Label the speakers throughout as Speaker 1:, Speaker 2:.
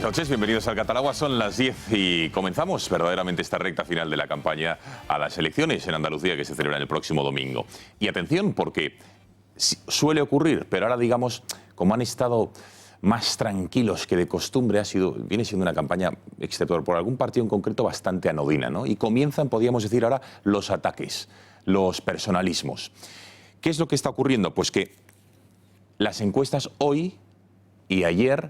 Speaker 1: noches, bienvenidos al Catalagua. Son las 10 y comenzamos verdaderamente esta recta final de la campaña a las elecciones en Andalucía que se celebran el próximo domingo. Y atención, porque suele ocurrir, pero ahora digamos, como han estado más tranquilos que de costumbre, viene siendo una campaña, excepto por algún partido en concreto, bastante anodina, ¿no? Y comienzan, podríamos decir ahora, los ataques, los personalismos. ¿Qué es lo que está ocurriendo? Pues que las encuestas hoy y ayer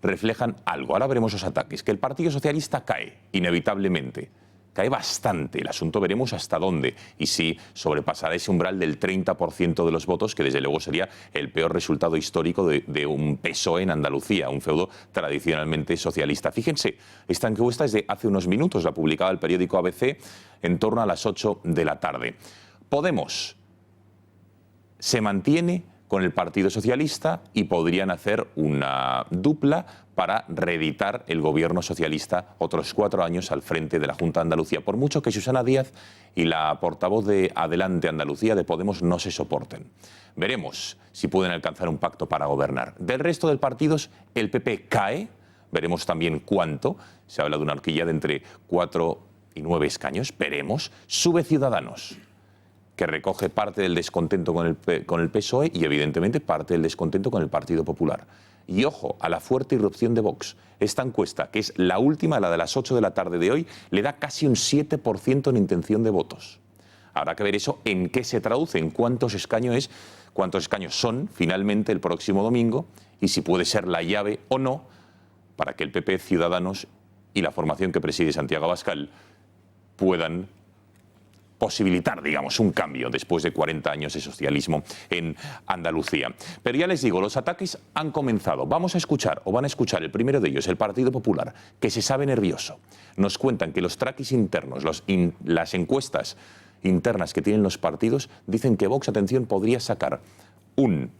Speaker 1: reflejan algo. Ahora veremos los ataques. Que el Partido Socialista cae, inevitablemente. Cae bastante. El asunto veremos hasta dónde y si sobrepasará ese umbral del 30% de los votos, que desde luego sería el peor resultado histórico de un PSOE en Andalucía, un feudo tradicionalmente socialista. Fíjense, esta encuesta es de hace unos minutos, la publicaba el periódico ABC en torno a las 8 de la tarde. Podemos se mantiene con el Partido Socialista y podrían hacer una dupla para reeditar el gobierno socialista otros 4 años al frente de la Junta de Andalucía, por mucho que Susana Díaz y la portavoz de Adelante Andalucía de Podemos no se soporten. Veremos si pueden alcanzar un pacto para gobernar. Del resto de partidos, el PP cae, veremos también cuánto, se habla de una horquilla de entre 4 y 9 escaños, veremos. Sube Ciudadanos, que recoge parte del descontento con el PSOE y, evidentemente, parte del descontento con el Partido Popular. Y ojo a la fuerte irrupción de Vox. Esta encuesta, que es la última, la de las 8 de la tarde de hoy, le da casi un 7% en intención de votos. Habrá que ver eso en qué se traduce, en cuántos escaños son finalmente el próximo domingo y si puede ser la llave o no para que el PP, Ciudadanos y la formación que preside Santiago Abascal puedan posibilitar, digamos, un cambio después de 40 años de socialismo en Andalucía. Pero ya les digo, los ataques han comenzado. Van a escuchar el primero de ellos, el Partido Popular, que se sabe nervioso. Nos cuentan que los traquis internos, las encuestas internas que tienen los partidos, dicen que Vox, atención, podría sacar un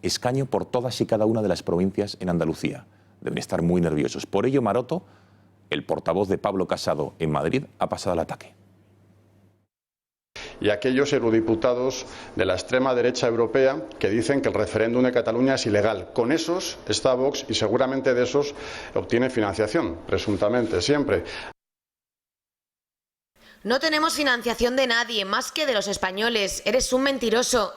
Speaker 1: escaño por todas y cada una de las provincias en Andalucía. Deben estar muy nerviosos. Por ello, Maroto, el portavoz de Pablo Casado en Madrid, ha pasado al ataque.
Speaker 2: Y aquellos eurodiputados de la extrema derecha europea que dicen que el referéndum de Cataluña es ilegal. Con esos está Vox y seguramente de esos obtiene financiación, presuntamente, siempre.
Speaker 3: No tenemos financiación de nadie, más que de los españoles. Eres un mentiroso.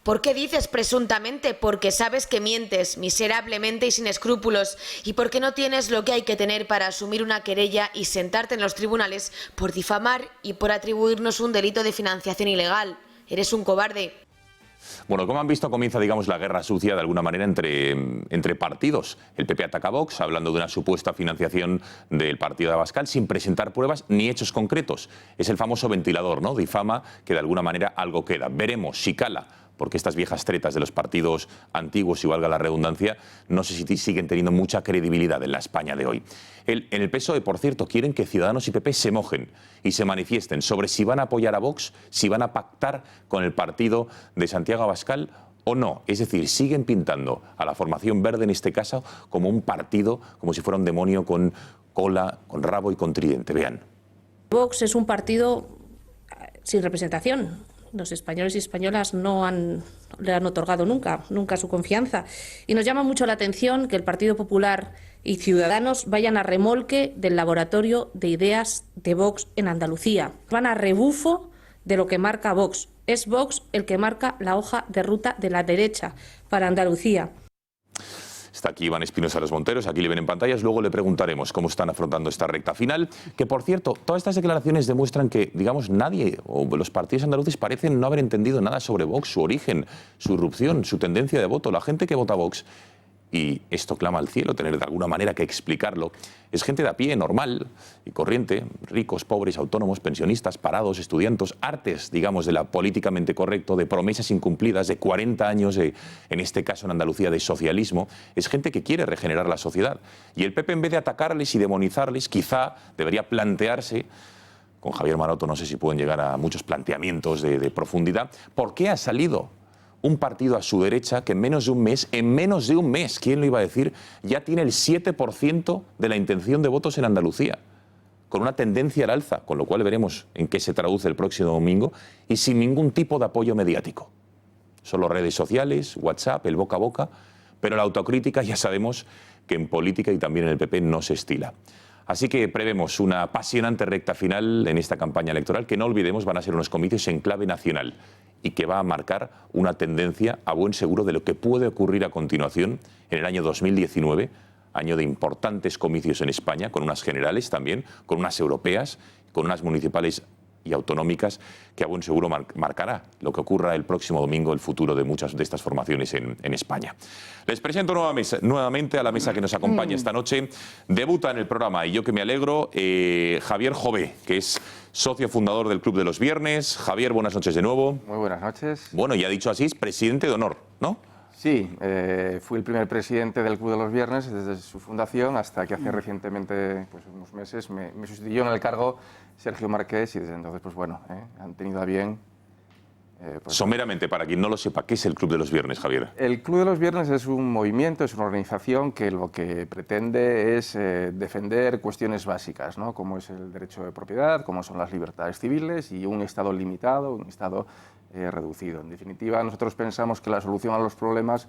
Speaker 3: ¿Por qué dices presuntamente? Porque sabes que mientes miserablemente y sin escrúpulos, y porque no tienes lo que hay que tener para asumir una querella y sentarte en los tribunales por difamar y por atribuirnos un delito de financiación ilegal. Eres un cobarde.
Speaker 1: Bueno, como han visto, comienza, digamos, la guerra sucia de alguna manera entre partidos. El PP ataca a Vox, hablando de una supuesta financiación del partido de Abascal, sin presentar pruebas ni hechos concretos. Es el famoso ventilador, ¿no? Difama que de alguna manera algo queda. Veremos si cala, porque estas viejas tretas de los partidos antiguos, y valga la redundancia, no sé si siguen teniendo mucha credibilidad en la España de hoy. En el PSOE, por cierto, quieren que Ciudadanos y PP se mojen y se manifiesten sobre si van a apoyar a Vox, si van a pactar con el partido de Santiago Abascal o no. Es decir, siguen pintando a la formación verde, en este caso, como un partido, como si fuera un demonio con cola, con rabo y con tridente. Vean.
Speaker 4: Vox es un partido sin representación. Los españoles y españolas no le han otorgado nunca su confianza. Y nos llama mucho la atención que el Partido Popular y Ciudadanos vayan a remolque del laboratorio de ideas de Vox en Andalucía. Van a rebufo de lo que marca Vox. Es Vox el que marca la hoja de ruta de la derecha para Andalucía.
Speaker 1: Está aquí Iván Espinosa Los Monteros, aquí le ven en pantallas, luego le preguntaremos cómo están afrontando esta recta final, que por cierto, todas estas declaraciones demuestran que, digamos, nadie, o los partidos andaluces parecen no haber entendido nada sobre Vox, su origen, su irrupción, su tendencia de voto. La gente que vota Vox, y esto clama al cielo, tener de alguna manera que explicarlo, es gente de a pie, normal y corriente, ricos, pobres, autónomos, pensionistas, parados, estudiantes, artes, digamos, de la políticamente correcto, de promesas incumplidas, de 40 años, en este caso en Andalucía, de socialismo. Es gente que quiere regenerar la sociedad. Y el PP, en vez de atacarles y demonizarles, quizá debería plantearse, con Javier Maroto no sé si pueden llegar a muchos planteamientos de profundidad, ¿por qué ha salido un partido a su derecha que en menos de un mes, ¿quién lo iba a decir?, ya tiene el 7% de la intención de votos en Andalucía, con una tendencia al alza, con lo cual veremos en qué se traduce el próximo domingo, y sin ningún tipo de apoyo mediático. Solo redes sociales, WhatsApp, el boca a boca. Pero la autocrítica ya sabemos que en política y también en el PP no se estila. Así que prevemos una apasionante recta final en esta campaña electoral que, no olvidemos, van a ser unos comicios en clave nacional y que va a marcar una tendencia a buen seguro de lo que puede ocurrir a continuación en el año 2019, año de importantes comicios en España, con unas generales también, con unas europeas, con unas municipales y autonómicas, que a buen seguro marcará lo que ocurra el próximo domingo, el futuro de muchas de estas formaciones en España. Les presento nuevamente a la mesa que nos acompaña esta noche. Debuta en el programa, y yo que me alegro, Javier Jové, que es socio fundador del Club de los Viernes. Javier, buenas noches de nuevo.
Speaker 5: Muy buenas noches.
Speaker 1: Bueno, ya dicho así, es presidente de honor, ¿no?
Speaker 5: Sí, fui el primer presidente del Club de los Viernes desde su fundación hasta que hace recientemente, pues unos meses, me sustituyó en el cargo Sergio Marqués, y desde entonces, pues bueno, han tenido a bien...
Speaker 1: Someramente, para quien no lo sepa, ¿qué es el Club de los Viernes, Javier?
Speaker 5: El Club de los Viernes es un movimiento, es una organización que lo que pretende es defender cuestiones básicas, ¿no? Como es el derecho de propiedad, como son las libertades civiles y un Estado limitado, un Estado reducido. En definitiva, nosotros pensamos que la solución a los problemas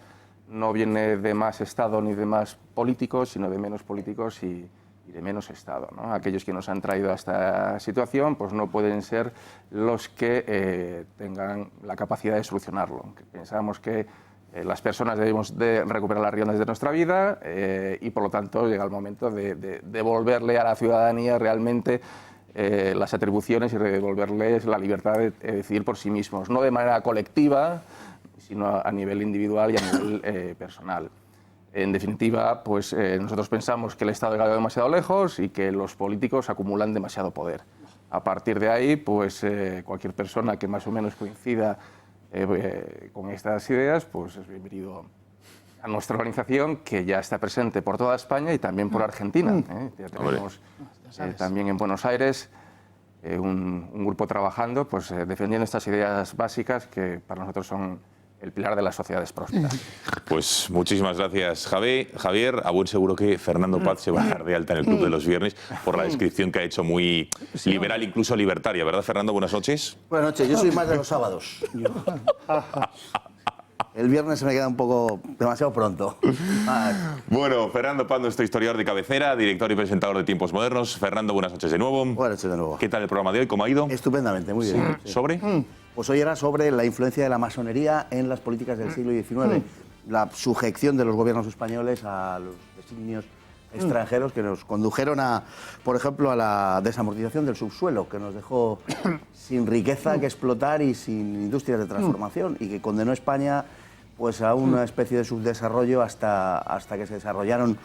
Speaker 5: no viene de más Estado ni de más políticos, sino de menos políticos y de menos Estado, ¿no? Aquellos que nos han traído a esta situación pues no pueden ser los que tengan la capacidad de solucionarlo. Pensamos que las personas debemos de recuperar las riendas de nuestra vida y por lo tanto llega el momento de devolverle a la ciudadanía realmente las atribuciones y devolverles la libertad de decidir por sí mismos, no de manera colectiva, sino a nivel individual y a nivel personal. En definitiva, pues nosotros pensamos que el Estado ha llegado demasiado lejos y que los políticos acumulan demasiado poder. A partir de ahí, pues cualquier persona que más o menos coincida con estas ideas, pues es bienvenido a nuestra organización, que ya está presente por toda España y también por Argentina. Ya tenemos también en Buenos Aires un grupo trabajando, pues defendiendo estas ideas básicas que para nosotros son el pilar de las sociedades prósperas.
Speaker 1: Pues muchísimas gracias, Javier. A buen seguro que Fernando Paz se va a dar de alta en el Club de los Viernes por la descripción que ha hecho, muy liberal, incluso libertaria, ¿verdad, Fernando? Buenas noches.
Speaker 6: Buenas noches, yo soy más de los sábados. El viernes se me queda un poco demasiado pronto.
Speaker 1: Bueno, Fernando Paz, nuestro historiador de cabecera, director y presentador de Tiempos Modernos. Fernando, buenas noches de nuevo.
Speaker 6: Buenas noches de nuevo.
Speaker 1: ¿Qué tal el programa de hoy? ¿Cómo ha ido?
Speaker 6: Estupendamente, muy bien.
Speaker 1: Sí. ¿Sobre?
Speaker 6: Pues hoy era sobre la influencia de la masonería en las políticas del siglo XIX, la sujeción de los gobiernos españoles a los designios extranjeros que nos condujeron a, por ejemplo, a la desamortización del subsuelo, que nos dejó sin riqueza que explotar y sin industrias de transformación, y que condenó a España pues a una especie de subdesarrollo hasta que se desarrollaron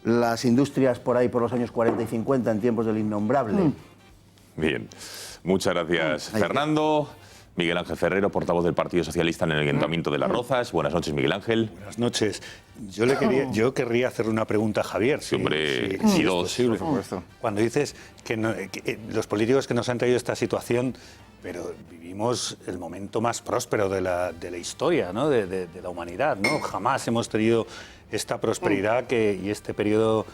Speaker 6: las industrias por ahí por los años 40 y 50 en tiempos del innombrable.
Speaker 1: Bien, muchas gracias, Fernando. Miguel Ángel Ferrero, portavoz del Partido Socialista en el Ayuntamiento de Las Rozas. Buenas noches, Miguel Ángel.
Speaker 7: Buenas noches. Yo querría hacerle una pregunta a Javier.
Speaker 1: Sí, hombre, y dos.
Speaker 5: Por supuesto.
Speaker 7: Cuando dices que los políticos que nos han traído esta situación, pero vivimos el momento más próspero de la historia, ¿no? de la humanidad, ¿no? Jamás hemos tenido esta prosperidad y este periodo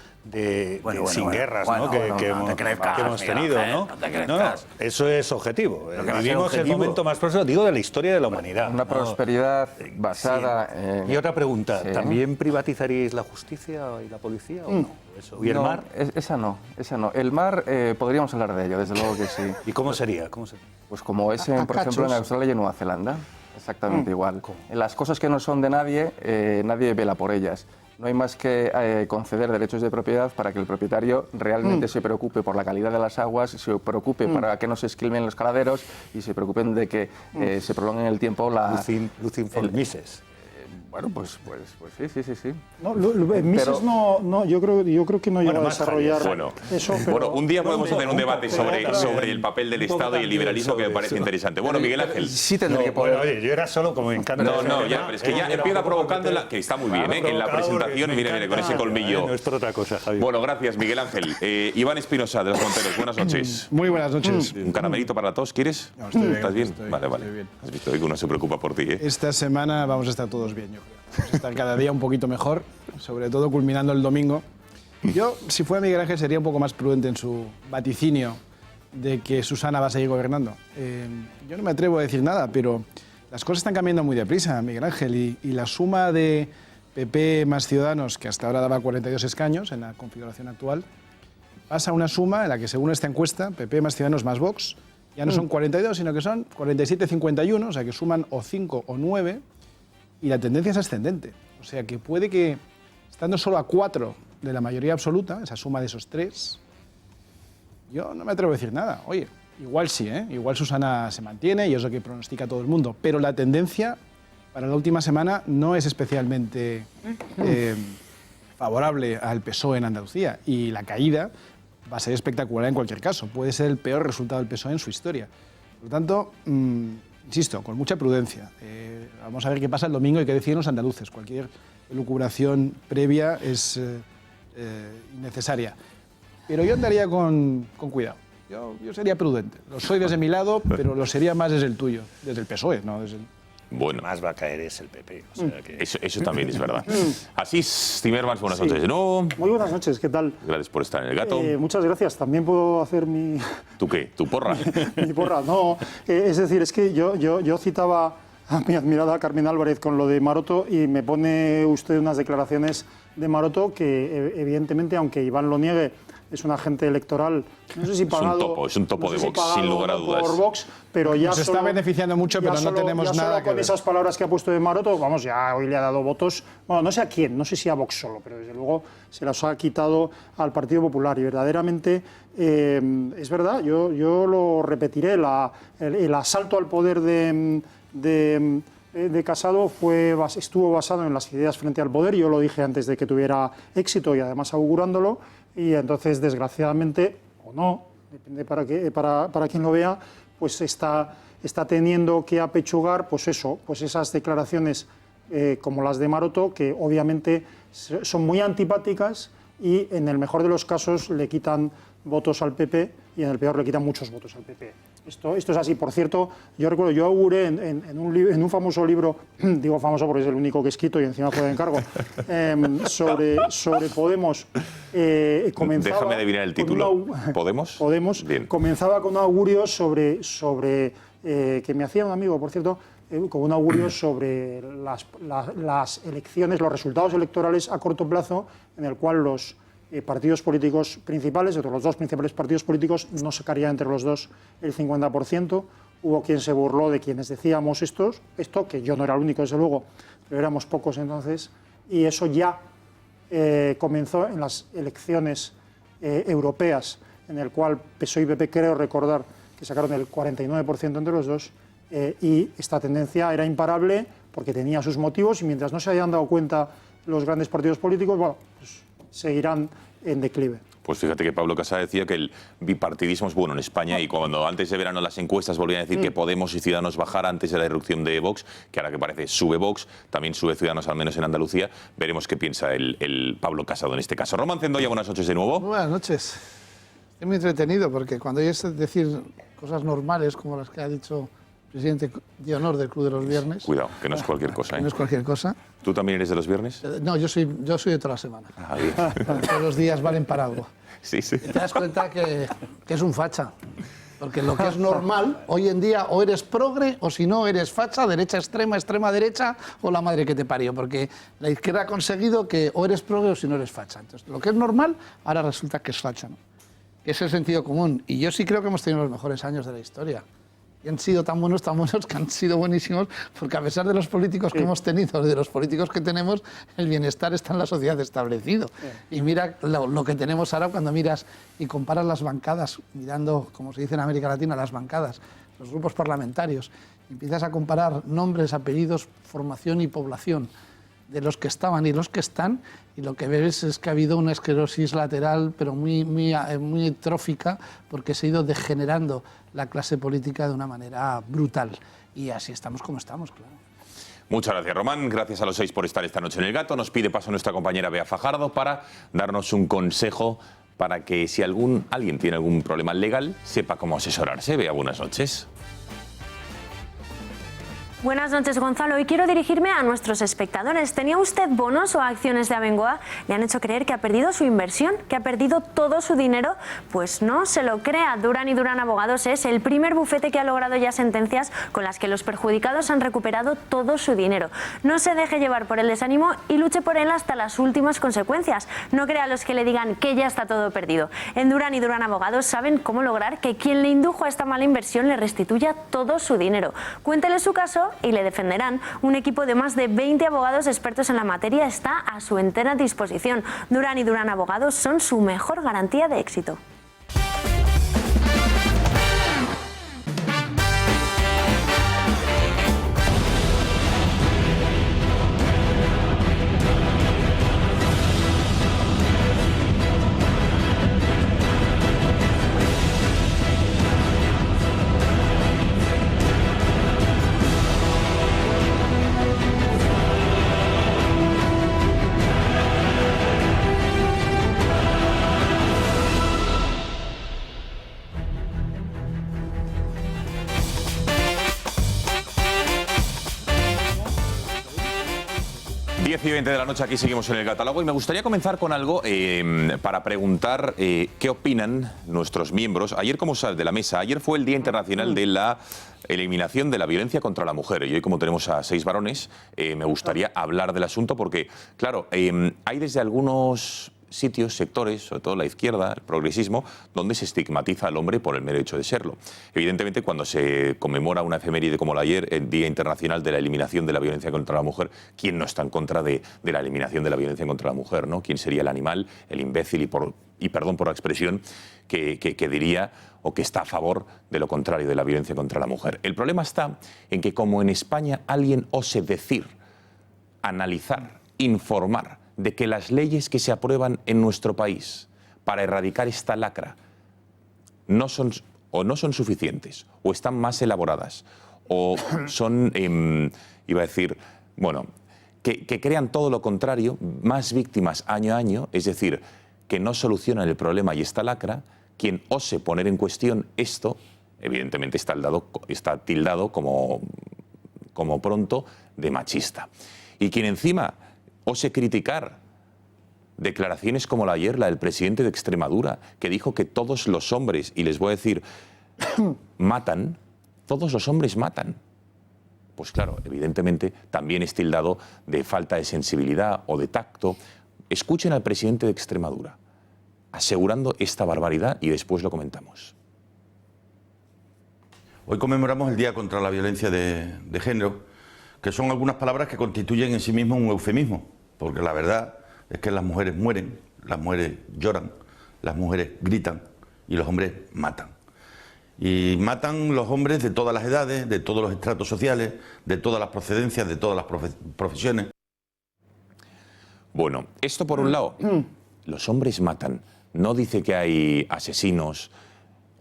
Speaker 7: sin guerras, ¿no? que hemos tenido, ¿no? No, eso es objetivo. Vivimos el momento más próspero, digo, de la historia de la humanidad.
Speaker 5: Una prosperidad basada en...
Speaker 7: Y otra pregunta, ¿también privatizaríais la justicia y la policía o no? ¿Y el mar?
Speaker 5: Esa no. El mar, podríamos hablar de ello, desde luego que sí.
Speaker 7: ¿Y cómo sería?
Speaker 5: Pues como es, por ejemplo, en Australia y en Nueva Zelanda. Exactamente igual. En las cosas que no son de nadie, nadie vela por ellas. No hay más que conceder derechos de propiedad para que el propietario realmente se preocupe por la calidad de las aguas, se preocupe para que no se esquilmen los caladeros y se preocupen de que se prolongue en el tiempo la...
Speaker 7: Lucin for Mises.
Speaker 5: Bueno, pues sí.
Speaker 8: No, Mises no, yo creo que no llega a desarrollar eso.
Speaker 1: Bueno, un día podemos hacer un debate sobre el papel del Estado y el liberalismo, que me parece interesante. Bueno, Miguel Ángel.
Speaker 5: Sí tendría que poder...
Speaker 7: Oye, yo era solo como me encanta.
Speaker 1: No, ya, pero es que ya empieza provocando, que está muy bien, en la presentación, y mire, con ese colmillo.
Speaker 7: No es por otra cosa, Javier.
Speaker 1: Bueno, gracias, Miguel Ángel. Iván Espinosa, de Los Monteros, buenas noches.
Speaker 8: Muy buenas noches.
Speaker 1: ¿Un caramelito para la tos, quieres?
Speaker 8: No, estoy bien.
Speaker 1: ¿Estás bien?
Speaker 8: Estoy
Speaker 1: Vale.
Speaker 8: bien.
Speaker 1: Has visto que uno se preocupa por ti, ¿eh?
Speaker 8: Esta semana vamos a estar todos bien, yo creo. Vamos a estar cada día un poquito mejor, sobre todo culminando el domingo. Yo, si fuera Miguel Ángel, sería un poco más prudente en su vaticinio de que Susana va a seguir gobernando. Yo no me atrevo a decir nada, pero las cosas están cambiando muy deprisa, Miguel Ángel, y la suma de PP más Ciudadanos, que hasta ahora daba 42 escaños en la configuración actual, pasa a una suma en la que, según esta encuesta, PP más Ciudadanos más Vox, ya no son 42, sino que son 47-51, o sea que suman o 5 o 9, y la tendencia es ascendente. O sea que puede que, estando solo a 4 de la mayoría absoluta, esa suma de esos 3, yo no me atrevo a decir nada. Oye, igual sí, igual Susana se mantiene y es lo que pronostica todo el mundo, pero la tendencia para la última semana no es especialmente favorable al PSOE en Andalucía, y la caída va a ser espectacular en cualquier caso. Puede ser el peor resultado del PSOE en su historia. Por lo tanto, insisto, con mucha prudencia. Vamos a ver qué pasa el domingo y qué deciden los andaluces. Cualquier elucubración previa es innecesaria. Pero yo andaría con cuidado. Yo sería prudente. Lo soy desde mi lado, pero lo sería más desde el tuyo, desde el PSOE, no desde el...
Speaker 1: Bueno,
Speaker 7: más va a caer es el PP. O sea que...
Speaker 1: eso también es verdad. Asís Timmermans, buenas noches de nuevo.
Speaker 9: Muy buenas noches, ¿qué tal?
Speaker 1: Gracias por estar en El Gato.
Speaker 9: Muchas gracias. También puedo hacer mi...
Speaker 1: ¿Tú qué? ¿Tu porra?
Speaker 9: Mi porra, no. Es decir, es que yo citaba a mi admirada Carmen Álvarez con lo de Maroto y me pone usted unas declaraciones de Maroto que, evidentemente, aunque Iván lo niegue, es un agente electoral, no sé si pagado...
Speaker 1: Es un topo de Vox, sin lugar a dudas.
Speaker 9: Por Vox, pero ya
Speaker 8: nos está beneficiando mucho, pero no tenemos nada que ver.
Speaker 9: Con esas palabras que ha puesto de Maroto, vamos, ya hoy le ha dado votos, bueno, no sé a quién, no sé si a Vox solo, pero desde luego se las ha quitado al Partido Popular. Y verdaderamente, es verdad, yo lo repetiré, el asalto al poder de Casado estuvo basado en las ideas frente al poder. Yo lo dije antes de que tuviera éxito y además augurándolo. Y entonces, desgraciadamente, o no, depende para quien lo vea, pues está teniendo que apechugar pues esas declaraciones como las de Maroto, que obviamente son muy antipáticas y en el mejor de los casos le quitan votos al PP y en el peor le quitan muchos votos al PP. Esto es así. Por cierto, yo recuerdo, yo auguré en un famoso libro, digo famoso porque es el único que he escrito y encima fue de encargo, sobre Podemos.
Speaker 1: Déjame adivinar el título. ¿Podemos?
Speaker 9: Podemos.
Speaker 1: Bien.
Speaker 9: Comenzaba con un augurio sobre que me hacía un amigo, por cierto, con un augurio sobre las elecciones, los resultados electorales a corto plazo, en el cual los partidos políticos principales, los dos principales partidos políticos, no sacarían entre los dos el 50%. Hubo quien se burló de quienes decíamos esto, que yo no era el único, desde luego, pero éramos pocos entonces, y eso ya comenzó en las elecciones europeas, en el cual PSOE y PP, creo recordar, que sacaron el 49% entre los dos, y esta tendencia era imparable porque tenía sus motivos, y mientras no se hayan dado cuenta los grandes partidos políticos, bueno, pues seguirán en declive.
Speaker 1: Pues fíjate que Pablo Casado decía que el bipartidismo es bueno en España, y cuando antes de verano las encuestas volvían a decir que Podemos y Ciudadanos bajar antes de la irrupción de Vox, que ahora que parece sube Vox, también sube Ciudadanos, al menos en Andalucía, veremos qué piensa el Pablo Casado en este caso. Román Cendoya, buenas noches de nuevo.
Speaker 10: Buenas noches. Estoy muy entretenido porque cuando oyes decir cosas normales como las que ha dicho el presidente de honor del Club de los Viernes...
Speaker 1: Cuidado, que no es cualquier cosa.
Speaker 10: No es cualquier cosa.
Speaker 1: ¿Tú también eres de los viernes?
Speaker 10: No, yo soy de toda la semana.
Speaker 1: Ah, bien.
Speaker 10: Todos los días valen para algo.
Speaker 1: Sí, sí.
Speaker 10: Y te das cuenta que es un facha. Porque lo que es normal, hoy en día, o eres progre, o si no, eres facha, derecha extrema, extrema derecha, o la madre que te parió. Porque la izquierda ha conseguido que o eres progre o si no eres facha. Entonces, lo que es normal, ahora resulta que es facha, ¿no? Que es el sentido común. Y yo sí creo que hemos tenido los mejores años de la historia. Y han sido tan buenos que han sido buenísimos, porque a pesar de los políticos que hemos tenido, de los políticos que tenemos, el bienestar está en la sociedad establecido. Y mira lo que tenemos ahora cuando miras y comparas las bancadas, mirando, como se dice en América Latina, las bancadas, los grupos parlamentarios, empiezas a comparar nombres, apellidos, formación y población de los que estaban y los que están, y lo que ves es que ha habido una esclerosis lateral, pero muy trófica, porque se ha ido degenerando la clase política de una manera brutal. Y así estamos como estamos, claro.
Speaker 1: Muchas gracias, Román. Gracias a los 6 por estar esta noche en El Gato. Nos pide paso nuestra compañera Bea Fajardo para darnos un consejo para que si alguien tiene algún problema legal, sepa cómo asesorarse. Bea, buenas noches.
Speaker 11: Buenas noches, Gonzalo. Hoy quiero dirigirme a nuestros espectadores. ¿Tenía usted bonos o acciones de Abengoa? ¿Le han hecho creer que ha perdido su inversión, que ha perdido todo su dinero? Pues no se lo crea. Duran y Duran Abogados es el primer bufete que ha logrado ya sentencias con las que los perjudicados han recuperado todo su dinero. No se deje llevar por el desánimo y luche por él hasta las últimas consecuencias. No crea a los que le digan que ya está todo perdido. En Duran y Duran Abogados saben cómo lograr que quien le indujo a esta mala inversión le restituya todo su dinero. Cuéntele su caso y le defenderán. Un equipo de más de 20 abogados expertos en la materia está a su entera disposición. Duran y Duran Abogados son su mejor garantía de éxito.
Speaker 1: Y 20 de la noche, aquí seguimos en el catálogo y me gustaría comenzar con algo para preguntar qué opinan nuestros miembros. Ayer, como sale de la mesa, ayer fue el Día Internacional de la Eliminación de la Violencia contra la Mujer y hoy, como tenemos a 6 varones, me gustaría hablar del asunto porque, claro, hay desde algunos sitios, sectores, sobre todo la izquierda, el progresismo, donde se estigmatiza al hombre por el mero hecho de serlo. Evidentemente, cuando se conmemora una efeméride como la ayer, el Día Internacional de la Eliminación de la Violencia contra la Mujer, ¿quién no está en contra de la eliminación de la violencia contra la mujer, ¿no? ¿Quién sería el animal, el imbécil y perdón por la expresión, que diría o que está a favor de lo contrario de la violencia contra la mujer? El problema está en que, como en España alguien ose decir, analizar, informar de que las leyes que se aprueban en nuestro país para erradicar esta lacra no son suficientes, o están más elaboradas, o son, iba a decir, bueno, que crean todo lo contrario, más víctimas año a año, es decir, que no solucionan el problema y esta lacra, quien ose poner en cuestión esto, evidentemente está tildado como pronto de machista. Y quien encima ose criticar declaraciones como la ayer, la del presidente de Extremadura, que dijo que todos los hombres, y les voy a decir, matan, todos los hombres matan. Pues claro, evidentemente también es tildado de falta de sensibilidad o de tacto. Escuchen al presidente de Extremadura asegurando esta barbaridad y después lo comentamos.
Speaker 12: Hoy conmemoramos el Día contra la Violencia de Género, que son algunas palabras que constituyen en sí mismo un eufemismo, porque la verdad es que las mujeres mueren, las mujeres lloran, las mujeres gritan y los hombres matan. Y matan los hombres de todas las edades, de todos los estratos sociales, de todas las procedencias, de todas las profesiones.
Speaker 1: Bueno, esto por un lado, los hombres matan. No dice que hay asesinos,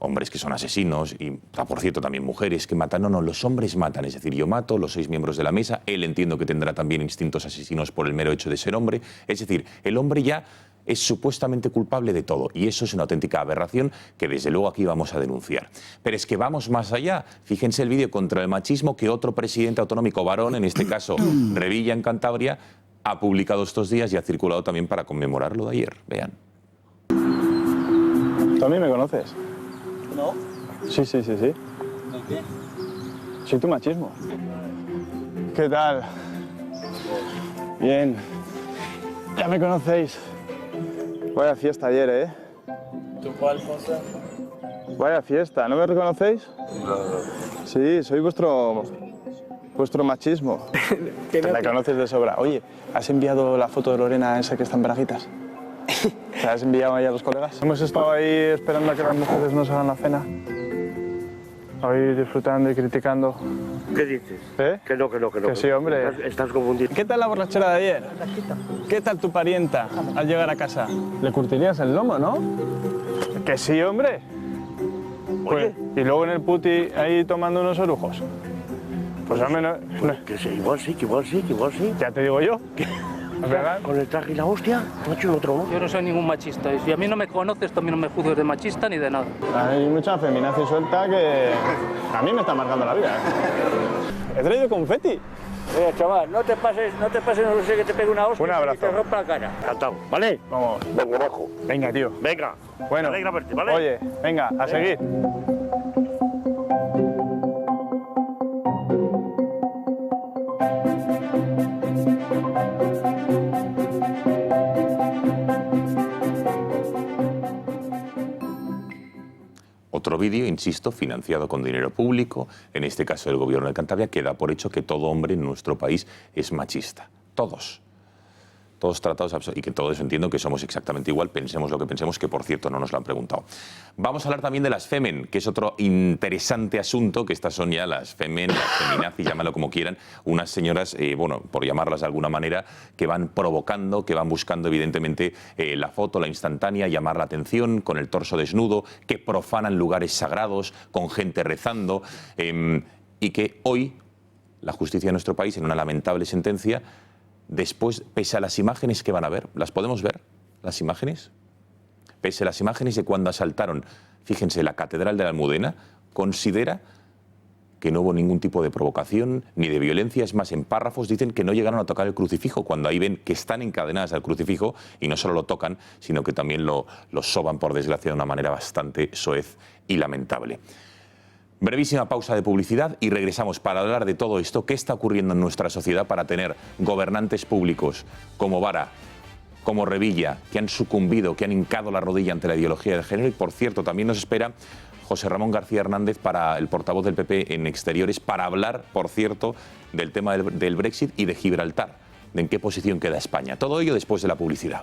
Speaker 1: hombres que son asesinos, y por cierto también mujeres que matan. No, los hombres matan. Es decir, yo mato, los 6 miembros de la mesa, él entiendo que tendrá también instintos asesinos por el mero hecho de ser hombre. Es decir, el hombre ya es supuestamente culpable de todo, y eso es una auténtica aberración que desde luego aquí vamos a denunciar. Pero es que vamos más allá. Fíjense el vídeo contra el machismo que otro presidente autonómico varón, en este caso Revilla en Cantabria, ha publicado estos días y ha circulado también para conmemorarlo de ayer. Vean.
Speaker 13: ¿Tú a mí me conoces?
Speaker 14: ¿No?
Speaker 13: Sí.
Speaker 14: ¿De qué?
Speaker 13: Soy tu machismo. ¿Qué tal? Bien. Ya me conocéis. Vaya fiesta ayer, ¿eh?
Speaker 14: ¿Tú cuál cosa?
Speaker 13: Vaya fiesta, ¿no me reconocéis?
Speaker 14: No.
Speaker 13: Sí, soy vuestro machismo. Me conoces de sobra. Oye, ¿has enviado la foto de Lorena esa que está en braguitas? ¿Te la has enviado ahí a los colegas? Hemos estado ahí esperando a que las mujeres nos hagan la cena. Ahí disfrutando y criticando.
Speaker 14: ¿Qué dices?
Speaker 13: ¿Eh?
Speaker 14: Que no.
Speaker 13: Que sí, hombre.
Speaker 14: Estás confundido.
Speaker 13: ¿Qué tal la borrachera de ayer? ¿Qué tal tu parienta al llegar a casa? Le curtirías el lomo, ¿no? Que sí, hombre. Pues, y luego en el puti ahí tomando unos orujos. Pues hombre, no.
Speaker 14: Que sí, igual sí.
Speaker 13: Ya te digo yo.
Speaker 14: ¿Verdad? Con el traje y la hostia, no he hecho otro, ¿no?
Speaker 15: Yo no soy ningún machista. Y si a mí no me conoces, también no me juzgues de machista ni de nada.
Speaker 13: Hay mucha feminazi suelta que a mí me está marcando la vida. He traído confeti.
Speaker 14: Chaval, no te pases, no sé que te pegue una hostia.
Speaker 13: Un abrazo.
Speaker 14: Y te rompa la cara. Encantado, ¿vale?
Speaker 13: Vamos.
Speaker 14: Venga, abajo.
Speaker 13: Venga, tío.
Speaker 14: Venga.
Speaker 13: Bueno,
Speaker 14: Me alegra verte, ¿vale?
Speaker 13: oye, venga, a seguir.
Speaker 1: Otro vídeo, insisto, financiado con dinero público, en este caso del Gobierno de Cantabria, que da por hecho que todo hombre en nuestro país es machista. Todos. Todos tratados, y que todos entiendo que somos exactamente igual, pensemos lo que pensemos, que por cierto no nos lo han preguntado. Vamos a hablar también de las Femen, que es otro interesante asunto, que estas son ya las Femen, las feminazis, llámalo como quieran, unas señoras, bueno, por llamarlas de alguna manera, que van provocando, que van buscando evidentemente la foto, la instantánea, llamar la atención, con el torso desnudo, que profanan lugares sagrados, con gente rezando, y que hoy la justicia de nuestro país, en una lamentable sentencia, después, pese a las imágenes que van a ver, ¿las podemos ver, las imágenes? Pese a las imágenes de cuando asaltaron, fíjense, la Catedral de la Almudena, considera que no hubo ningún tipo de provocación ni de violencia. Es más, en párrafos dicen que no llegaron a tocar el crucifijo, cuando ahí ven que están encadenadas al crucifijo y no solo lo tocan, sino que también lo soban, por desgracia, de una manera bastante soez y lamentable. Brevísima pausa de publicidad y regresamos para hablar de todo esto, qué está ocurriendo en nuestra sociedad para tener gobernantes públicos como Vara, como Revilla, que han sucumbido, que han hincado la rodilla ante la ideología de género. Y por cierto, también nos espera José Ramón García Hernández, para el portavoz del PP en Exteriores, para hablar, por cierto, del tema del Brexit y de Gibraltar, de en qué posición queda España. Todo ello después de la publicidad.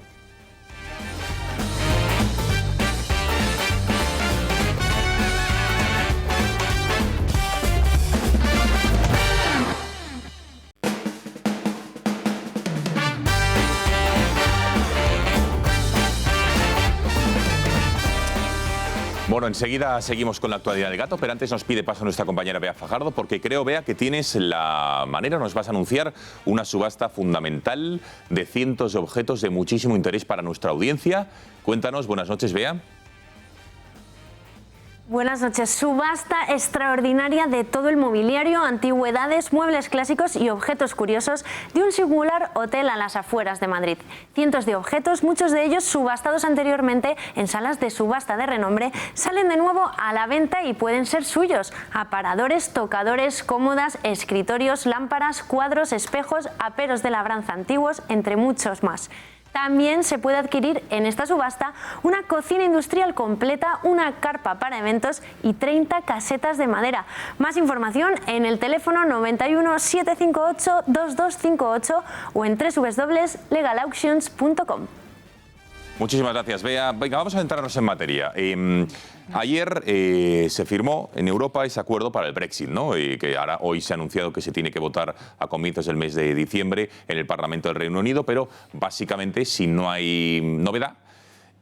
Speaker 1: Bueno, enseguida seguimos con la actualidad del gato, pero antes nos pide paso nuestra compañera Bea Fajardo, porque creo, Bea, que tienes la manera, nos vas a anunciar una subasta fundamental de cientos de objetos de muchísimo interés para nuestra audiencia. Cuéntanos, buenas noches, Bea.
Speaker 11: Buenas noches. Subasta extraordinaria de todo el mobiliario, antigüedades, muebles clásicos y objetos curiosos de un singular hotel a las afueras de Madrid. Cientos de objetos, muchos de ellos subastados anteriormente en salas de subasta de renombre, salen de nuevo a la venta y pueden ser suyos. Aparadores, tocadores, cómodas, escritorios, lámparas, cuadros, espejos, aperos de labranza antiguos, entre muchos más. También se puede adquirir en esta subasta una cocina industrial completa, una carpa para eventos y 30 casetas de madera. Más información en el teléfono 91 758 2258 o en www.legalauctions.com.
Speaker 1: Muchísimas gracias, Bea. Venga, vamos a entrarnos en materia. Ayer se firmó en Europa ese acuerdo para el Brexit, ¿no? Que ahora hoy se ha anunciado que se tiene que votar a comienzos del mes de diciembre en el Parlamento del Reino Unido, pero básicamente, si no hay novedad,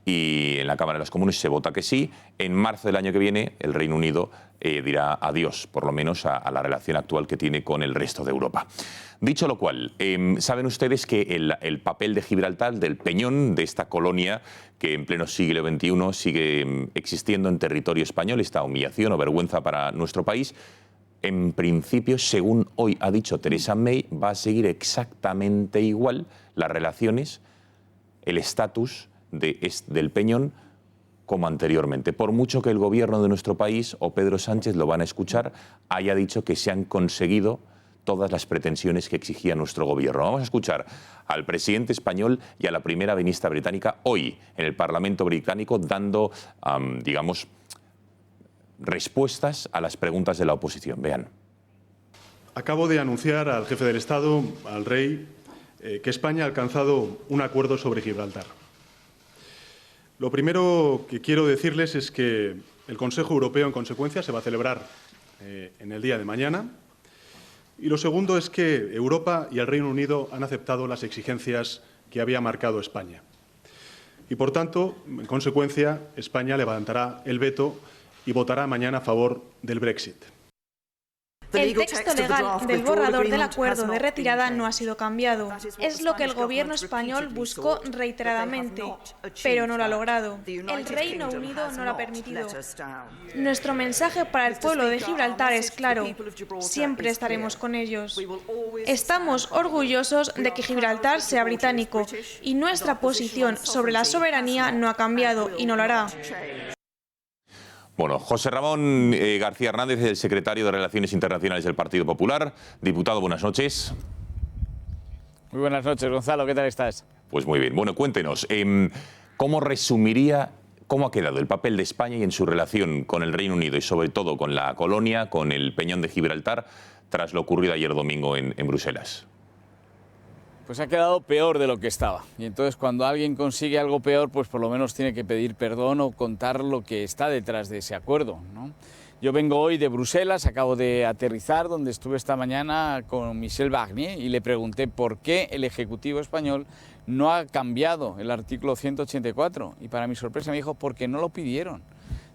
Speaker 1: y en la Cámara de los Comunes se vota que sí, en marzo del año que viene el Reino Unido dirá adiós, por lo menos a la relación actual que tiene con el resto de Europa. Dicho lo cual, saben ustedes que el papel de Gibraltar, del Peñón, de esta colonia que en pleno siglo XXI sigue existiendo en territorio español, esta humillación o vergüenza para nuestro país, en principio, según hoy ha dicho Theresa May, va a seguir exactamente igual las relaciones, el estatus del Peñón como anteriormente. Por mucho que el gobierno de nuestro país, o Pedro Sánchez, lo van a escuchar, haya dicho que se han conseguido todas las pretensiones que exigía nuestro gobierno. Vamos a escuchar al presidente español y a la primera ministra británica hoy en el Parlamento británico dando, digamos, respuestas a las preguntas de la oposición. Vean.
Speaker 16: Acabo de anunciar al jefe del Estado, al rey, que España ha alcanzado un acuerdo sobre Gibraltar. Lo primero que quiero decirles es que el Consejo Europeo, en consecuencia, se va a celebrar en el día de mañana. Y lo segundo es que Europa y el Reino Unido han aceptado las exigencias que había marcado España. Y, por tanto, en consecuencia, España levantará el veto y votará mañana a favor del Brexit.
Speaker 17: El texto legal del borrador del acuerdo de retirada no ha sido cambiado. Es lo que el gobierno español buscó reiteradamente, pero no lo ha logrado. El Reino Unido no lo ha permitido. Nuestro mensaje para el pueblo de Gibraltar es claro: siempre estaremos con ellos. Estamos orgullosos de que Gibraltar sea británico y nuestra posición sobre la soberanía no ha cambiado y no lo hará.
Speaker 1: Bueno, José Ramón García Hernández, el secretario de Relaciones Internacionales del Partido Popular. Diputado, buenas noches.
Speaker 18: Muy buenas noches, Gonzalo, ¿qué tal estás?
Speaker 1: Pues muy bien. Bueno, cuéntenos, ¿cómo resumiría cómo ha quedado el papel de España y en su relación con el Reino Unido y sobre todo con la colonia, con el Peñón de Gibraltar, tras lo ocurrido ayer domingo en Bruselas?
Speaker 18: Pues ha quedado peor de lo que estaba. Y entonces cuando alguien consigue algo peor, pues por lo menos tiene que pedir perdón o contar lo que está detrás de ese acuerdo, ¿no? Yo vengo hoy de Bruselas, acabo de aterrizar, donde estuve esta mañana con Michel Barnier y le pregunté por qué el Ejecutivo español no ha cambiado el artículo 184. Y para mi sorpresa me dijo, porque no lo pidieron.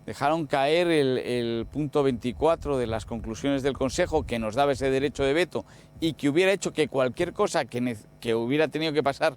Speaker 18: Dejaron caer el punto 24 de las conclusiones del Consejo, que nos daba ese derecho de veto y que hubiera hecho que cualquier cosa que hubiera tenido que pasar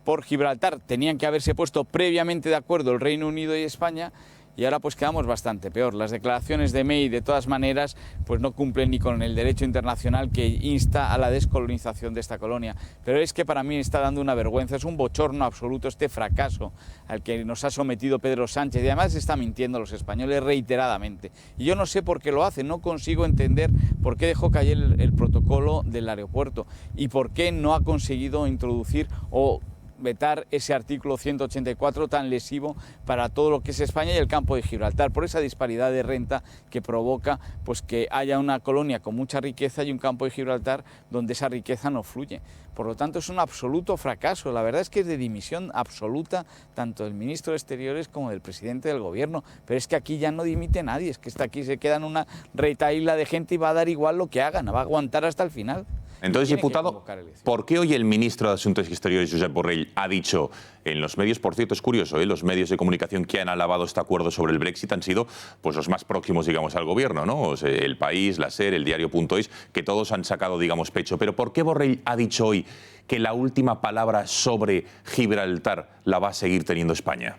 Speaker 18: por Gibraltar tenían que haberse puesto previamente de acuerdo el Reino Unido y España. Y ahora pues quedamos bastante peor. Las declaraciones de May, de todas maneras, pues no cumplen ni con el derecho internacional que insta a la descolonización de esta colonia. Pero es que para mí está dando una vergüenza, es un bochorno absoluto este fracaso al que nos ha sometido Pedro Sánchez. Y además está mintiendo a los españoles reiteradamente. Y yo no sé por qué lo hace, no consigo entender por qué dejó caer el protocolo del aeropuerto y por qué no ha conseguido introducir o vetar ese artículo 184 tan lesivo para todo lo que es España y el campo de Gibraltar, por esa disparidad de renta que provoca pues que haya una colonia con mucha riqueza y un campo de Gibraltar donde esa riqueza no fluye. Por lo tanto, es un absoluto fracaso. La verdad es que es de dimisión absoluta tanto del ministro de Exteriores como del presidente del gobierno. Pero es que aquí ya no dimite nadie, es que aquí se queda en una retahíla de gente y va a dar igual lo que hagan, va a aguantar hasta el final.
Speaker 1: Entonces, diputado, ¿por qué hoy el ministro de Asuntos Exteriores, Josep Borrell, ha dicho en los medios, por cierto, es curioso, los medios de comunicación que han alabado este acuerdo sobre el Brexit han sido pues los más próximos, digamos, al gobierno, ¿no? O sea, El País, la SER, el diario.es, que todos han sacado, digamos, pecho. Pero ¿por qué Borrell ha dicho hoy que la última palabra sobre Gibraltar la va a seguir teniendo España?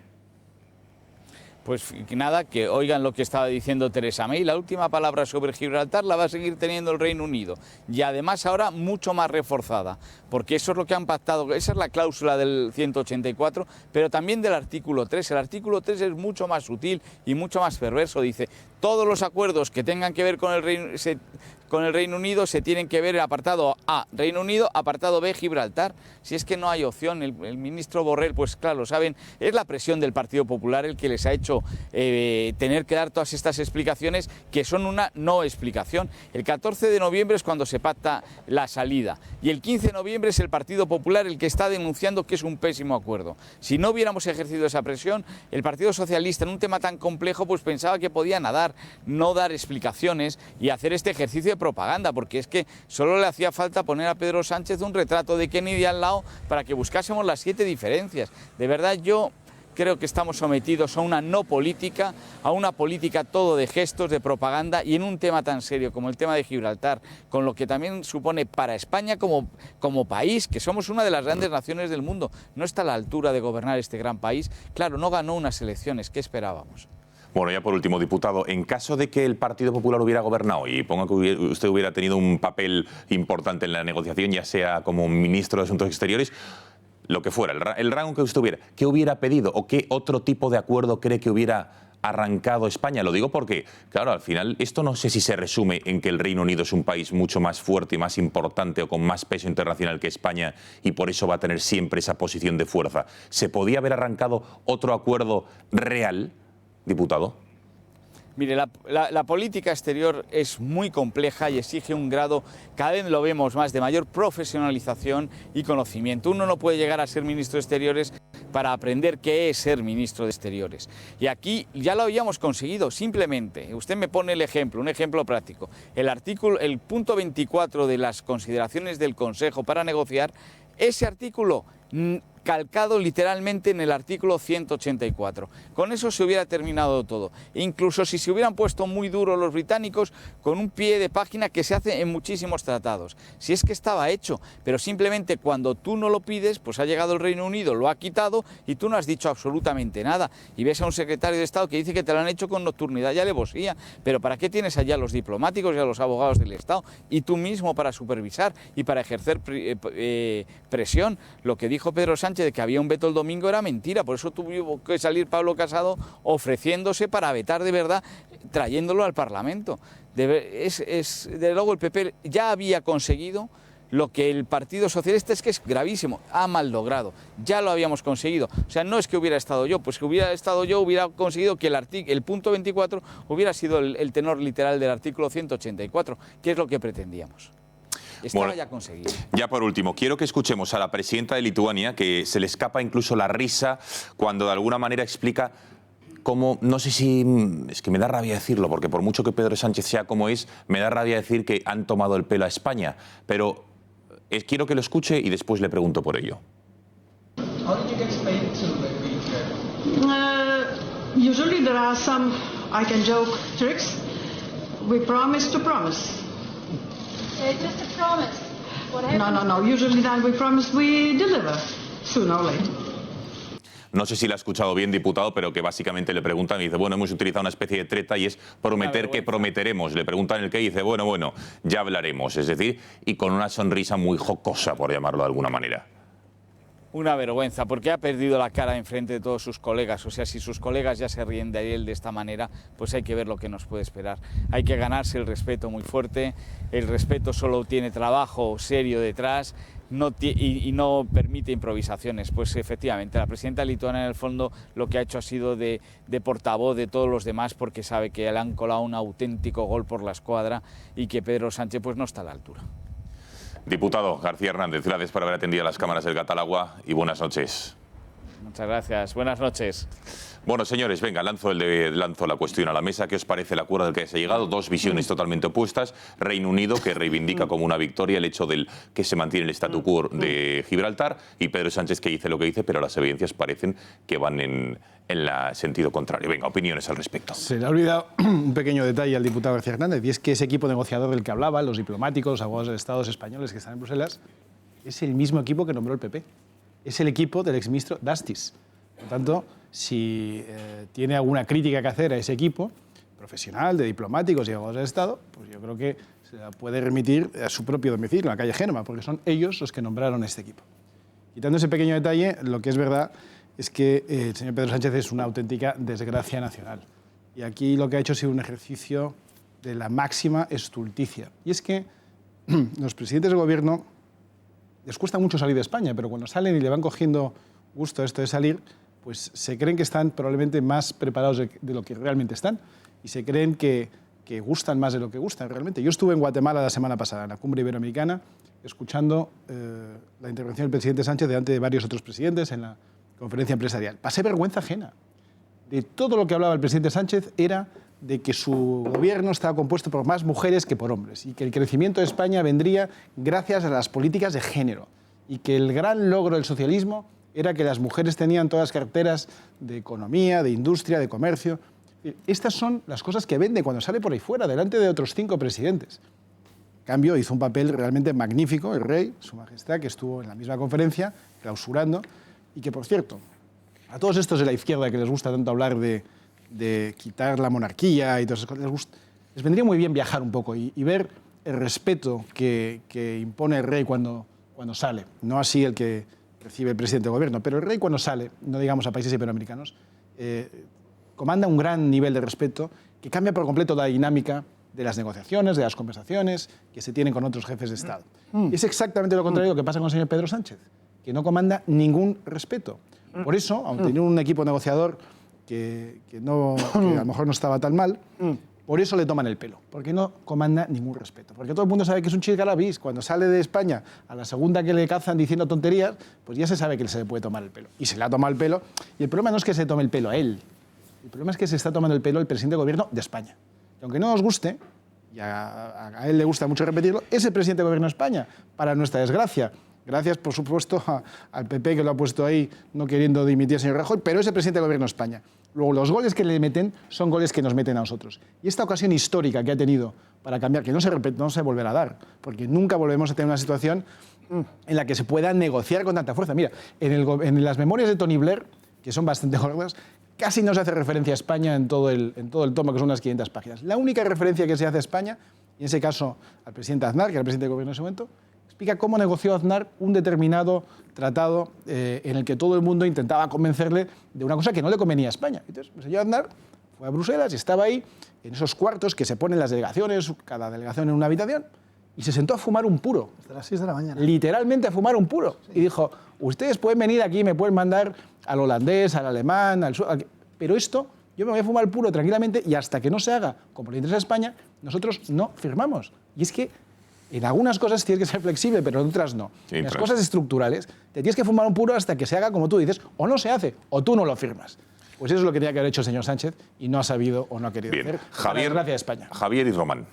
Speaker 18: Pues nada, que oigan lo que estaba diciendo Theresa May, la última palabra sobre Gibraltar la va a seguir teniendo el Reino Unido y además ahora mucho más reforzada, porque eso es lo que han pactado, esa es la cláusula del 184, pero también del artículo 3. El artículo 3 es mucho más sutil y mucho más perverso, dice, todos los acuerdos que tengan que ver con el Reino Unido se tienen que ver apartado A, Reino Unido, apartado B, Gibraltar. Si es que no hay opción, el ministro Borrell, pues claro, saben, es la presión del Partido Popular el que les ha hecho tener que dar todas estas explicaciones que son una no explicación. El 14 de noviembre es cuando se pacta la salida y el 15 de noviembre es el Partido Popular el que está denunciando que es un pésimo acuerdo. Si no hubiéramos ejercido esa presión, el Partido Socialista en un tema tan complejo pues pensaba que podía nadar, no dar explicaciones y hacer este ejercicio de propaganda, porque es que solo le hacía falta poner a Pedro Sánchez un retrato de Kennedy al lado para que buscásemos las 7 diferencias. De verdad, yo creo que estamos sometidos a una no política, a una política todo de gestos, de propaganda, y en un tema tan serio como el tema de Gibraltar, con lo que también supone para España como país, que somos una de las grandes naciones del mundo, no está a la altura de gobernar este gran país. Claro, no ganó unas elecciones, ¿qué esperábamos?
Speaker 1: Bueno, ya por último, diputado, en caso de que el Partido Popular hubiera gobernado y ponga que usted hubiera tenido un papel importante en la negociación, ya sea como ministro de Asuntos Exteriores, lo que fuera, el rango que usted hubiera, ¿qué hubiera pedido o qué otro tipo de acuerdo cree que hubiera arrancado España? Lo digo porque, claro, al final esto no sé si se resume en que el Reino Unido es un país mucho más fuerte y más importante o con más peso internacional que España y por eso va a tener siempre esa posición de fuerza. ¿Se podía haber arrancado otro acuerdo real, diputado?
Speaker 18: Mire, la política exterior es muy compleja y exige un grado, cada vez lo vemos más, de mayor profesionalización y conocimiento. Uno no puede llegar a ser ministro de Exteriores para aprender qué es ser ministro de Exteriores. Y aquí ya lo habíamos conseguido, simplemente. Usted me pone el ejemplo, un ejemplo práctico. El punto 24 de las consideraciones del Consejo para negociar, ese artículo calcado literalmente en el artículo 184. Con eso se hubiera terminado todo. Incluso si se hubieran puesto muy duros los británicos, con un pie de página que se hace en muchísimos tratados. Si es que estaba hecho, pero simplemente cuando tú no lo pides, pues ha llegado el Reino Unido, lo ha quitado y tú no has dicho absolutamente nada. Y ves a un secretario de Estado que dice que te lo han hecho con nocturnidad y alevosía. Pero ¿para qué tienes allá a los diplomáticos y a los abogados del Estado? Y tú mismo para supervisar y para ejercer presión. Lo que dijo Pedro Sánchez de que había un veto el domingo era mentira, por eso tuvo que salir Pablo Casado ofreciéndose para vetar de verdad, trayéndolo al Parlamento. Desde luego el PP ya había conseguido lo que el Partido Socialista es que es gravísimo, ha mal logrado, ya lo habíamos conseguido. O sea, no es que hubiera estado yo, pues que hubiera estado yo hubiera conseguido que el punto 24 hubiera sido el tenor literal del artículo 184, que es lo que pretendíamos. Estaba ya conseguido.
Speaker 1: Ya por último, quiero que escuchemos a la presidenta de Lituania, que se le escapa incluso la risa cuando de alguna manera explica cómo, no sé si, es que me da rabia decirlo, porque por mucho que Pedro Sánchez sea como es, me da rabia decir que han tomado el pelo a España, pero quiero que lo escuche y después le pregunto por ello.
Speaker 19: Usually there are some, I can joke, tricks. We promise to promise.
Speaker 20: Just a promise.
Speaker 19: No. Usually that we promise we deliver, sooner or later.
Speaker 1: No sé si lo ha escuchado bien, diputado, pero que básicamente le preguntan y dice, bueno, hemos utilizado una especie de treta y es prometer que prometeremos. Le preguntan el qué y dice, bueno, ya hablaremos. Es decir, y con una sonrisa muy jocosa, por llamarlo de alguna manera.
Speaker 18: Una vergüenza, porque ha perdido la cara enfrente de todos sus colegas. O sea, si sus colegas ya se ríen de él de esta manera, pues hay que ver lo que nos puede esperar. Hay que ganarse el respeto muy fuerte. El respeto solo tiene trabajo serio detrás y no permite improvisaciones. Pues efectivamente, la presidenta lituana en el fondo lo que ha hecho ha sido de portavoz de todos los demás, porque sabe que le han colado un auténtico gol por la escuadra y que Pedro Sánchez pues no está a la altura.
Speaker 1: Diputado García Hernández, gracias por haber atendido a las cámaras del Catalagua y buenas noches.
Speaker 18: Muchas gracias, buenas noches.
Speaker 1: Bueno, señores, venga, lanzo la cuestión a la mesa. ¿Qué os parece el acuerdo al que se ha llegado? Dos visiones totalmente opuestas. Reino Unido, que reivindica como una victoria el hecho del que se mantiene el statu quo de Gibraltar, y Pedro Sánchez, que dice lo que dice, pero las evidencias parecen que van en el sentido contrario. Venga, opiniones al respecto.
Speaker 8: Se le ha olvidado un pequeño detalle al diputado García Hernández, y es que ese equipo negociador del que hablaba, los diplomáticos, los abogados de Estados españoles que están en Bruselas, es el mismo equipo que nombró el PP. Es el equipo del exministro Dastis. Por lo tanto, si tiene alguna crítica que hacer a ese equipo profesional de diplomáticos y abogados de Estado, pues yo creo que se la puede remitir a su propio domicilio, en la calle Génova, porque son ellos los que nombraron este equipo. Quitando ese pequeño detalle, lo que es verdad es que el señor Pedro Sánchez es una auténtica desgracia nacional. Y aquí lo que ha hecho ha sido un ejercicio de la máxima estulticia. Y es que los presidentes del gobierno les cuesta mucho salir de España, pero cuando salen y le van cogiendo gusto a esto de salir, pues se creen que están probablemente más preparados de lo que realmente están, y se creen que gustan más de lo que gustan realmente. Yo estuve en Guatemala la semana pasada, en la Cumbre Iberoamericana, escuchando la intervención del presidente Sánchez delante de varios otros presidentes en la conferencia empresarial. Pasé vergüenza ajena. De todo lo que hablaba el presidente Sánchez era de que su gobierno estaba compuesto por más mujeres que por hombres, y que el crecimiento de España vendría gracias a las políticas de género, y que el gran logro del socialismo era que las mujeres tenían todas las carteras de economía, de industria, de comercio. Estas son las cosas que vende cuando sale por ahí fuera, delante de otros 5 presidentes. En cambio, hizo un papel realmente magnífico el rey, su majestad, que estuvo en la misma conferencia, clausurando, y que, por cierto, a todos estos de la izquierda que les gusta tanto hablar de quitar la monarquía y todas esas cosas, les vendría muy bien viajar un poco y ver el respeto que impone el rey cuando sale. No así el que recibe el presidente del gobierno, pero el rey cuando sale, no digamos a países iberoamericanos, comanda un gran nivel de respeto que cambia por completo la dinámica de las negociaciones, de las conversaciones que se tienen con otros jefes de Estado. Es exactamente lo contrario de lo que pasa con el señor Pedro Sánchez, que no comanda ningún respeto. Por eso, aunque tenía un equipo negociador que a lo mejor no estaba tan mal, por eso le toman el pelo, porque no comanda ningún respeto. Porque todo el mundo sabe que es un chisgalabis. Cuando sale de España, a la segunda que le cazan diciendo tonterías, pues ya se sabe que se le puede tomar el pelo. Y se le ha tomado el pelo. Y el problema no es que se tome el pelo a él. El problema es que se está tomando el pelo el presidente del gobierno de España. Y aunque no nos guste, y a él le gusta mucho repetirlo, es el presidente del gobierno de España, para nuestra desgracia. Gracias, por supuesto, al PP que lo ha puesto ahí, no queriendo dimitir al señor Rajoy, pero es el presidente del Gobierno de España. Luego, los goles que le meten son goles que nos meten a nosotros. Y esta ocasión histórica que ha tenido para cambiar, que no se volverá a dar, porque nunca volvemos a tener una situación en la que se pueda negociar con tanta fuerza. Mira, en las memorias de Tony Blair, que son bastante gordas, casi no se hace referencia a España en todo el tomo, que son unas 500 páginas. La única referencia que se hace a España, y en ese caso al presidente Aznar, que era el presidente del Gobierno en ese momento, explica cómo negoció Aznar un determinado tratado en el que todo el mundo intentaba convencerle de una cosa que no le convenía a España. Entonces, el señor Aznar fue a Bruselas y estaba ahí, en esos cuartos que se ponen las delegaciones, cada delegación en una habitación, y se sentó a fumar un puro.
Speaker 10: Hasta las 6 de la mañana.
Speaker 8: Literalmente a fumar un puro. Sí. Y dijo, ustedes pueden venir aquí, me pueden mandar al holandés, al alemán, pero esto, yo me voy a fumar el puro tranquilamente y hasta que no se haga como le interesa a España, nosotros no firmamos. Y es que en algunas cosas tienes que ser flexible, pero en otras no. Sí, en las cosas estructurales, te tienes que fumar un puro hasta que se haga como tú dices, o no se hace, o tú no lo firmas. Pues eso es lo que tenía que haber hecho el señor Sánchez y no ha sabido o no ha querido hacer.
Speaker 1: Javier,
Speaker 8: gracias a España.
Speaker 1: Javier y Román.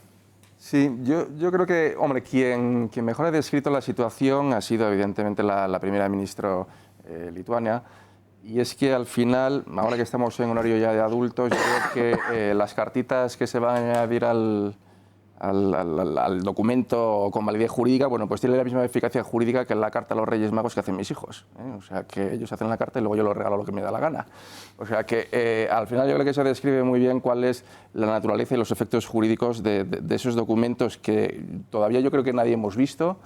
Speaker 5: Sí, yo creo que, hombre, quien mejor ha descrito la situación ha sido evidentemente la primera ministra lituana. Y es que al final, ahora que estamos en horario ya de adultos, yo creo que las cartitas que se van a añadir al documento con validez jurídica, bueno, pues tiene la misma eficacia jurídica que la carta a los Reyes Magos que hacen mis hijos. O sea, que ellos hacen la carta y luego yo les regalo lo que me da la gana. O sea, que al final yo creo que se describe muy bien cuál es la naturaleza y los efectos jurídicos de esos documentos que todavía yo creo que nadie hemos visto,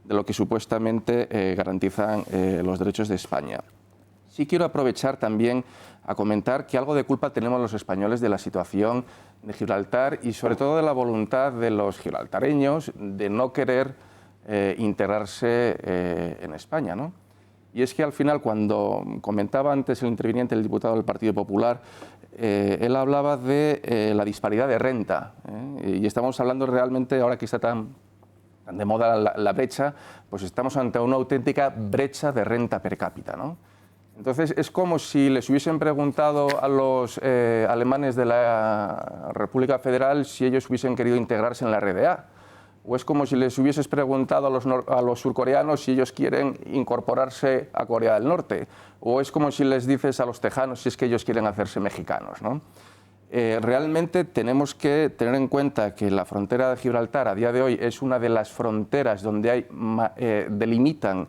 Speaker 5: de lo que supuestamente garantizan los derechos de España. Sí quiero aprovechar también a comentar que algo de culpa tenemos los españoles de la situación de Gibraltar y sobre todo de la voluntad de los gibraltareños de no querer integrarse en España, ¿no? Y es que al final, cuando comentaba antes el interviniente, el diputado del Partido Popular, él hablaba de la disparidad de renta, y estamos hablando realmente, ahora que está tan de moda la brecha, pues estamos ante una auténtica brecha de renta per cápita, ¿no? Entonces, es como si les hubiesen preguntado a los alemanes de la República Federal si ellos hubiesen querido integrarse en la RDA. O es como si les hubieses preguntado a los surcoreanos si ellos quieren incorporarse a Corea del Norte. O es como si les dices a los tejanos si es que ellos quieren hacerse mexicanos, ¿no? Realmente tenemos que tener en cuenta que la frontera de Gibraltar a día de hoy es una de las fronteras donde delimitan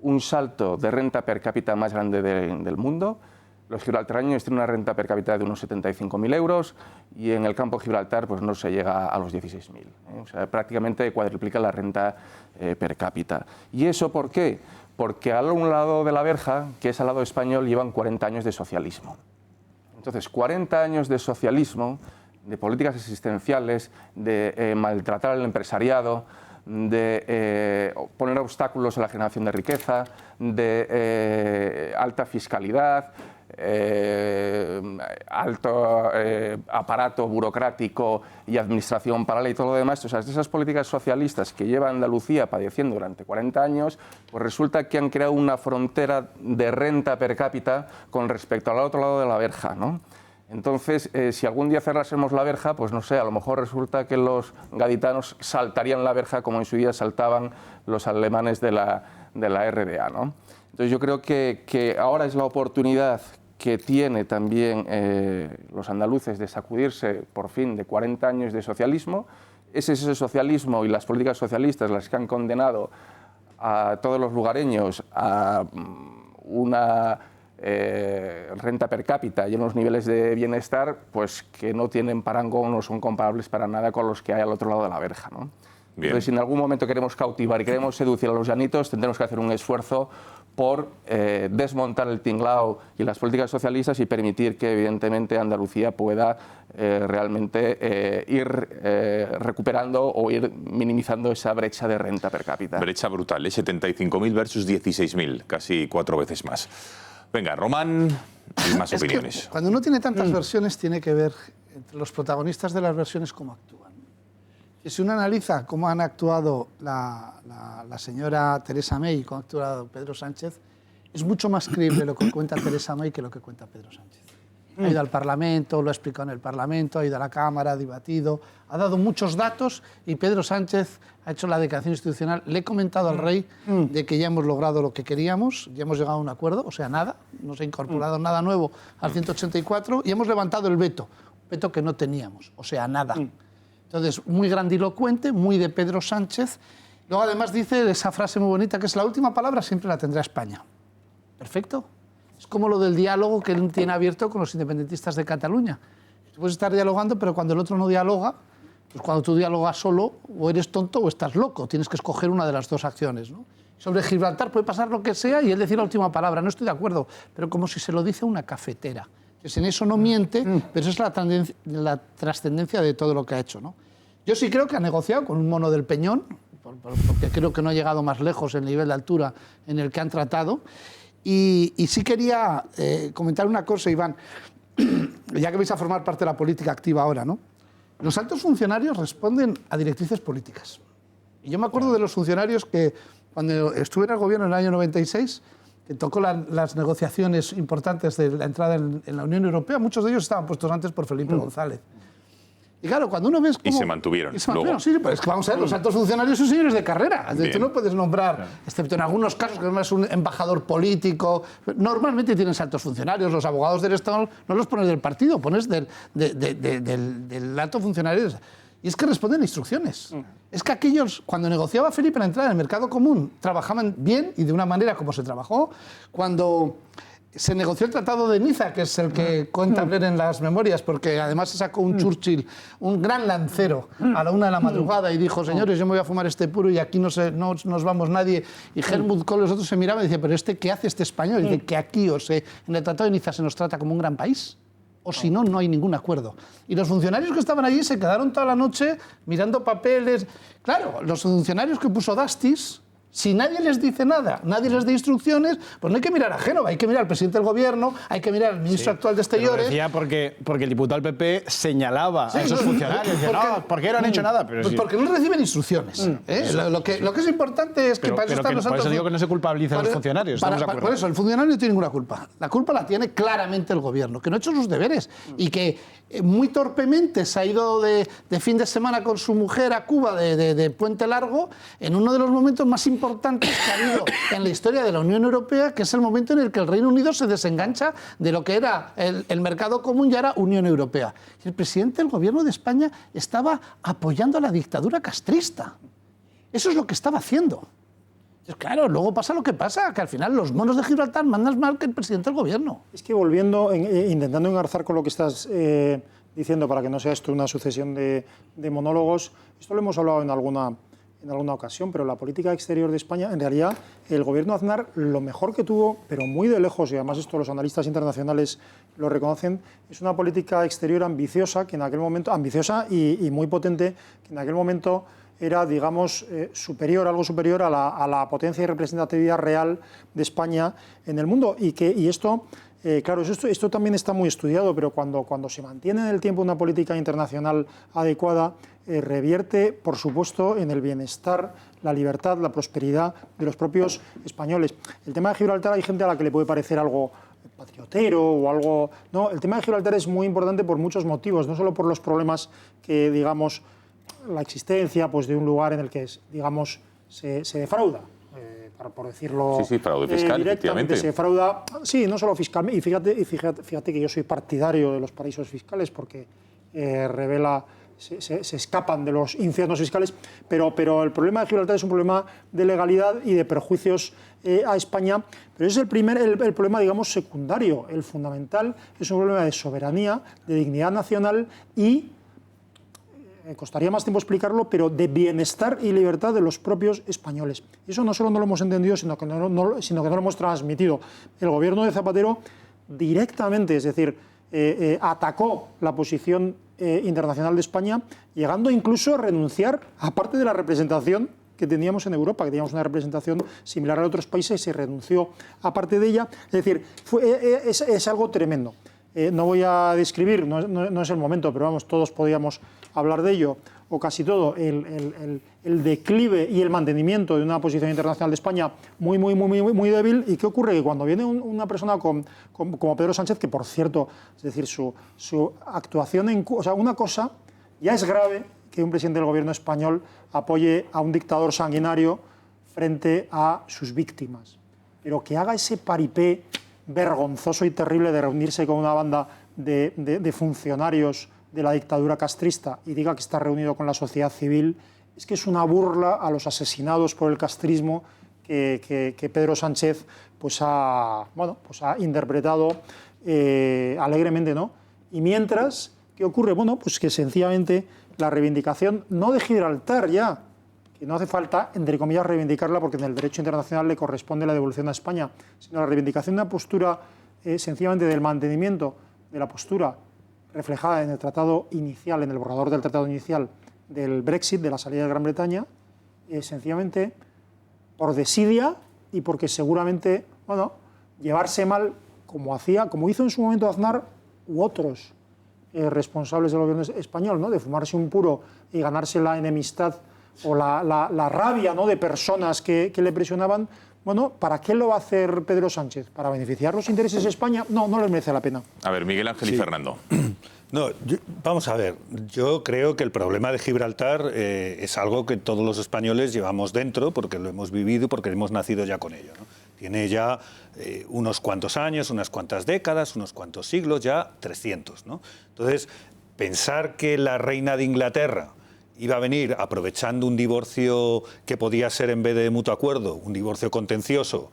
Speaker 5: un salto de renta per cápita más grande del mundo. Los gibraltareños tienen una renta per cápita de unos 75.000 euros y en el campo de Gibraltar pues no se llega a los 16.000. O sea, prácticamente cuadruplica la renta per cápita. ¿Y eso por qué? Porque a un lado de la verja, que es al lado español, llevan 40 años de socialismo. Entonces, 40 años de socialismo, de políticas existenciales, de maltratar al empresariado, de poner obstáculos a la generación de riqueza, de alta fiscalidad, alto aparato burocrático y administración paralela y todo lo demás. O sea, esas políticas socialistas que lleva Andalucía padeciendo durante 40 años, pues resulta que han creado una frontera de renta per cápita con respecto al otro lado de la verja, ¿no? Entonces, si algún día cerrásemos la verja, pues no sé, a lo mejor resulta que los gaditanos saltarían la verja como en su día saltaban los alemanes de la RDA, ¿no? Entonces yo creo que ahora es la oportunidad que tiene también los andaluces de sacudirse por fin de 40 años de socialismo. Es ese socialismo y las políticas socialistas las que han condenado a todos los lugareños a una renta per cápita y unos niveles de bienestar pues que no tienen parangón, no son comparables para nada con los que hay al otro lado de la verja, ¿no? Bien. Entonces, si en algún momento queremos cautivar y queremos seducir a los llanitos, tendremos que hacer un esfuerzo por desmontar el tinglao y las políticas socialistas y permitir que, evidentemente, Andalucía pueda realmente ir recuperando o ir minimizando esa brecha de renta per cápita.
Speaker 1: Brecha brutal, 75.000 versus 16.000, casi 4 veces más. Venga, Román, y más opiniones.
Speaker 10: Que cuando uno tiene tantas versiones, tiene que ver entre los protagonistas de las versiones cómo actúan. Y si uno analiza cómo han actuado la señora Theresa May y cómo ha actuado Pedro Sánchez, es mucho más creíble lo que cuenta Theresa May que lo que cuenta Pedro Sánchez. Ha ido al Parlamento, lo ha explicado en el Parlamento, ha ido a la Cámara, ha debatido, ha dado muchos datos y Pedro Sánchez ha hecho la declaración institucional. Le he comentado al rey de que ya hemos logrado lo que queríamos, ya hemos llegado a un acuerdo, o sea, nada, no se ha incorporado nada nuevo al 184 y hemos levantado el veto que no teníamos, o sea, nada. Entonces, muy grandilocuente, muy de Pedro Sánchez. Luego, además, dice esa frase muy bonita, que es la última palabra siempre la tendrá España. Perfecto. Es como lo del diálogo que él tiene abierto con los independentistas de Cataluña. Tú puedes estar dialogando, pero cuando el otro no dialoga, pues cuando tú dialogas solo, o eres tonto o estás loco. Tienes que escoger una de las dos acciones, ¿no? Sobre Gibraltar puede pasar lo que sea y él decir la última palabra. No estoy de acuerdo, pero como si se lo dice a una cafetera. Pues en eso no miente, pero esa es la trascendencia de todo lo que ha hecho, ¿no? Yo sí creo que ha negociado con un mono del Peñón, porque creo que no ha llegado más lejos el nivel de altura en el que han tratado. Y sí quería comentar una cosa, Iván, ya que vais a formar parte de la política activa ahora, ¿no? Los altos funcionarios responden a directrices políticas. Y yo me acuerdo de los funcionarios que, cuando estuve en el gobierno en el año 96, que tocó las negociaciones importantes de la entrada en la Unión Europea, muchos de ellos estaban puestos antes por Felipe González. Y claro, cuando uno ve cómo...
Speaker 1: Y se mantuvieron.
Speaker 10: Luego. Sí, pero es que vamos a ver, los altos funcionarios son señores de carrera. Tú no puedes nombrar, excepto en algunos casos, que además es un embajador político. Normalmente tienes altos funcionarios. Los abogados del Estado no los pones del partido, pones del alto funcionario. Y es que responden a instrucciones. Es que aquellos, cuando negociaba Felipe la entrada en el mercado común, trabajaban bien y de una manera como se trabajó. Cuando se negoció el Tratado de Niza, que es el que cuenta Blair en las memorias, porque además se sacó un Churchill, un gran lancero, a la 1 de la madrugada y dijo, señores, yo me voy a fumar este puro y aquí no nos vamos nadie. Y Helmut Kohl, los otros se miraban y decían, pero ¿qué hace este español? Y dice que aquí, en el Tratado de Niza se nos trata como un gran país. O si no, no hay ningún acuerdo. Y los funcionarios que estaban allí se quedaron toda la noche mirando papeles. Claro, los funcionarios que puso Dastis, si nadie les dice nada, nadie les da instrucciones, pues no hay que mirar a Génova, hay que mirar al presidente del gobierno, hay que mirar al ministro actual de Exteriores.
Speaker 8: Lo decía porque el diputado del PP señalaba a esos funcionarios. ¿Por qué no han hecho nada? Pero
Speaker 10: pues porque no reciben instrucciones. Lo que es importante es que para eso están los altos...
Speaker 8: Por eso digo que no se culpabiliza a los funcionarios.
Speaker 10: Por eso, el funcionario no tiene ninguna culpa. La culpa la tiene claramente el gobierno, que no ha hecho sus deberes y que muy torpemente se ha ido de fin de semana con su mujer a Cuba de puente largo en uno de los momentos más importantes que ha habido en la historia de la Unión Europea, que es el momento en el que el Reino Unido se desengancha de lo que era el mercado común y ahora Unión Europea. Y el presidente del gobierno de España estaba apoyando a la dictadura castrista. Eso es lo que estaba haciendo. Entonces, claro, luego pasa lo que pasa, que al final los monos de Gibraltar mandan más que el presidente del gobierno.
Speaker 9: Es que volviendo, intentando engarzar con lo que estás diciendo, para que no sea esto una sucesión de monólogos, esto lo hemos hablado en alguna ocasión, pero la política exterior de España, en realidad, el gobierno Aznar, lo mejor que tuvo, pero muy de lejos, y además esto los analistas internacionales lo reconocen, es una política exterior ambiciosa, que en aquel momento, ambiciosa y muy potente, que en aquel momento era, digamos, algo superior a la potencia y representatividad real de España en el mundo. Y esto, claro, esto también está muy estudiado, pero cuando se mantiene en el tiempo una política internacional adecuada, revierte, por supuesto, en el bienestar, la libertad, la prosperidad de los propios españoles. El tema de Gibraltar, hay gente a la que le puede parecer algo patriotero o algo... No, el tema de Gibraltar es muy importante por muchos motivos, no solo por los problemas que, digamos, la existencia pues, de un lugar en el que, digamos, se defrauda. Por decirlo
Speaker 1: fraude fiscal,
Speaker 9: directamente, se defrauda, sí, no solo fiscalmente, y fíjate que yo soy partidario de los paraísos fiscales porque revela, se escapan de los infiernos fiscales, pero el problema de Gibraltar es un problema de legalidad y de perjuicios a España, pero ese es el problema, digamos, secundario. El fundamental es un problema de soberanía, de dignidad nacional y costaría más tiempo explicarlo, pero de bienestar y libertad de los propios españoles. Y eso no solo no lo hemos entendido, sino que no lo hemos transmitido. El gobierno de Zapatero directamente, es decir, atacó la posición internacional de España, llegando incluso a renunciar a parte de la representación que teníamos en Europa, que teníamos una representación similar a otros países, y se renunció a parte de ella. Es decir, es algo tremendo. No voy a describir, no es el momento, pero vamos, todos podíamos hablar de ello, o casi todo el declive y el mantenimiento de una posición internacional de España muy débil. ¿Y qué ocurre? Que cuando viene una persona como Pedro Sánchez, que por cierto, es decir, su actuación o sea, una cosa, ya es grave que un presidente del gobierno español apoye a un dictador sanguinario frente a sus víctimas, pero que haga ese paripé vergonzoso y terrible de reunirse con una banda de funcionarios de la dictadura castrista y diga que está reunido con la sociedad civil, es que es una burla a los asesinados por el castrismo que Pedro Sánchez pues ha interpretado alegremente, ¿no? Y mientras, ¿qué ocurre? Bueno, pues que sencillamente la reivindicación, no de Gibraltar ya, que no hace falta, entre comillas, reivindicarla porque en el derecho internacional le corresponde la devolución a España, sino la reivindicación de una postura sencillamente del mantenimiento de la postura reflejada en el tratado inicial, en el borrador del tratado inicial del Brexit, de la salida de Gran Bretaña, sencillamente por desidia y porque seguramente, bueno, llevarse mal como hizo en su momento Aznar u otros responsables del gobierno español, ¿no? De fumarse un puro y ganarse la enemistad o la rabia, ¿no? De personas que le presionaban. Bueno, ¿para qué lo va a hacer Pedro Sánchez? ¿Para beneficiar los intereses de España? No, no les merece la pena.
Speaker 1: A ver, Miguel Ángel y Fernando.
Speaker 7: No, vamos a ver, yo creo que el problema de Gibraltar es algo que todos los españoles llevamos dentro porque lo hemos vivido, porque hemos nacido ya con ello, ¿no? Tiene ya unos cuantos años, unas cuantas décadas, unos cuantos siglos, ya 300, ¿no? Entonces, pensar que la reina de Inglaterra iba a venir aprovechando un divorcio que podía ser, en vez de mutuo acuerdo, un divorcio contencioso,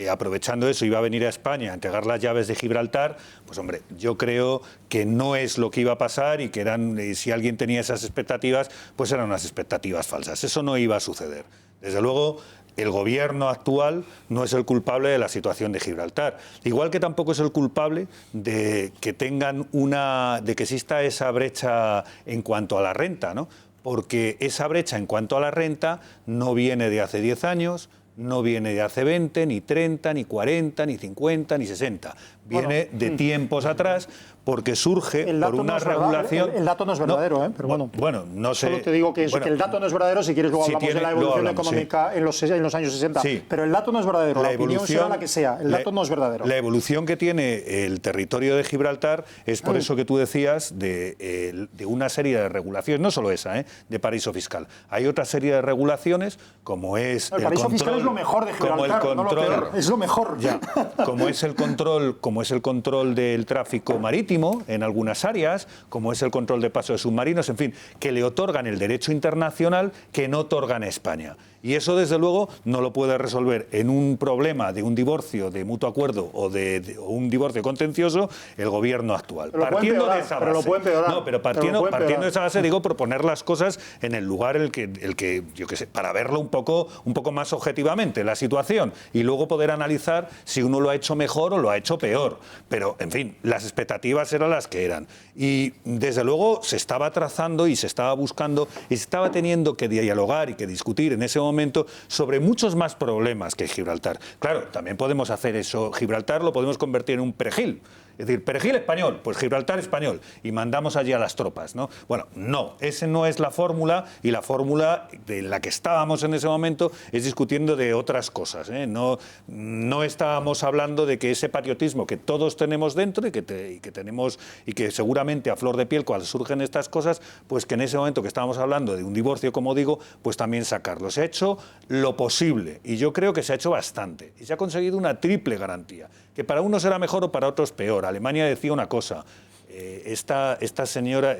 Speaker 7: aprovechando eso, iba a venir a España a entregar las llaves de Gibraltar, pues hombre, yo creo que no es lo que iba a pasar y que si alguien tenía esas expectativas, pues eran unas expectativas falsas. Eso no iba a suceder. Desde luego, el gobierno actual no es el culpable de la situación de Gibraltar. Igual que tampoco es el culpable de que de que exista esa brecha en cuanto a la renta, ¿no? Porque esa brecha en cuanto a la renta no viene de hace 10 años, no viene de hace 20, ni 30, ni 40, ni 50, ni 60. Viene de tiempos atrás porque surge por una regulación...
Speaker 9: El dato no es verdadero, pero bueno.
Speaker 7: Bueno, no sé...
Speaker 9: Solo te digo que el dato no es verdadero, si quieres luego hablamos de la evolución económica en los años 60. Sí. Pero el dato no es verdadero, la opinión será la que sea, el dato no es verdadero.
Speaker 7: La evolución que tiene el territorio de Gibraltar es por eso que tú decías de una serie de regulaciones, no solo esa, de paraíso fiscal. Hay otra serie de regulaciones, como es
Speaker 9: el paraíso fiscal es lo mejor de Gibraltar, no lo peor, es lo mejor.
Speaker 7: Ya, como es el control del tráfico marítimo en algunas áreas, como es el control de paso de submarinos, en fin, que le otorgan el derecho internacional que no otorgan a España. Y eso, desde luego, no lo puede resolver en un problema de un divorcio de mutuo acuerdo o un divorcio contencioso el gobierno actual.
Speaker 9: Pero partiendo de esa base. Pero lo puede empeorar.
Speaker 7: No, pero partiendo de esa base, digo, proponer las cosas en el lugar el que yo qué sé, para verlo un poco más objetivamente, la situación, y luego poder analizar si uno lo ha hecho mejor o lo ha hecho peor. Pero, en fin, las expectativas eran las que eran. Y, desde luego, se estaba trazando y se estaba buscando y se estaba teniendo que dialogar y que discutir en ese momento sobre muchos más problemas que Gibraltar. Claro, también podemos hacer eso. Gibraltar lo podemos convertir en un perejil. Es decir, perejil español, pues Gibraltar español, y mandamos allí a las tropas, ¿no? Bueno, no, esa no es la fórmula, y la fórmula de la que estábamos en ese momento es discutiendo de otras cosas, ¿eh? No estábamos hablando de que ese patriotismo que todos tenemos dentro y que tenemos y que seguramente a flor de piel cuando surgen estas cosas, pues que en ese momento que estábamos hablando de un divorcio, como digo, pues también sacarlo. Se ha hecho lo posible, y yo creo que se ha hecho bastante, y se ha conseguido una triple garantía, que para unos será mejor o para otros peor. Alemania decía una cosa, esta señora,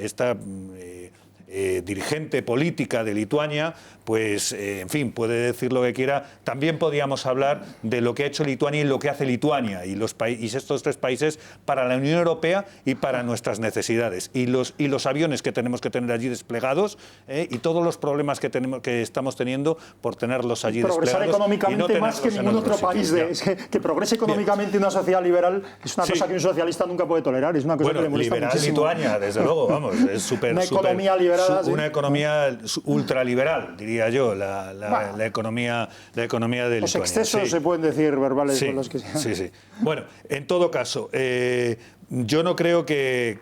Speaker 7: dirigente política de Lituania, pues, en fin, puede decir lo que quiera. También podíamos hablar de lo que ha hecho Lituania y lo que hace Lituania y estos tres países para la Unión Europea y para nuestras necesidades. Y los aviones que tenemos que tener allí desplegados y todos los problemas que estamos teniendo por tenerlos allí
Speaker 9: progresar
Speaker 7: desplegados.
Speaker 9: Económicamente y no más que ningún otro país. Que progrese económicamente una sociedad liberal es una cosa que un socialista nunca puede tolerar. Es una cosa que le molesta
Speaker 7: liberal
Speaker 9: muchísimo.
Speaker 7: Lituania, desde luego, vamos, es súper...
Speaker 9: Una economía liberal
Speaker 7: una economía ultraliberal, diría yo, la economía de Lituania.
Speaker 9: Los excesos se pueden decir verbales con los que sean.
Speaker 7: Sí, sí. Bueno, en todo caso, yo no creo que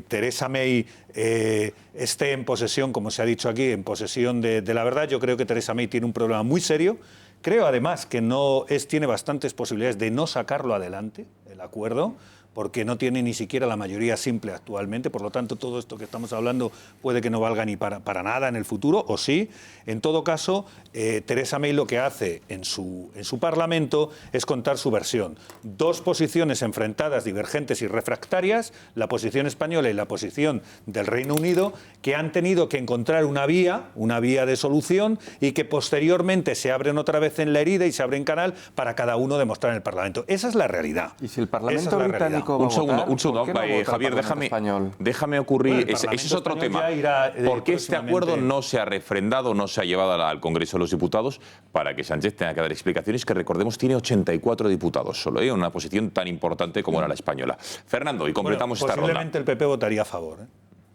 Speaker 7: Theresa May esté en posesión, como se ha dicho aquí, en posesión de la verdad. Yo creo que Theresa May tiene un problema muy serio. Creo además que tiene bastantes posibilidades de no sacarlo adelante, el acuerdo, porque no tiene ni siquiera la mayoría simple actualmente, por lo tanto todo esto que estamos hablando puede que no valga ni para nada en el futuro, o sí. En todo caso, Theresa May lo que hace en su Parlamento es contar su versión. Dos posiciones enfrentadas, divergentes y refractarias, la posición española y la posición del Reino Unido, que han tenido que encontrar una vía de solución y que posteriormente se abren otra vez en la herida y se abre en canal para cada uno demostrar en el Parlamento. Esa es la realidad.
Speaker 5: Y si el Parlamento británico
Speaker 1: un segundo, Javier, déjame ocurrir. Ese es otro tema. ¿Por qué este acuerdo no se ha refrendado, no se ha llevado al Congreso de los Diputados para que Sánchez tenga que dar explicaciones? Que recordemos tiene 84 diputados solo, una posición tan importante como era la española. Fernando, y completamos esta ronda.
Speaker 7: Posiblemente el PP votaría a favor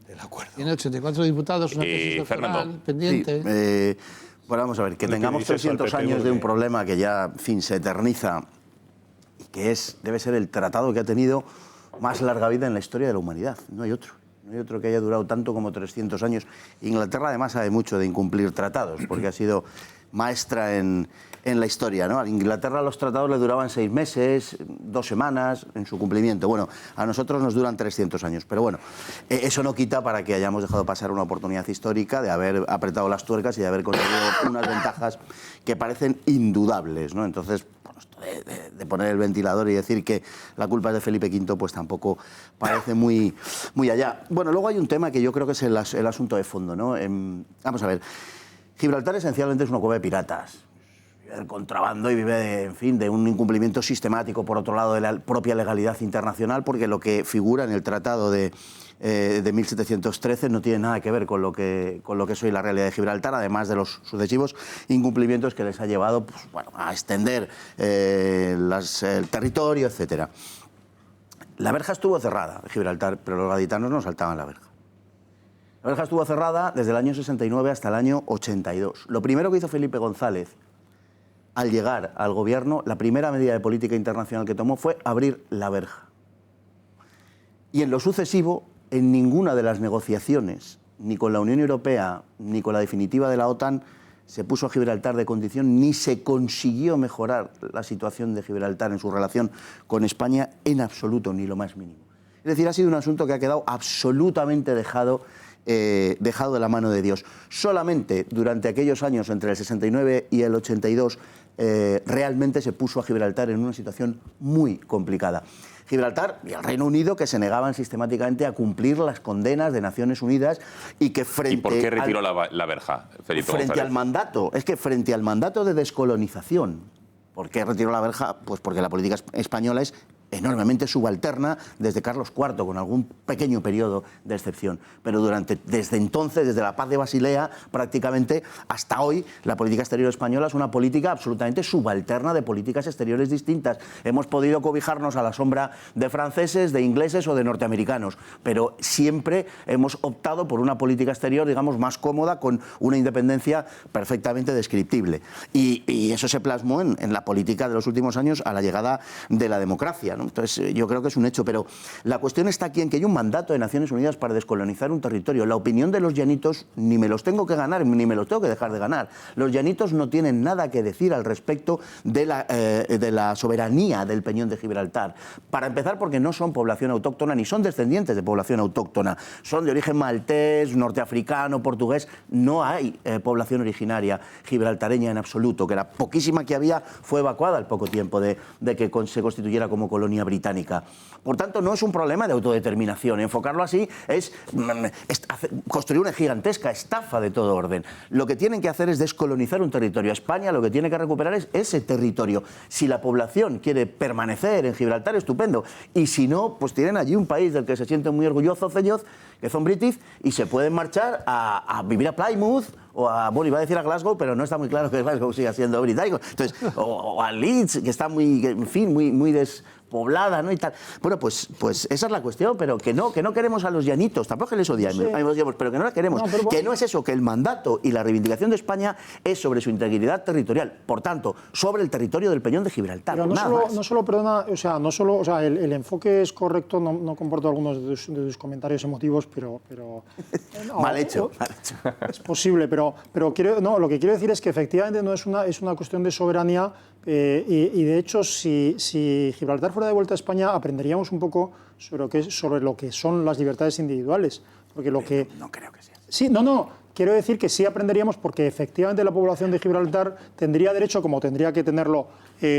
Speaker 7: del acuerdo.
Speaker 10: Tiene 84 diputados, una tesis doctoral pendiente.
Speaker 6: Sí, bueno, vamos a ver, que tengamos 300 años de un problema que ya, en fin, se eterniza, que debe ser el tratado que ha tenido más larga vida en la historia de la humanidad. No hay otro. No hay otro que haya durado tanto como 300 años. Inglaterra además sabe mucho de incumplir tratados, porque ha sido maestra en la historia, ¿no? A Inglaterra los tratados le duraban 6 meses, 2 semanas en su cumplimiento. Bueno, a nosotros nos duran 300 años. Pero bueno, eso no quita para que hayamos dejado pasar una oportunidad histórica de haber apretado las tuercas y de haber conseguido unas ventajas que parecen indudables, ¿no? Entonces, de poner el ventilador y decir que la culpa es de Felipe V, pues tampoco parece muy allá. Bueno, luego hay un tema que yo creo que es el asunto de fondo, ¿no? Vamos a ver, Gibraltar esencialmente es una cueva de piratas. Vive del contrabando y vive, en fin, de un incumplimiento sistemático, por otro lado, de la propia legalidad internacional, porque lo que figura en el Tratado de 1713 no tiene nada que ver con lo que es hoy la realidad de Gibraltar, además de los sucesivos incumplimientos que les ha llevado, pues, bueno, a extender el territorio, etc. La verja estuvo cerrada de Gibraltar, pero los gaditanos no saltaban la verja. La verja estuvo cerrada desde el año 69 hasta el año 82. Lo primero que hizo Felipe González al llegar al gobierno, la primera medida de política internacional que tomó fue abrir la verja. Y en lo sucesivo, en ninguna de las negociaciones, ni con la Unión Europea, ni con la definitiva de la OTAN, se puso a Gibraltar de condición, ni se consiguió mejorar la situación de Gibraltar en su relación con España en absoluto, ni lo más mínimo. Es decir, ha sido un asunto que ha quedado absolutamente dejado de la mano de Dios. Solamente durante aquellos años, entre el 69 y el 82, realmente se puso a Gibraltar en una situación muy complicada. Gibraltar y el Reino Unido, que se negaban sistemáticamente a cumplir las condenas de Naciones Unidas y que frente...
Speaker 1: ¿Y por qué retiró la verja, Felipe González?
Speaker 6: Frente al mandato, es que frente al mandato de descolonización, ¿por qué retiró la verja? Pues porque la política española es enormemente subalterna desde Carlos IV, con algún pequeño periodo de excepción. Pero desde entonces, desde la Paz de Basilea, prácticamente hasta hoy, la política exterior española es una política absolutamente subalterna de políticas exteriores distintas. Hemos podido cobijarnos a la sombra de franceses, de ingleses o de norteamericanos, pero siempre hemos optado por una política exterior, digamos, más cómoda, con una independencia perfectamente descriptible. Y eso se plasmó en la política de los últimos años a la llegada de la democracia, ¿no? Entonces, yo creo que es un hecho, pero la cuestión está aquí en que hay un mandato de Naciones Unidas para descolonizar un territorio. La opinión de los llanitos ni me los tengo que ganar, ni me los tengo que dejar de ganar. Los llanitos no tienen nada que decir al respecto de la soberanía del Peñón de Gibraltar. Para empezar, porque no son población autóctona, ni son descendientes de población autóctona. Son de origen maltés, norteafricano, portugués. No hay población originaria gibraltareña en absoluto, que la poquísima que había fue evacuada al poco tiempo de que se constituyera como colonia británica. Por tanto, no es un problema de autodeterminación. Enfocarlo así es construir una gigantesca estafa de todo orden. Lo que tienen que hacer es descolonizar un territorio. España lo que tiene que recuperar es ese territorio. Si la población quiere permanecer en Gibraltar, estupendo. Y si no, pues tienen allí un país del que se sienten muy orgullosos ellos, que son british, y se pueden marchar a vivir a Plymouth, o bueno, iba a decir a Glasgow, pero no está muy claro que Glasgow siga siendo británico. Entonces, o a Leeds, que está muy, en fin, muy poblada, ¿no? Y tal. Bueno, pues esa es la cuestión, pero que no queremos a los llanitos, tampoco que les odiamos, pero que no la queremos. Que no es eso, que el mandato y la reivindicación de España es sobre su integridad territorial, por tanto, sobre el territorio del Peñón de Gibraltar.
Speaker 9: Pero no solo, perdona, el enfoque es correcto, no comparto algunos de tus comentarios emotivos, pero
Speaker 6: mal hecho.
Speaker 9: Es posible, pero lo que quiero decir es que efectivamente no es una cuestión de soberanía y de hecho si Gibraltar fuera de vuelta a España aprenderíamos un poco sobre lo que son las libertades individuales, porque lo que
Speaker 6: no creo que sea.
Speaker 9: Sí, quiero decir que sí aprenderíamos porque efectivamente la población de Gibraltar tendría derecho, como tendría que tenerlo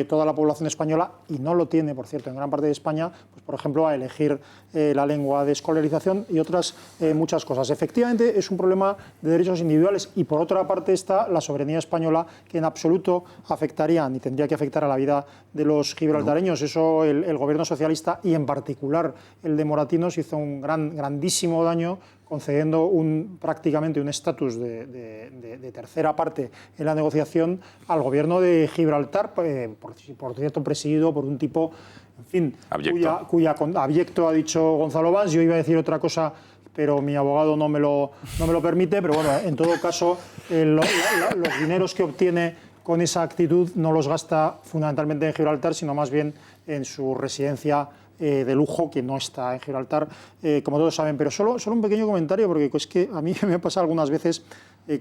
Speaker 9: toda la población española, y no lo tiene, por cierto, en gran parte de España, pues, por ejemplo, a elegir la lengua de escolarización y otras muchas cosas. Efectivamente es un problema de derechos individuales y por otra parte está la soberanía española que en absoluto afectaría ni tendría que afectar a la vida de los gibraltareños. Eso el gobierno socialista y en particular el de Moratinos hizo un grandísimo daño concediendo prácticamente un estatus de tercera parte en la negociación al gobierno de Gibraltar, por cierto presidido por un tipo, en fin, abyecto ha dicho Gonzalo Valls. Yo iba a decir otra cosa, pero mi abogado no me lo permite, pero bueno, en todo caso, los dineros que obtiene con esa actitud no los gasta fundamentalmente en Gibraltar, sino más bien en su residencia de lujo, que no está en Gibraltar, como todos saben. Pero solo un pequeño comentario, porque es que a mí me pasa algunas veces,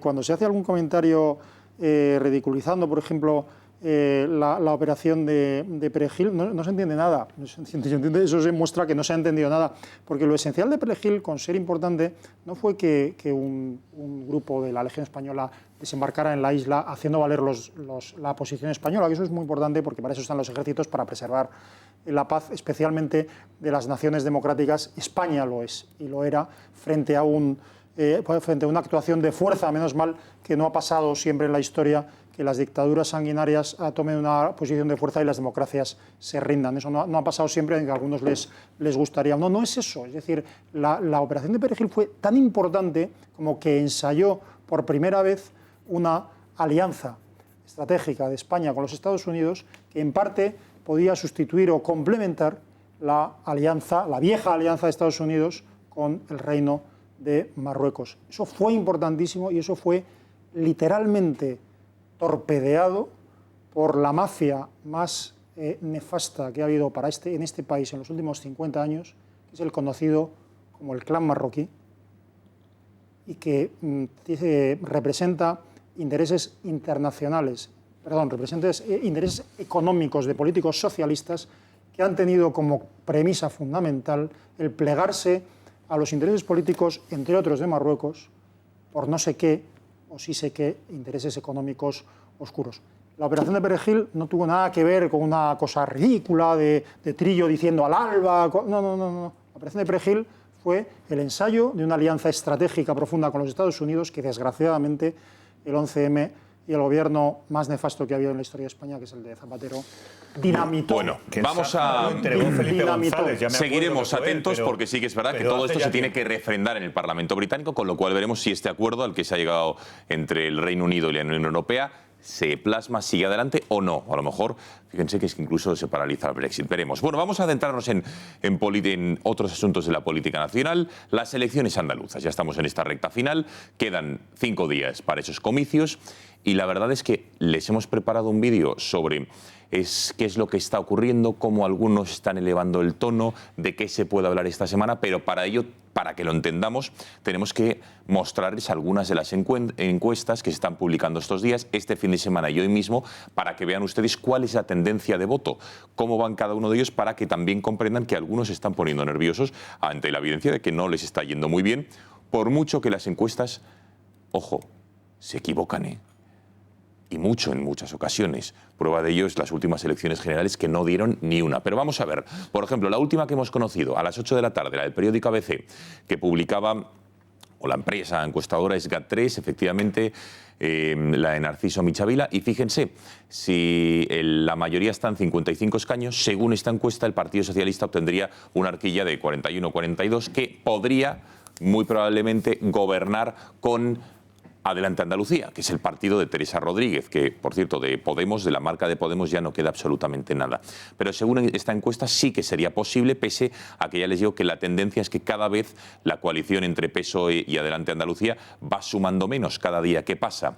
Speaker 9: cuando se hace algún comentario ridiculizando, por ejemplo, la operación de Perejil, no se entiende nada. Eso se muestra que no se ha entendido nada, porque lo esencial de Perejil, con ser importante, no fue que un grupo de la Legión Española desembarcara en la isla haciendo valer la posición española, que eso es muy importante porque para eso están los ejércitos, para preservar la paz, especialmente de las naciones democráticas. España lo es y lo era frente a una actuación de fuerza. Menos mal que no ha pasado siempre en la historia que las dictaduras sanguinarias tomen una posición de fuerza y las democracias se rindan. Eso no ha pasado siempre, aunque a algunos les gustaría. No es eso. Es decir, la operación de Perejil fue tan importante como que ensayó por primera vez una alianza estratégica de España con los Estados Unidos que en parte podía sustituir o complementar la vieja alianza de Estados Unidos con el Reino de Marruecos. Eso fue importantísimo y eso fue literalmente torpedeado por la mafia más nefasta que ha habido en este país en los últimos 50 años, que es el conocido como el clan marroquí, y que representa intereses internacionales, intereses económicos de políticos socialistas que han tenido como premisa fundamental el plegarse a los intereses políticos, entre otros de Marruecos, por no sé qué, o sí sé qué, intereses económicos oscuros. La operación de Perejil no tuvo nada que ver con una cosa ridícula de Trillo diciendo al alba. No. La operación de Perejil fue el ensayo de una alianza estratégica profunda con los Estados Unidos que, desgraciadamente, el 11M y el gobierno más nefasto que ha habido en la historia de España, que es el de Zapatero, dinamitó.
Speaker 1: Bueno, vamos a... Seguiremos atentos porque sí que es verdad que todo esto se tiene que refrendar en el Parlamento británico, con lo cual veremos si este acuerdo al que se ha llegado entre el Reino Unido y la Unión Europea se plasma, sigue adelante o no. A lo mejor, fíjense que es que incluso se paraliza el Brexit. Veremos. Bueno, vamos a adentrarnos en otros asuntos de la política nacional. Las elecciones andaluzas. Ya estamos en esta recta final. Quedan 5 días para esos comicios. Y la verdad es que les hemos preparado un vídeo sobre qué es lo que está ocurriendo, cómo algunos están elevando el tono, de qué se puede hablar esta semana, pero para ello, para que lo entendamos, tenemos que mostrarles algunas de las encuestas que se están publicando estos días, este fin de semana y hoy mismo, para que vean ustedes cuál es la tendencia de voto, cómo van cada uno de ellos, para que también comprendan que algunos se están poniendo nerviosos ante la evidencia de que no les está yendo muy bien, por mucho que las encuestas, ojo, se equivocan, y mucho en muchas ocasiones. Prueba de ello es las últimas elecciones generales que no dieron ni una. Pero vamos a ver, por ejemplo, la última que hemos conocido a las 8 de la tarde, la del periódico ABC, que publicaba, o la empresa encuestadora es GAT3, efectivamente, la de Narciso Michavila, y fíjense, si la mayoría está en 55 escaños, según esta encuesta el Partido Socialista obtendría una horquilla de 41-42 que podría muy probablemente gobernar con Adelante Andalucía, que es el partido de Teresa Rodríguez, que, por cierto, de Podemos, de la marca de Podemos, ya no queda absolutamente nada. Pero según esta encuesta sí que sería posible, pese a que ya les digo que la tendencia es que cada vez la coalición entre PSOE y Adelante Andalucía va sumando menos cada día que pasa.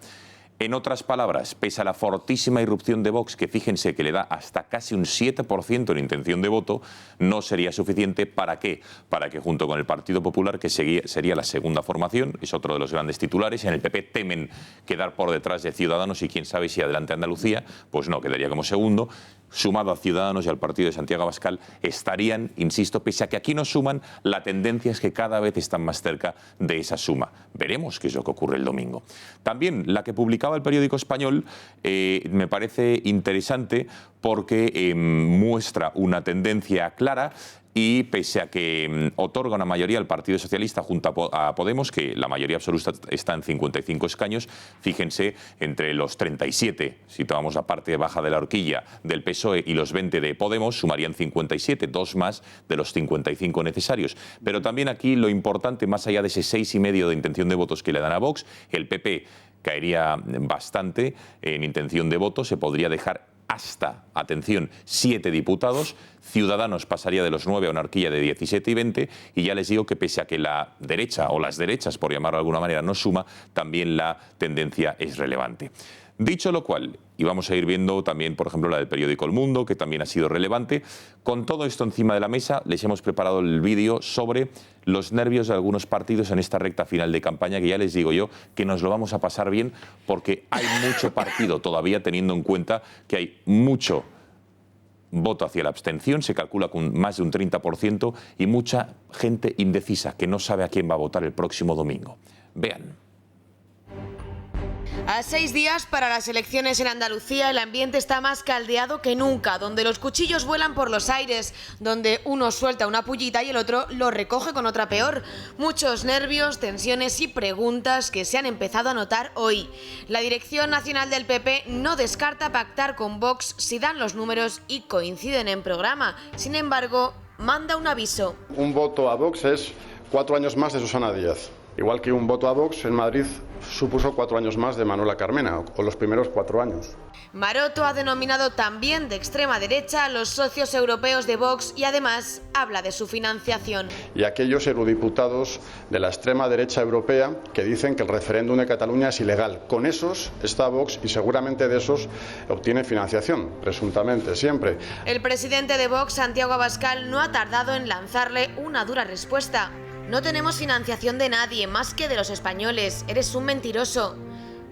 Speaker 1: En otras palabras, pese a la fortísima irrupción de Vox, que fíjense que le da hasta casi un 7% en intención de voto, no sería suficiente. ¿Para qué? Para que junto con el Partido Popular, que sería la segunda formación, es otro de los grandes titulares, en el PP temen quedar por detrás de Ciudadanos y quién sabe si Adelante Andalucía, pues no, quedaría como segundo. Sumado a Ciudadanos y al partido de Santiago Abascal, estarían, insisto, pese a que aquí no suman, la tendencia es que cada vez están más cerca de esa suma. Veremos qué es lo que ocurre el domingo. También la que publicaba el periódico español me parece interesante porque muestra una tendencia clara. Y pese a que otorga una mayoría al Partido Socialista junto a Podemos, que la mayoría absoluta está en 55 escaños, fíjense, entre los 37, si tomamos la parte baja de la horquilla del PSOE, y los 20 de Podemos, sumarían 57, dos más de los 55 necesarios. Pero también aquí lo importante, más allá de ese 6,5 de intención de votos que le dan a Vox, el PP caería bastante en intención de votos, se podría dejar hasta, atención, 7 diputados. Ciudadanos pasaría de los 9 a una horquilla de 17 y 20, y ya les digo que pese a que la derecha, o las derechas, por llamarlo de alguna manera, no suma, también la tendencia es relevante. Dicho lo cual, y vamos a ir viendo también, por ejemplo, la del periódico El Mundo, que también ha sido relevante, con todo esto encima de la mesa, les hemos preparado el vídeo sobre los nervios de algunos partidos en esta recta final de campaña, que ya les digo yo que nos lo vamos a pasar bien, porque hay mucho partido todavía, teniendo en cuenta que hay mucho voto hacia la abstención, se calcula con más de un 30%, y mucha gente indecisa que no sabe a quién va a votar el próximo domingo. Vean.
Speaker 3: A 6 días para las elecciones en Andalucía, el ambiente está más caldeado que nunca, donde los cuchillos vuelan por los aires, donde uno suelta una pullita y el otro lo recoge con otra peor. Muchos nervios, tensiones y preguntas que se han empezado a notar hoy. La Dirección Nacional del PP no descarta pactar con Vox si dan los números y coinciden en programa. Sin embargo, manda un aviso.
Speaker 2: Un voto a Vox es 4 años más de Susana Díaz. Igual que un voto a Vox en Madrid supuso 4 años más de Manuela Carmena, o los primeros 4 años.
Speaker 3: Maroto ha denominado también de extrema derecha a los socios europeos de Vox y además habla de su financiación.
Speaker 2: Y aquellos eurodiputados de la extrema derecha europea que dicen que el referéndum de Cataluña es ilegal. Con esos está Vox y seguramente de esos obtiene financiación, presuntamente, siempre.
Speaker 3: El presidente de Vox, Santiago Abascal, no ha tardado en lanzarle una dura respuesta. No tenemos financiación de nadie, más que de los españoles. Eres un mentiroso.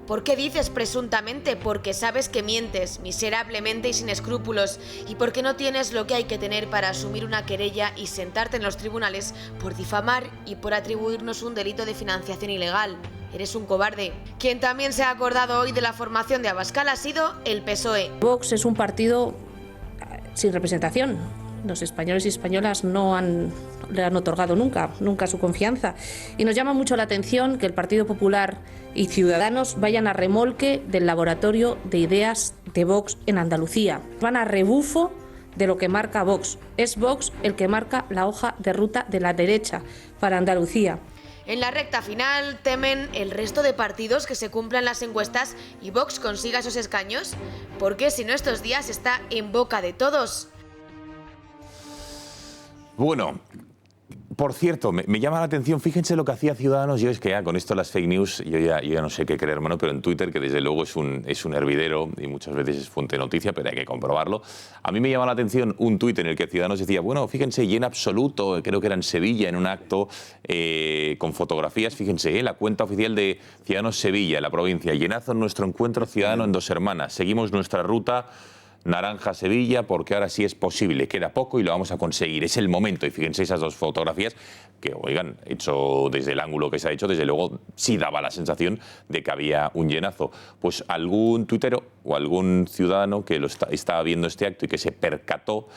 Speaker 3: ¿Por qué dices presuntamente? Porque sabes que mientes, miserablemente y sin escrúpulos, y porque no tienes lo que hay que tener para asumir una querella y sentarte en los tribunales por difamar y por atribuirnos un delito de financiación ilegal. Eres un cobarde. Quien también se ha acordado hoy de la formación de Abascal ha sido el PSOE.
Speaker 4: Vox es un partido sin representación. Los españoles y españolas no le han otorgado nunca su confianza. Y nos llama mucho la atención que el Partido Popular y Ciudadanos vayan a remolque del laboratorio de ideas de Vox en Andalucía. Van a rebufo de lo que marca Vox. Es Vox el que marca la hoja de ruta de la derecha para Andalucía.
Speaker 3: En la recta final temen el resto de partidos que se cumplan las encuestas y Vox consiga esos escaños. Porque si no, estos días está en boca de todos.
Speaker 1: Bueno, por cierto, me llama la atención, fíjense lo que hacía Ciudadanos. Yo es que con esto las fake news, yo ya no sé qué creer, pero en Twitter, que desde luego es un hervidero y muchas veces es fuente de noticia, pero hay que comprobarlo. A mí me llama la atención un tuit en el que Ciudadanos decía, bueno, fíjense, y en absoluto, creo que era en Sevilla, en un acto con fotografías, fíjense, la cuenta oficial de Ciudadanos Sevilla, la provincia, llenazo en nuestro encuentro ciudadano en Dos Hermanas, seguimos nuestra ruta Naranja-Sevilla, porque ahora sí es posible, queda poco y lo vamos a conseguir, es el momento. Y fíjense esas dos fotografías que, oigan, hecho desde el ángulo que se ha hecho, desde luego sí daba la sensación de que había un llenazo. Pues algún tuitero o algún ciudadano que estaba viendo este acto y que se percató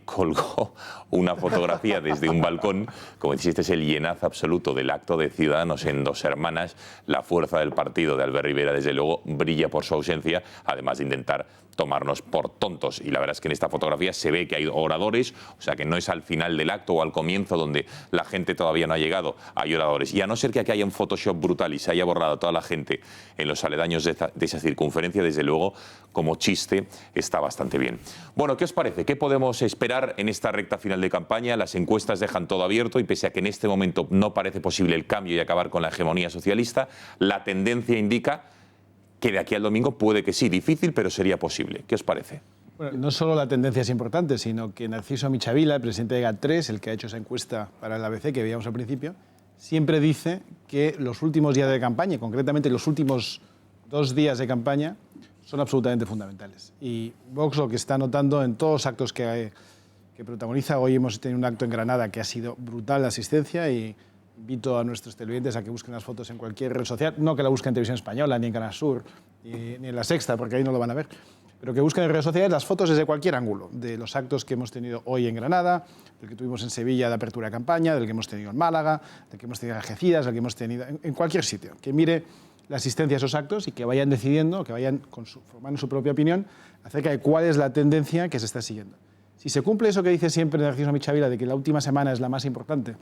Speaker 1: colgó una fotografía desde un balcón, como si este es el llenazo absoluto del acto de Ciudadanos en Dos Hermanas. La fuerza del partido de Albert Rivera, desde luego, brilla por su ausencia, además de intentar tomarnos por tontos. Y la verdad es que en esta fotografía se ve que hay oradores, o sea que no es al final del acto o al comienzo donde la gente todavía no ha llegado, hay oradores. Y a no ser que aquí haya un Photoshop brutal y se haya borrado a toda la gente en los aledaños de esa circunferencia, desde luego, como chiste, está bastante bien. Bueno, ¿qué os parece? ¿Qué podemos esperar en esta recta final de campaña? Las encuestas dejan todo abierto y pese a que en este momento no parece posible el cambio y acabar con la hegemonía socialista, la tendencia indica que de aquí al domingo puede que sí, difícil, pero sería posible. ¿Qué os parece?
Speaker 8: Bueno, no solo la tendencia es importante, sino que Narciso Michavila, el presidente de GAT3, el que ha hecho esa encuesta para el ABC que veíamos al principio, siempre dice que los últimos días de campaña, concretamente los últimos 2 días de campaña, son absolutamente fundamentales. Y Vox lo que está notando en todos los actos que protagoniza, hoy hemos tenido un acto en Granada que ha sido brutal la asistencia y invito a nuestros televidentes a que busquen las fotos en cualquier red social, no que la busquen en Televisión Española, ni en Canal Sur, ni en La Sexta, porque ahí no lo van a ver, pero que busquen en redes sociales las fotos desde cualquier ángulo, de los actos que hemos tenido hoy en Granada, del que tuvimos en Sevilla de apertura de campaña, del que hemos tenido en Málaga, del que hemos tenido en Algeciras, del que hemos tenido en cualquier sitio, que mire la asistencia a esos actos y que vayan decidiendo, que vayan formando su propia opinión acerca de cuál es la tendencia que se está siguiendo. Si se cumple eso que dice siempre Narciso Michavila, de que la última semana es la más importante,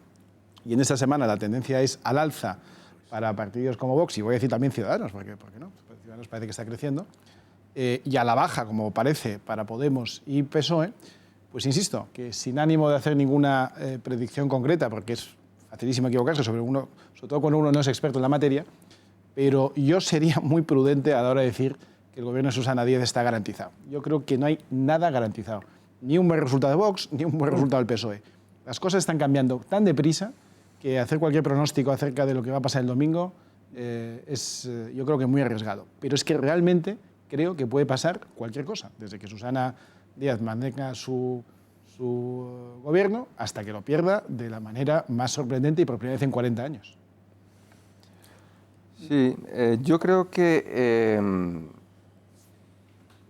Speaker 8: y en esta semana la tendencia es al alza para partidos como Vox, y voy a decir también Ciudadanos, porque no, Ciudadanos parece que está creciendo, y a la baja, como parece, para Podemos y PSOE, pues insisto, que sin ánimo de hacer ninguna predicción concreta, porque es facilísimo equivocarse, sobre todo cuando uno no es experto en la materia, pero yo sería muy prudente a la hora de decir que el gobierno de Susana Díaz está garantizado. Yo creo que no hay nada garantizado. Ni un buen resultado de Vox, ni un buen resultado del PSOE. Las cosas están cambiando tan deprisa que hacer cualquier pronóstico acerca de lo que va a pasar el domingo es, yo creo que muy arriesgado. Pero es que realmente creo que puede pasar cualquier cosa, desde que Susana Díaz mantenga su gobierno hasta que lo pierda de la manera más sorprendente y por primera vez en 40 años.
Speaker 5: Sí, yo creo que,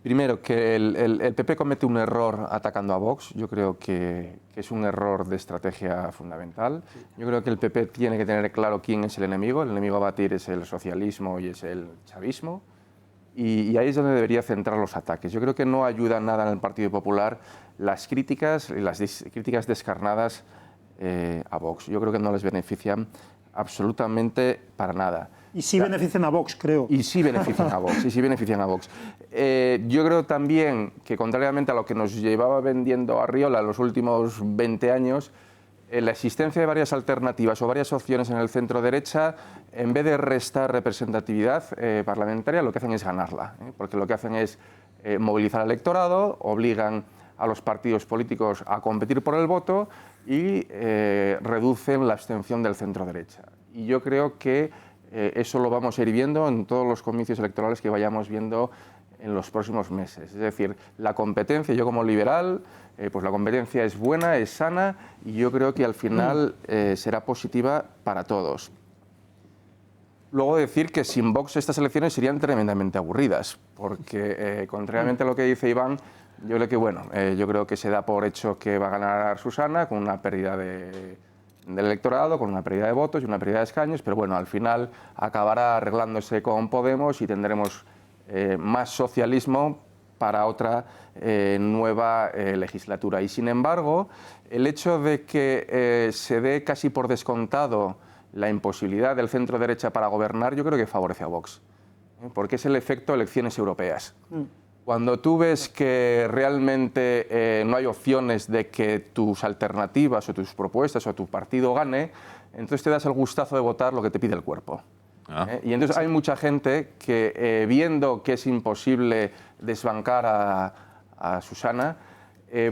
Speaker 5: primero, que el PP comete un error atacando a Vox. Yo creo que es un error de estrategia fundamental. Yo creo que el PP tiene que tener claro quién es el enemigo. El enemigo a batir es el socialismo y es el chavismo. Y ahí es donde debería centrar los ataques. Yo creo que no ayuda nada en el Partido Popular las críticas descarnadas a Vox. Yo creo que no les benefician absolutamente para nada.
Speaker 9: Y sí benefician a Vox, creo.
Speaker 5: Y sí benefician a Vox, y sí benefician a Vox. Yo creo también que, contrariamente a lo que nos llevaba vendiendo Arriola los últimos 20 años, la existencia de varias alternativas o varias opciones en el centro-derecha, en vez de restar representatividad parlamentaria, lo que hacen es ganarla, porque lo que hacen es movilizar al electorado, obligan a los partidos políticos a competir por el voto y reducen la abstención del centro-derecha. Y yo creo que eso lo vamos a ir viendo en todos los comicios electorales que vayamos viendo en los próximos meses. Es decir, la competencia, yo como liberal, pues la competencia es buena, es sana y yo creo que al final será positiva para todos. Luego decir que sin Vox estas elecciones serían tremendamente aburridas, porque contrariamente a lo que dice Iván, yo creo que, yo creo que se da por hecho que va a ganar Susana con una pérdida del electorado, con una pérdida de votos y una pérdida de escaños, pero bueno, al final acabará arreglándose con Podemos y tendremos más socialismo para otra nueva legislatura. Y sin embargo, el hecho de que se dé casi por descontado la imposibilidad del centro-derecha para gobernar, yo creo que favorece a Vox, porque es el efecto elecciones europeas. Cuando tú ves que realmente no hay opciones de que tus alternativas o tus propuestas o tu partido gane, entonces te das el gustazo de votar lo que te pide el cuerpo. Y entonces hay mucha gente que, viendo que es imposible desbancar a Susana,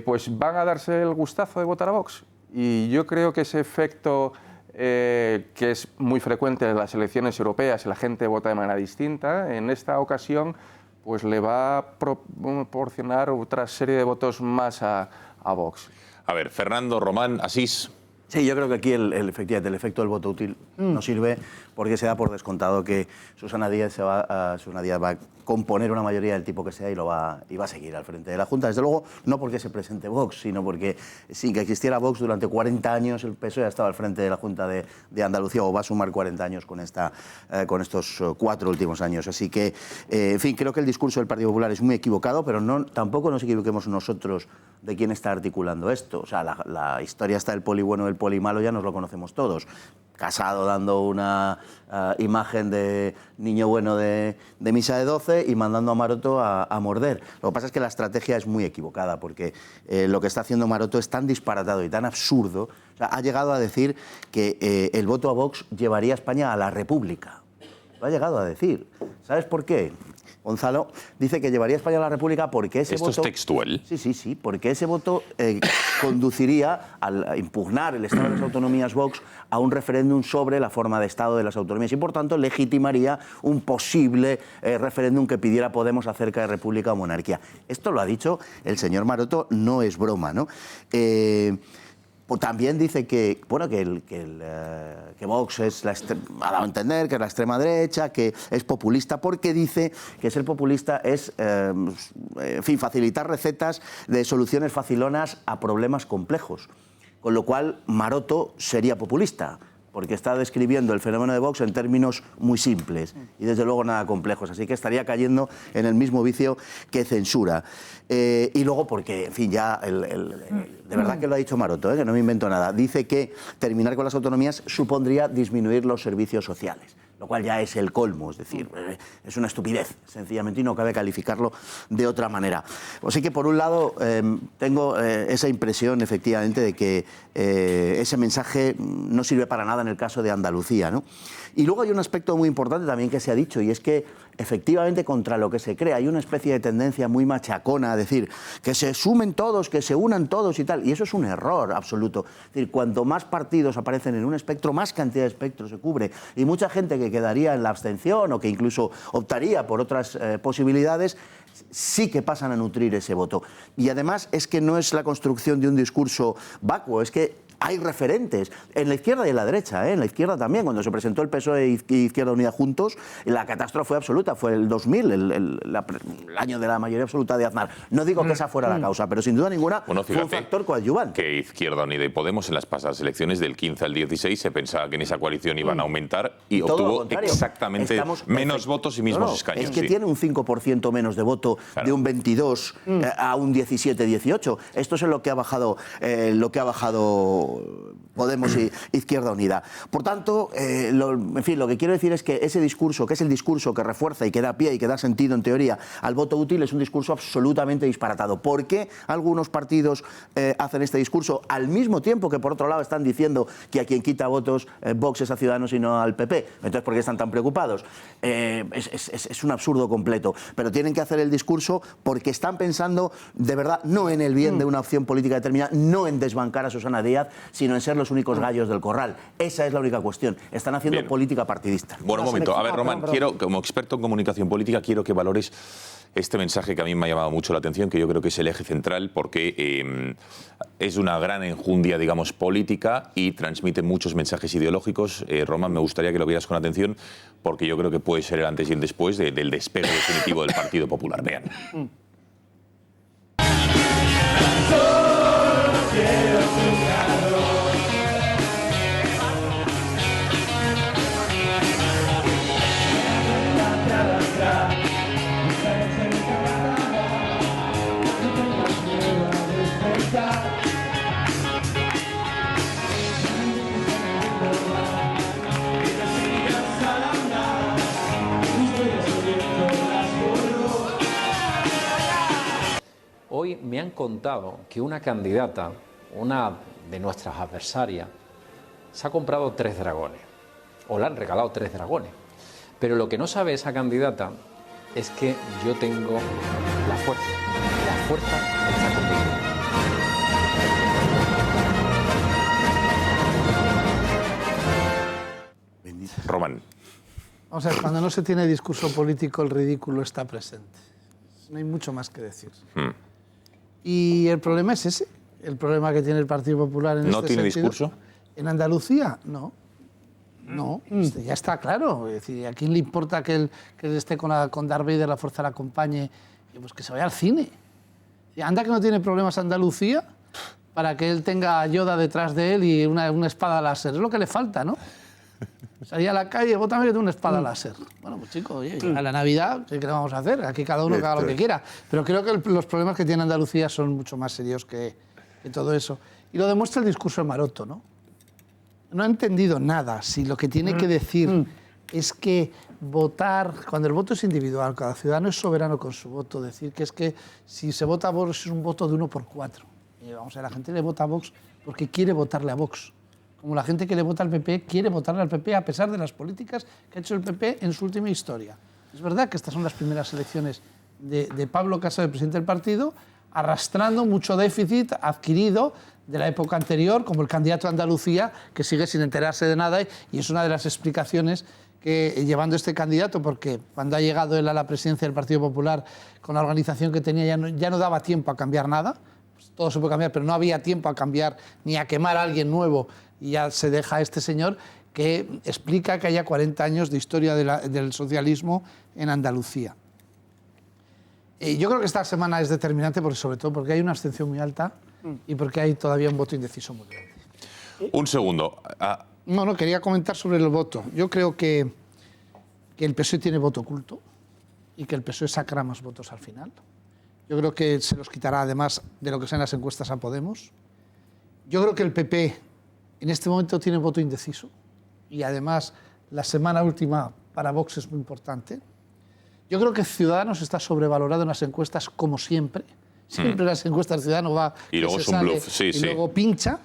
Speaker 5: pues van a darse el gustazo de votar a Vox. Y yo creo que ese efecto, que es muy frecuente en las elecciones europeas, la gente vota de manera distinta, en esta ocasión pues le va a proporcionar otra serie de votos más a Vox.
Speaker 1: A ver, Fernando, Román, Asís.
Speaker 6: Sí, yo creo que aquí efectivamente el efecto del voto útil nos sirve porque se da por descontado que Susana Díaz va a componer una mayoría del tipo que sea y va a seguir al frente de la Junta. Desde luego, no porque se presente Vox, sino porque sin que existiera Vox durante 40 años el PSOE ha estado al frente de la Junta de Andalucía, o va a sumar 40 años con estos 4 últimos años. Así que, en fin, creo que el discurso del Partido Popular es muy equivocado, pero tampoco nos equivoquemos nosotros de quién está articulando esto. O sea, la historia está del poli bueno y del poli malo, ya nos lo conocemos todos. Casado dando una imagen de niño bueno de misa de 12 y mandando a Maroto a morder. Lo que pasa es que la estrategia es muy equivocada, porque lo que está haciendo Maroto es tan disparatado y tan absurdo. O sea, ha llegado a decir que el voto a Vox llevaría a España a la República. Lo ha llegado a decir. ¿Sabes por qué? Gonzalo dice que llevaría a España a la República porque ese voto...
Speaker 1: ¿Esto es textual?
Speaker 6: Sí, porque ese voto conduciría a impugnar el Estado de las Autonomías Vox a un referéndum sobre la forma de Estado de las autonomías y, por tanto, legitimaría un posible referéndum que pidiera Podemos acerca de república o monarquía. Esto lo ha dicho el señor Maroto, no es broma, ¿no? También dice que Vox ha dado a entender que es la extrema derecha, que es populista, porque dice que ser populista es facilitar recetas de soluciones facilonas a problemas complejos. Con lo cual, Maroto sería populista, porque está describiendo el fenómeno de Vox en términos muy simples y desde luego nada complejos, así que estaría cayendo en el mismo vicio que censura. Y luego porque, en fin, ya de verdad que lo ha dicho Maroto, que no me invento nada, dice que terminar con las autonomías supondría disminuir los servicios sociales, lo cual ya es el colmo, es decir, es una estupidez, sencillamente, y no cabe calificarlo de otra manera. Así que, por un lado, tengo esa impresión, efectivamente, de que ese mensaje no sirve para nada en el caso de Andalucía, ¿no? Y luego hay un aspecto muy importante también que se ha dicho, y es que, efectivamente, contra lo que se cree, hay una especie de tendencia muy machacona a decir que se sumen todos, que se unan todos y tal, y eso es un error absoluto. Es decir, cuanto más partidos aparecen en un espectro, más cantidad de espectro se cubre, y mucha gente que quedaría en la abstención o que incluso optaría por otras posibilidades, sí que pasan a nutrir ese voto. Y además es que no es la construcción de un discurso vacuo, es que hay referentes en la izquierda y en la derecha, en la izquierda también. Cuando se presentó el PSOE y Izquierda Unida juntos, la catástrofe fue absoluta, fue el 2000, el año de la mayoría absoluta de Aznar. No digo que esa fuera la causa, pero sin duda ninguna fue un factor coadyuvante.
Speaker 1: Que Izquierda Unida y Podemos en las pasadas elecciones del 15 al 16 se pensaba que en esa coalición iban a aumentar y obtuvo exactamente menos votos y mismos escaños.
Speaker 6: Es que tiene un 5% menos de voto, de un 22 a un 17-18. Esto es lo que ha bajado Podemos y Izquierda Unida. Por tanto, en fin, lo que quiero decir es que ese discurso, que es el discurso que refuerza y que da pie y que da sentido, en teoría, al voto útil, es un discurso absolutamente disparatado. ¿Por qué algunos partidos hacen este discurso al mismo tiempo que, por otro lado, están diciendo que a quien quita votos Vox es a Ciudadanos y no al PP? Entonces, ¿por qué están tan preocupados? Es un absurdo completo. Pero tienen que hacer el discurso porque están pensando, de verdad, no en el bien de una opción política determinada, no en desbancar a Susana Díaz, sino en ser los únicos gallos del corral. Esa es la única cuestión. Están haciendo política partidista.
Speaker 1: Bueno, un momento. A ver, Román, como experto en comunicación política, quiero que valores este mensaje que a mí me ha llamado mucho la atención, que yo creo que es el eje central, porque es una gran enjundia, digamos, política y transmite muchos mensajes ideológicos. Román, me gustaría que lo vieras con atención, porque yo creo que puede ser el antes y el después del despegue definitivo del Partido Popular. Vean.
Speaker 21: Hoy me han contado que una candidata, una de nuestras adversarias, se ha comprado 3 dragones, o le han regalado 3 dragones. Pero lo que no sabe esa candidata es que yo tengo la fuerza. La fuerza está conmigo.
Speaker 1: Román.
Speaker 10: Vamos a ver, cuando no se tiene discurso político, el ridículo está presente. No hay mucho más que decir. Y el problema es ese, el problema que tiene el Partido Popular en este sentido.
Speaker 1: ¿No tiene discurso?
Speaker 10: En Andalucía, no. No, ya está claro. Es decir, ¿a quién le importa que él esté con Darth Vader, la fuerza le acompañe? Pues que se vaya al cine. Y anda que no tiene problemas Andalucía para que él tenga a Yoda detrás de él y una espada láser. Es lo que le falta, ¿no? Salir a la calle, vos también que tengo una espada láser. Bueno, pues chicos, oye, a la Navidad, ¿qué le vamos a hacer? Aquí cada uno que haga lo que quiera. Pero creo que los problemas que tiene Andalucía son mucho más serios que todo eso. Y lo demuestra el discurso de Maroto, ¿no? No ha entendido nada. Si lo que tiene que decir es que votar, cuando el voto es individual, cada ciudadano es soberano con su voto, decir que es que si se vota a Vox es un voto de 1 por 4. Vamos a ver, la gente le vota a Vox porque quiere votarle a Vox. Como la gente que le vota al PP quiere votarle al PP a pesar de las políticas que ha hecho el PP en su última historia. Es verdad que estas son las primeras elecciones de Pablo Casado, el presidente del partido, arrastrando mucho déficit adquirido de la época anterior, como el candidato a Andalucía, que sigue sin enterarse de nada, y es una de las explicaciones que llevando este candidato, porque cuando ha llegado él a la presidencia del Partido Popular con la organización que tenía ya no daba tiempo a cambiar nada, pues todo se puede cambiar, pero no había tiempo a cambiar ni a quemar a alguien nuevo, y ya se deja a este señor que explica que haya 40 años de historia del socialismo en Andalucía. Yo creo que esta semana es determinante, sobre todo porque hay una abstención muy alta y porque hay todavía un voto indeciso muy grande.
Speaker 1: Un segundo.
Speaker 10: No, quería comentar sobre el voto. Yo creo que el PSOE tiene voto oculto y que el PSOE sacará más votos al final. Yo creo que se los quitará, además de lo que sean las encuestas, a Podemos. Yo creo que el PP en este momento tiene voto indeciso y además la semana última para Vox es muy importante. Yo creo que Ciudadanos está sobrevalorado en las encuestas como siempre. Siempre las encuestas Ciudadanos va
Speaker 1: y luego es un bluff,
Speaker 10: y luego pincha.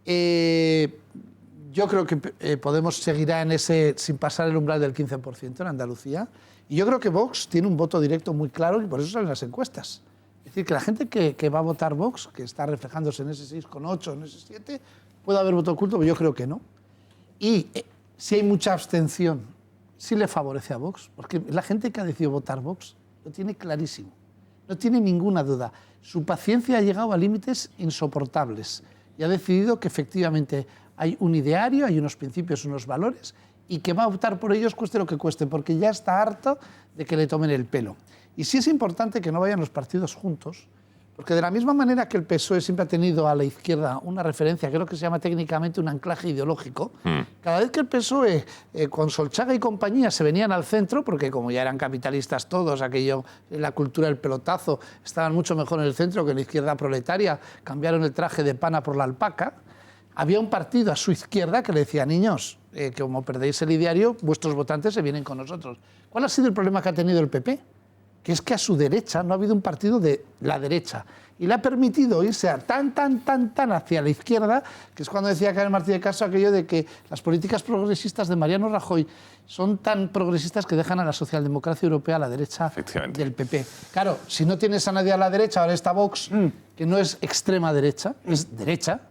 Speaker 10: Yo creo que Podemos seguirá en ese sin pasar el umbral del 15% en Andalucía. Y yo creo que Vox tiene un voto directo muy claro y por eso salen las encuestas. Es decir, que la gente que va a votar Vox, que está reflejándose en ese 6,8, en ese 7, puede haber voto oculto, pero yo creo que no. Y si hay mucha abstención, sí le favorece a Vox, porque la gente que ha decidido votar Vox lo tiene clarísimo, no tiene ninguna duda. Su paciencia ha llegado a límites insoportables y ha decidido que efectivamente hay un ideario, hay unos principios, unos valores y que va a optar por ellos cueste lo que cueste, porque ya está harto de que le tomen el pelo. Y sí es importante que no vayan los partidos juntos, porque de la misma manera que el PSOE siempre ha tenido a la izquierda una referencia, que es lo que se llama técnicamente un anclaje ideológico, cada vez que el PSOE con Solchaga y compañía se venían al centro, porque como ya eran capitalistas todos, aquello, la cultura del pelotazo, estaban mucho mejor en el centro que en la izquierda proletaria, cambiaron el traje de pana por la alpaca, había un partido a su izquierda que le decía, niños, que como perdéis el ideario, vuestros votantes se vienen con nosotros. ¿Cuál ha sido el problema que ha tenido el PP? Que es que a su derecha no ha habido un partido de la derecha y le ha permitido irse a tan hacia la izquierda, que es cuando decía Carmen Martínez de Castro aquello de que las políticas progresistas de Mariano Rajoy son tan progresistas que dejan a la socialdemocracia europea a la derecha del PP. Claro, si no tienes a nadie a la derecha, ahora está Vox, que no es extrema derecha, es derecha.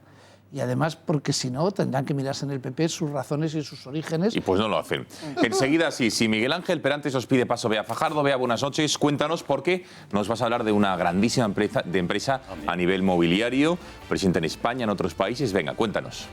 Speaker 10: Y además, porque si no, tendrán que mirarse en el PP sus razones y sus orígenes.
Speaker 1: Y pues no lo hacen. Enseguida, sí, si Miguel Ángel Perantes os pide paso, Bea Fajardo. Bea, buenas noches. Cuéntanos por qué nos vas a hablar de una grandísima empresa a nivel mobiliario, presente en España, en otros países. Venga, cuéntanos.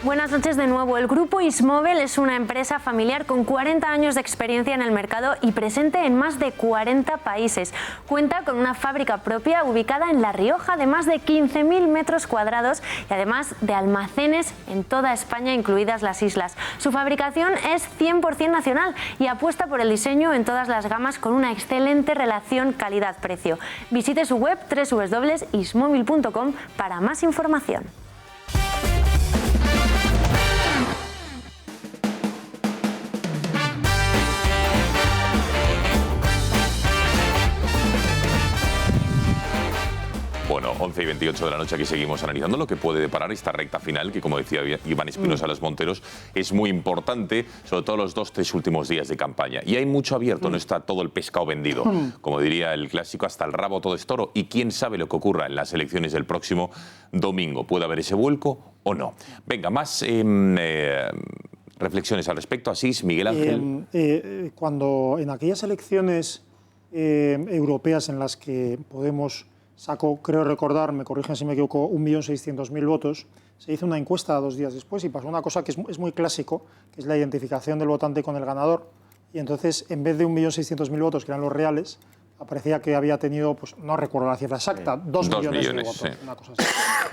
Speaker 11: Buenas noches de nuevo. El grupo Ismovel es una empresa familiar con 40 años de experiencia en el mercado y presente en más de 40 países. Cuenta con una fábrica propia ubicada en La Rioja de más de 15.000 metros cuadrados y además de almacenes en toda España, incluidas las islas. Su fabricación es 100% nacional y apuesta por el diseño en todas las gamas con una excelente relación calidad-precio. Visite su web www.ismobil.com para más información.
Speaker 1: Bueno, 11:28 de la noche, aquí seguimos analizando lo que puede deparar esta recta final, que como decía Iván Espinosa Los Monteros, es muy importante, sobre todo los 2-3 últimos días de campaña. Y hay mucho abierto, no está todo el pescado vendido. Como diría el clásico, hasta el rabo todo es toro. Y quién sabe lo que ocurra en las elecciones del próximo domingo. ¿Puede haber ese vuelco o no? Venga, más reflexiones al respecto. Asís, Miguel Ángel.
Speaker 9: Cuando en aquellas elecciones europeas en las que Podemos sacó, creo recordar, me corrigen si me equivoco, 1.600.000 votos, se hizo una encuesta 2 días después y pasó una cosa que es muy clásico, que es la identificación del votante con el ganador. Y entonces, en vez de 1.600.000 votos, que eran los reales, aparecía que había tenido, pues no recuerdo la cifra exacta, 2 millones de votos,
Speaker 1: sí.
Speaker 9: una cosa así.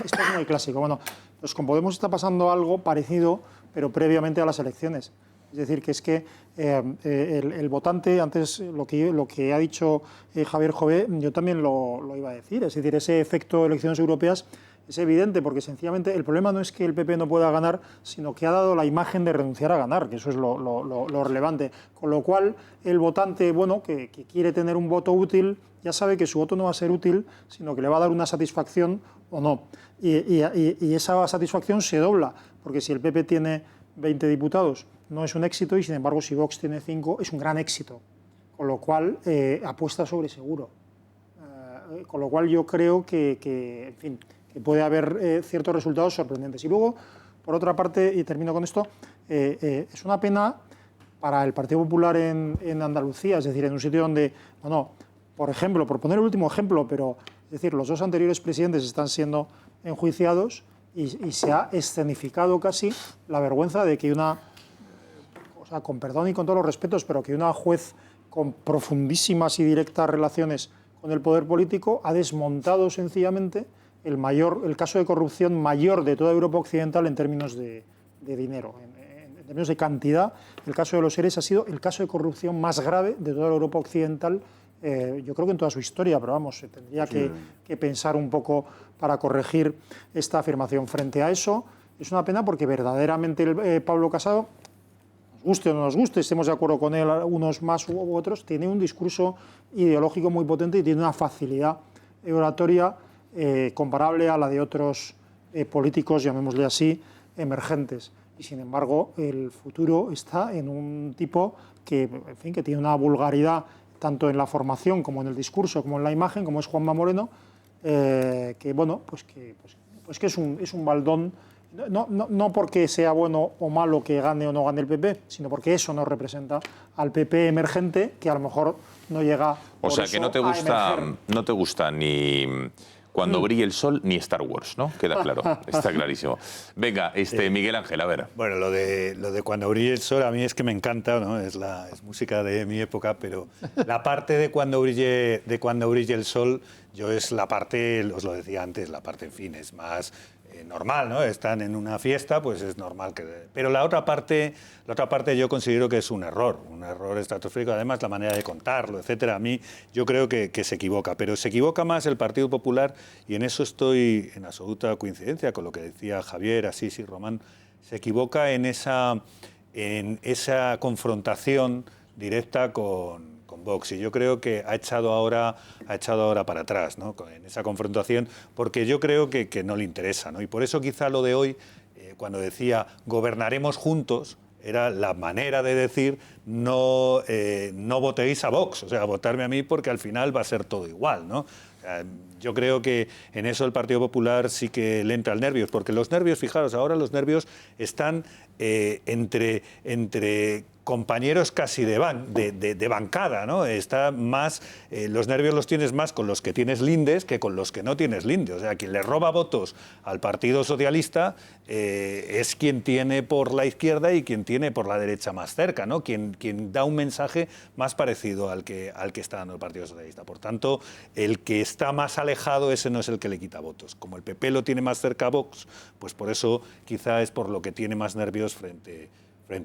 Speaker 9: Esto es muy clásico. Bueno, pues con Podemos está pasando algo parecido, pero previamente a las elecciones. Es decir, que es que el votante, antes lo que ha dicho Javier Jové, yo también lo iba a decir. Es decir, ese efecto de elecciones europeas es evidente, porque sencillamente el problema no es que el PP no pueda ganar, sino que ha dado la imagen de renunciar a ganar, que eso es lo relevante. Con lo cual, el votante, bueno, que quiere tener un voto útil, ya sabe que su voto no va a ser útil, sino que le va a dar una satisfacción o no. Y esa satisfacción se dobla, porque si el PP tiene 20 diputados, no es un éxito, y sin embargo, si Vox tiene 5, es un gran éxito. Con lo cual, apuesta sobre seguro. Con lo cual, yo creo que en fin, que puede haber ciertos resultados sorprendentes. Y luego, por otra parte, y termino con esto, es una pena para el Partido Popular en Andalucía, es decir, en un sitio donde, bueno, por ejemplo, por poner el último ejemplo, pero es decir, los 2 anteriores presidentes están siendo enjuiciados y se ha escenificado casi la vergüenza de que una, o sea, con perdón y con todos los respetos, pero que una juez con profundísimas y directas relaciones con el poder político ha desmontado sencillamente el caso de corrupción mayor de toda Europa Occidental en términos de dinero. En términos de cantidad, el caso de los ERES ha sido el caso de corrupción más grave de toda la Europa Occidental, yo creo que en toda su historia, pero vamos, se tendría que pensar un poco para corregir esta afirmación. Frente a eso, es una pena porque verdaderamente Pablo Casado, nos guste o no nos guste, estemos de acuerdo con él, unos más u otros, tiene un discurso ideológico muy potente y tiene una facilidad oratoria comparable a la de otros políticos, llamémosle así, emergentes. Y sin embargo, el futuro está en un tipo que, en fin, que tiene una vulgaridad tanto en la formación como en el discurso, como en la imagen, como es Juanma Moreno, que bueno, pues que es un baldón, no porque sea bueno o malo que gane o no gane el PP, sino porque eso no representa al PP emergente, que a lo mejor no llega.
Speaker 1: O sea, que no te gusta ni Cuando brille el sol ni Star Wars, ¿no? Queda claro, está clarísimo. Venga, Miguel Ángel, a ver.
Speaker 7: Bueno, lo de Cuando brille el sol a mí es que me encanta, ¿no? Es música de mi época, pero la parte de Cuando brille el sol, yo es la parte, os lo decía antes, la parte, en fin, es más normal, ¿no? Están en una fiesta, pues es normal que... Pero la otra parte yo considero que es un error estratosférico, además la manera de contarlo, etcétera. A mí yo creo que se equivoca, pero se equivoca más el Partido Popular, y en eso estoy en absoluta coincidencia con lo que decía Javier, Asís y Román. Se equivoca en esa confrontación directa con Vox, y yo creo que ha echado ahora para atrás, ¿no? En esa confrontación, porque yo creo que no le interesa, ¿no? Y por eso quizá lo de hoy, cuando decía gobernaremos juntos, era la manera de decir no votéis a Vox, o sea, votarme a mí porque al final va a ser todo igual, ¿no? Yo creo que en eso el Partido Popular sí que le entra el nervios, porque los nervios, fijaros, ahora los nervios están entre compañeros casi de bancada, ¿no? Está más, los nervios los tienes más con los que tienes lindes que con los que no tienes lindes. O sea, quien le roba votos al Partido Socialista es quien tiene por la izquierda y quien tiene por la derecha más cerca, ¿no? Quien da un mensaje más parecido al que está dando el Partido Socialista. Por tanto, el que está más alejado, ese no es el que le quita votos. Como el PP lo tiene más cerca a Vox, pues por eso quizá es por lo que tiene más nervios frente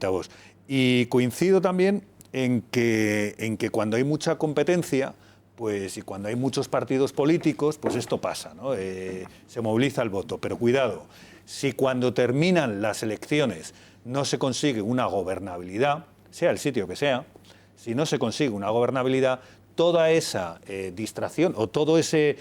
Speaker 7: a Vox. Y coincido también en que cuando hay mucha competencia, pues, y cuando hay muchos partidos políticos, pues esto pasa, ¿no? Se moviliza el voto. Pero cuidado, si cuando terminan las elecciones no se consigue una gobernabilidad, sea el sitio que sea, si no se consigue una gobernabilidad, toda esa distracción o todo ese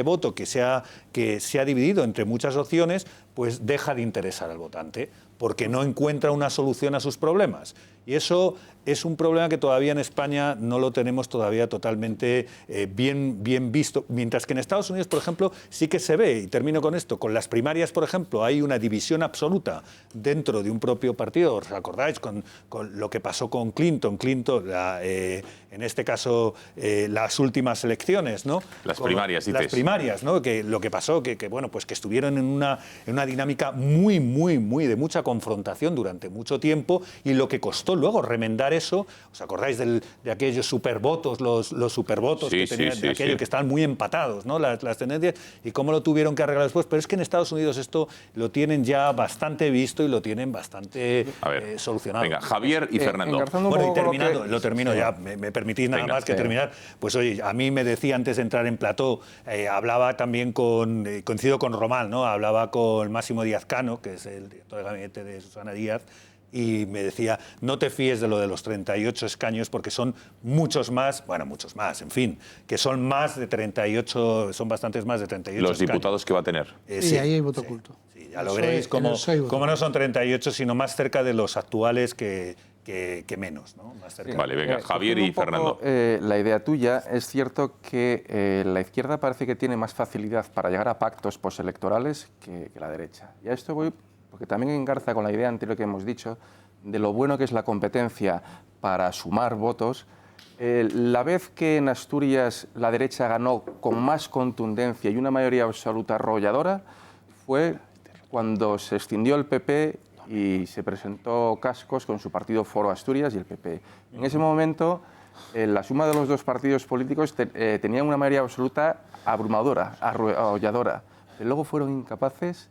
Speaker 7: voto que se ha dividido entre muchas opciones, pues deja de interesar al votante. porque no encuentra una solución a sus problemas. Y eso es un problema que todavía en España no lo tenemos todavía totalmente bien visto, mientras que en Estados Unidos, por ejemplo, sí que se ve, y termino con esto, con las primarias, por ejemplo, hay una división absoluta dentro de un propio partido. ¿Os acordáis con lo que pasó con Clinton, en este caso, las últimas elecciones, ¿no?
Speaker 1: Las primarias, dices.
Speaker 7: Las primarias, ¿no? Que lo que pasó, que estuvieron en una dinámica muy de mucha confrontación durante mucho tiempo, y lo que costó luego remendar eso. ¿Os acordáis de aquellos supervotos, los supervotos que tenían, de aquello que estaban muy empatados, ¿no? Las tendencias, y cómo lo tuvieron que arreglar después? Pero es que en Estados Unidos esto lo tienen ya bastante visto y lo tienen bastante solucionado.
Speaker 1: Venga, Javier y Fernando.
Speaker 7: Bueno, y terminando, lo termino ya, me permitís nada más que terminar. Pues oye, a mí me decía antes de entrar en plató, hablaba también coincido con Román, ¿no? Hablaba con Máximo Díaz Cano, que es el director de gabinete de Susana Díaz, y me decía, no te fíes de lo de los 38 escaños porque son muchos más, en fin, que son más de 38, son bastantes más de 38
Speaker 1: los
Speaker 7: escaños.
Speaker 1: Diputados que va a tener.
Speaker 10: Sí, ahí hay voto oculto.
Speaker 7: Sí, ya lo veréis, como no son 38, sino más cerca de los actuales que menos, ¿no? Más cerca.
Speaker 1: Vale, venga, Javier y Fernando.
Speaker 5: La idea tuya, es cierto que la izquierda parece que tiene más facilidad para llegar a pactos postelectorales que la derecha. Y a esto voy porque también engarza con la idea anterior que hemos dicho de lo bueno que es la competencia para sumar votos. La vez que en Asturias la derecha ganó con más contundencia y una mayoría absoluta arrolladora fue cuando se escindió el PP y se presentó Cascos con su partido Foro Asturias y el PP. En ese momento, la suma de los dos partidos políticos tenían una mayoría absoluta abrumadora, arrolladora. Pero luego fueron incapaces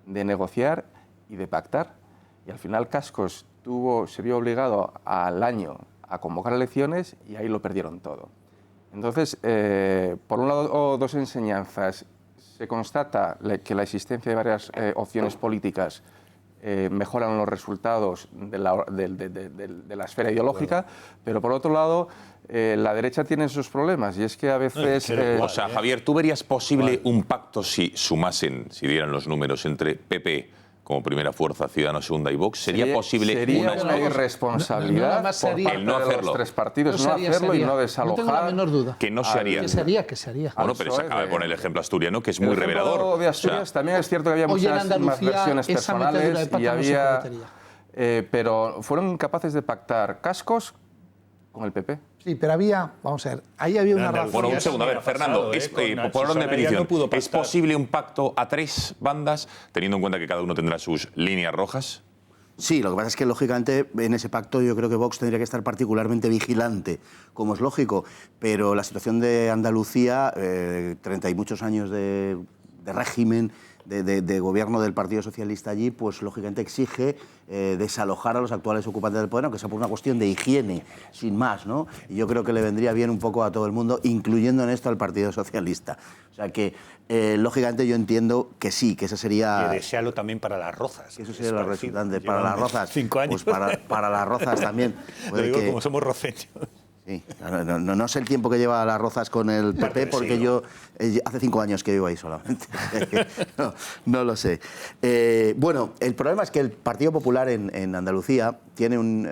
Speaker 5: de negociar y de pactar. Y al final Cascos se vio obligado al año a convocar elecciones y ahí lo perdieron todo. Entonces, por un lado, dos enseñanzas. Se constata que la existencia de varias opciones políticas mejoran los resultados de la esfera ideológica, pero por otro lado, la derecha tiene esos problemas y es que a veces...
Speaker 1: o sea, Javier, ¿tú verías posible un pacto si dieran los números entre PP como primera fuerza, Ciudadanos segunda y Vox? ¿Sería posible
Speaker 5: una irresponsabilidad
Speaker 1: el no hacerlo?
Speaker 5: Los tres partidos no hacerlo y no desalojar.
Speaker 10: No tengo la menor duda.
Speaker 1: Que no se haría.
Speaker 10: Que se haría.
Speaker 1: Bueno, pero se acaba de poner el ejemplo asturiano, que es muy revelador.
Speaker 5: De Asturias también es cierto que había muchas más versiones personales y había... pero fueron incapaces de pactar Cascos con el PP.
Speaker 10: Sí, pero vamos a ver, ahí había una razón.
Speaker 1: Bueno, un segundo, a ver, Fernando, por orden de petición, ¿es posible un pacto a tres bandas, teniendo en cuenta que cada uno tendrá sus líneas rojas?
Speaker 6: Sí, lo que pasa es que, lógicamente, en ese pacto yo creo que Vox tendría que estar particularmente vigilante, como es lógico, pero la situación de Andalucía, 30 y muchos años de régimen, de gobierno del Partido Socialista allí, pues lógicamente exige desalojar a los actuales ocupantes del poder, aunque sea por una cuestión de higiene, sin más, ¿no? Y yo creo que le vendría bien un poco a todo el mundo, incluyendo en esto al Partido Socialista. O sea que, lógicamente, yo entiendo que sí, que esa sería...
Speaker 7: Que desearlo también para las Rozas.
Speaker 6: Eso sería lo resultante. Para las Rozas,
Speaker 7: 5 años.
Speaker 6: Pues para las Rozas también.
Speaker 7: Lo digo como somos roceños.
Speaker 6: Sí, no sé el tiempo que lleva las Rozas con el PP, porque yo hace 5 años que vivo ahí solamente. No lo sé. Bueno, el problema es que el Partido Popular en Andalucía tiene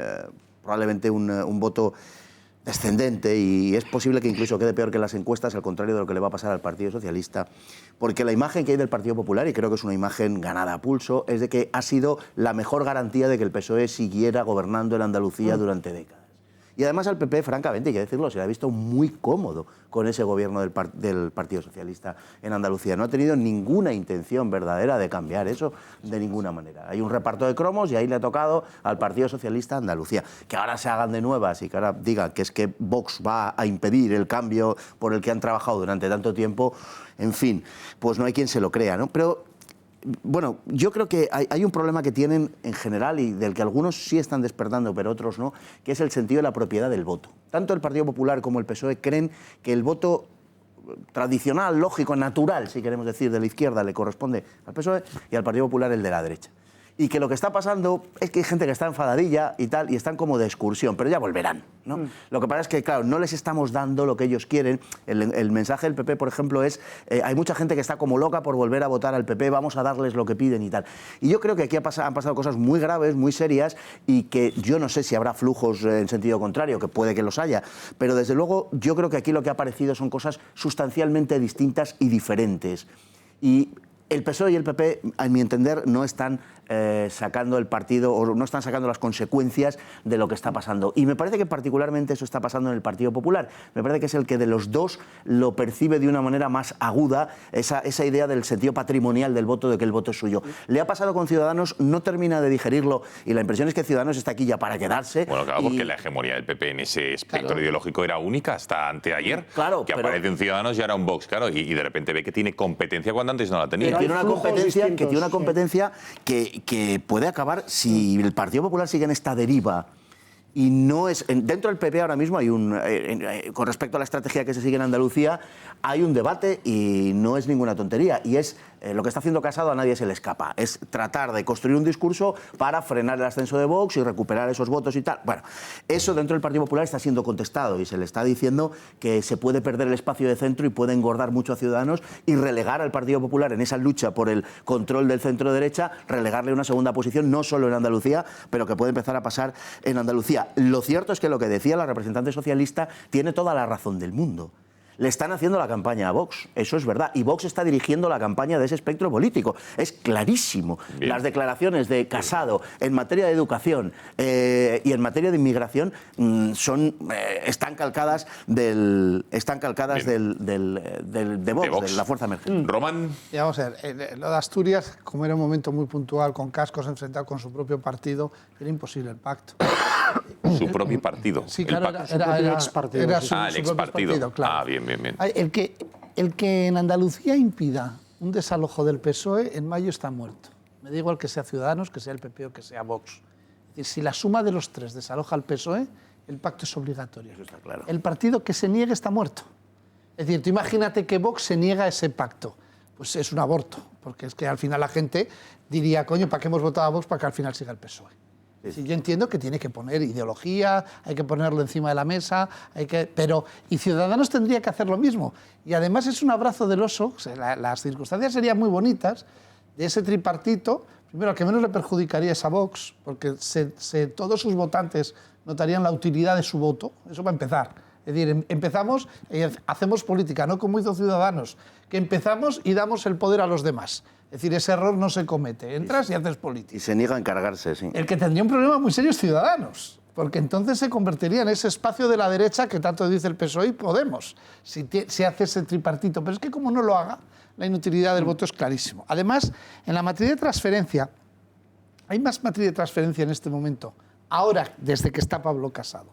Speaker 6: probablemente un voto descendente y es posible que incluso quede peor que las encuestas, al contrario de lo que le va a pasar al Partido Socialista, porque la imagen que hay del Partido Popular, y creo que es una imagen ganada a pulso, es de que ha sido la mejor garantía de que el PSOE siguiera gobernando en Andalucía durante décadas. Y además al PP, francamente, hay que decirlo, se le ha visto muy cómodo con ese gobierno del Partido Socialista en Andalucía. No ha tenido ninguna intención verdadera de cambiar eso de ninguna manera. Hay un reparto de cromos y ahí le ha tocado al Partido Socialista Andalucía. Que ahora se hagan de nuevas y que ahora digan que es que Vox va a impedir el cambio por el que han trabajado durante tanto tiempo, en fin, pues no hay quien se lo crea, ¿no? Pero... bueno, yo creo que hay un problema que tienen en general y del que algunos sí están despertando, pero otros no, que es el sentido de la propiedad del voto. Tanto el Partido Popular como el PSOE creen que el voto tradicional, lógico, natural, si queremos decir, de la izquierda le corresponde al PSOE y al Partido Popular el de la derecha. y que lo que está pasando es que hay gente que está enfadadilla y tal, y están como de excursión, pero ya volverán, ¿no? Lo que pasa es que, claro, no les estamos dando lo que ellos quieren. El mensaje del PP, por ejemplo, es hay mucha gente que está como loca por volver a votar al PP, vamos a darles lo que piden y tal. Y yo creo que aquí han pasado cosas muy graves, muy serias, y que yo no sé si habrá flujos en sentido contrario, que puede que los haya, pero desde luego yo creo que aquí lo que ha aparecido son cosas sustancialmente distintas y diferentes. Y el PSOE y el PP, a mi entender, no están sacando el partido, o no están sacando las consecuencias de lo que está pasando. Y me parece que particularmente eso está pasando en el Partido Popular. Me parece que es el que de los dos lo percibe de una manera más aguda, esa idea del sentido patrimonial del voto, de que el voto es suyo. Le ha pasado con Ciudadanos, no termina de digerirlo, y la impresión es que Ciudadanos está aquí ya para quedarse.
Speaker 1: Bueno, claro, porque la hegemonía del PP en ese espectro ideológico era única hasta anteayer, que aparece en Ciudadanos y ahora un Vox, claro, y de repente ve que tiene competencia cuando antes no la tenía.
Speaker 6: Tiene una competencia que puede acabar si el Partido Popular sigue en esta deriva. Y no es dentro del PP ahora mismo hay con respecto a la estrategia que se sigue en Andalucía, hay un debate y no es ninguna tontería, y es lo que está haciendo Casado, a nadie se le escapa, es tratar de construir un discurso para frenar el ascenso de Vox y recuperar esos votos y tal. Bueno, eso dentro del Partido Popular está siendo contestado y se le está diciendo que se puede perder el espacio de centro y puede engordar mucho a Ciudadanos y relegar al Partido Popular en esa lucha por el control del centro-derecha, relegarle una segunda posición, no solo en Andalucía, pero que puede empezar a pasar en Andalucía. Lo cierto es que lo que decía la representante socialista tiene toda la razón del mundo. Le están haciendo la campaña a Vox, eso es verdad, y Vox está dirigiendo la campaña de ese espectro político, es clarísimo. Bien. Las declaraciones de Casado en materia de educación y en materia de inmigración están calcadas de Vox, de la fuerza emergente.
Speaker 1: Román.
Speaker 10: Y vamos a ver, lo de Asturias, como era un momento muy puntual, con Cascos enfrentado con su propio partido, era imposible el pacto.
Speaker 1: Su propio partido.
Speaker 10: Sí, claro, era su
Speaker 1: propio partido, claro. Ah, bien.
Speaker 10: El que en Andalucía impida un desalojo del PSOE, en mayo está muerto. Me da igual que sea Ciudadanos, que sea el PP o que sea Vox. Es decir, si la suma de los tres desaloja al PSOE, el pacto es obligatorio.
Speaker 6: Eso está claro.
Speaker 10: El partido que se niegue está muerto. Es decir, tú imagínate que Vox se niega a ese pacto. Pues es un aborto, porque es que al final la gente diría, coño, ¿para qué hemos votado a Vox? Para que al final siga el PSOE. Sí, yo entiendo que tiene que poner ideología, hay que ponerlo encima de la mesa, pero Ciudadanos tendría que hacer lo mismo. Y además es un abrazo del oso, o sea, las circunstancias serían muy bonitas de ese tripartito. Primero, al que menos le perjudicaría es a Vox, porque todos sus votantes notarían la utilidad de su voto, eso va a empezar. Es decir, empezamos y hacemos política, no como hizo Ciudadanos, que empezamos y damos el poder a los demás. Es decir, ese error no se comete. Entras y haces política.
Speaker 6: Y se niega a encargarse, sí.
Speaker 10: El que tendría un problema muy serio es Ciudadanos, porque entonces se convertiría en ese espacio de la derecha que tanto dice el PSOE y Podemos, si hace ese tripartito. Pero es que como no lo haga, la inutilidad del voto es clarísimo. Además, en la materia de transferencia, hay más materia de transferencia en este momento, ahora, desde que está Pablo Casado,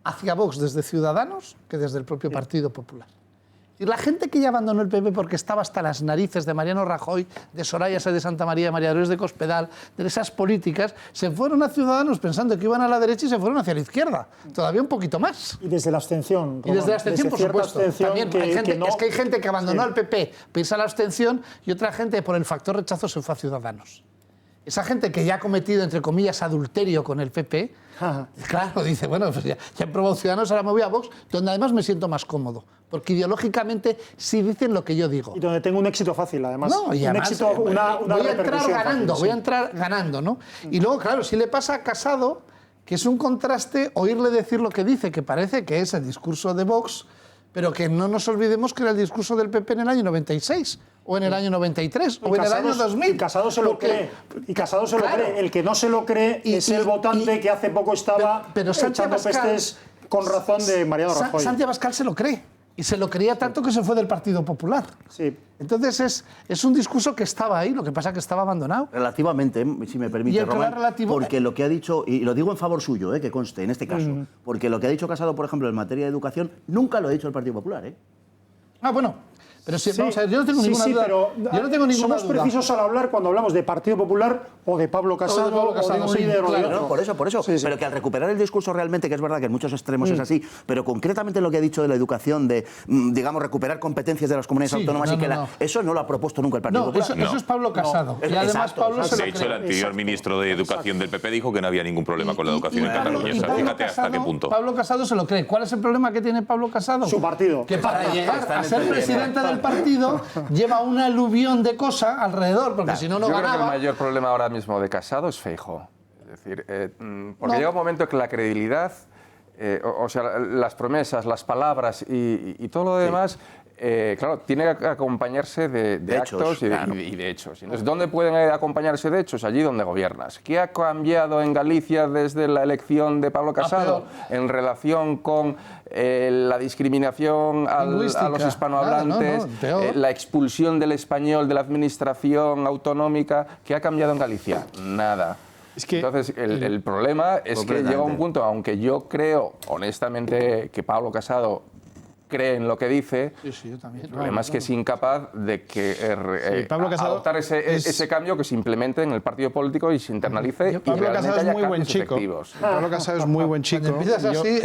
Speaker 10: hacia Vox desde Ciudadanos que desde el propio Partido Popular. Y la gente que ya abandonó el PP porque estaba hasta las narices de Mariano Rajoy, de Soraya Sáenz de Santa María, de María Dolores de Cospedal, de esas políticas, se fueron a Ciudadanos pensando que iban a la derecha y se fueron hacia la izquierda. Todavía un poquito más.
Speaker 9: Y desde la abstención.
Speaker 10: Y desde la abstención, por supuesto. También es que hay gente que abandonó al PP, piensa la abstención, y otra gente por el factor rechazo se fue a Ciudadanos. Esa gente que ya ha cometido, entre comillas, adulterio con el PP, claro, dice, bueno, pues ya he probado Ciudadanos, ahora me voy a Vox, donde además me siento más cómodo, porque ideológicamente sí dicen lo que yo digo.
Speaker 9: Y donde tengo un éxito fácil, además.
Speaker 10: No, y además, voy a entrar ganando, ¿no? Y luego, claro, si le pasa a Casado, que es un contraste oírle decir lo que dice, que parece que es el discurso de Vox, pero que no nos olvidemos que era el discurso del PP en el año 96, o en el año 93, o en el año 2000.
Speaker 9: Y Casado se lo cree. Y Casado se lo cree. El que no se lo cree es el votante que hace poco estaba echando pestes con razón de Mariano Rajoy.
Speaker 10: Santiago Abascal se lo cree. Y se lo creía tanto que se fue del Partido Popular.
Speaker 9: Sí.
Speaker 10: Entonces es un discurso que estaba ahí, lo que pasa es que estaba abandonado.
Speaker 6: Relativamente, si me permite, Román, porque lo que ha dicho, y lo digo en favor suyo, que conste, en este caso, porque lo que ha dicho Casado, por ejemplo, en materia de educación, nunca lo ha dicho el Partido Popular.
Speaker 10: Ah, bueno, Pero si, vamos a ver, yo no tengo ninguna duda.
Speaker 9: Pero
Speaker 10: yo no tengo ninguna
Speaker 9: somos precisos al hablar cuando hablamos de Partido Popular o de Pablo Casado o de un líder o de otro.
Speaker 6: No, por eso. Pero que al recuperar el discurso realmente, que es verdad que en muchos extremos es así, pero concretamente lo que ha dicho de la educación, de, digamos, recuperar competencias de las comunidades autónomas eso no lo ha propuesto nunca el Partido Popular.
Speaker 10: Eso es Pablo Casado. Y además Pablo se lo
Speaker 1: De hecho, el anterior ministro de Educación del PP dijo que no había ningún problema con la educación en Cataluña. O sea, fíjate hasta qué punto.
Speaker 10: Pablo Casado se lo cree. ¿Cuál es el problema que tiene Pablo Casado?
Speaker 9: Su partido.
Speaker 10: Que para llegar a ser presidente del partido lleva una aluvión de cosas alrededor, porque si no, no ganaba.
Speaker 5: Yo creo que el mayor problema ahora mismo de Casado es Feijóo. Es decir, porque llega un momento que la credibilidad, o sea, las promesas, las palabras y todo lo demás, claro, tiene que acompañarse de actos y de hechos. Entonces, ¿dónde pueden acompañarse de hechos? Allí donde gobiernas. ¿Qué ha cambiado en Galicia desde la elección de Pablo Casado en relación con la discriminación a los hispanohablantes, la expulsión del español de la administración autonómica? ¿Qué ha cambiado en Galicia? Nada. Entonces, el problema es que llega un punto, aunque yo creo honestamente que Pablo Casado cree en lo que dice,
Speaker 10: yo también.
Speaker 5: El problema es que es incapaz de que
Speaker 8: Pablo Casado
Speaker 5: adoptar ese cambio, que se implemente en el partido político y se internalice.
Speaker 8: Pablo Casado es muy buen chico. Pablo Casado es muy buen chico.
Speaker 10: Empiezas así.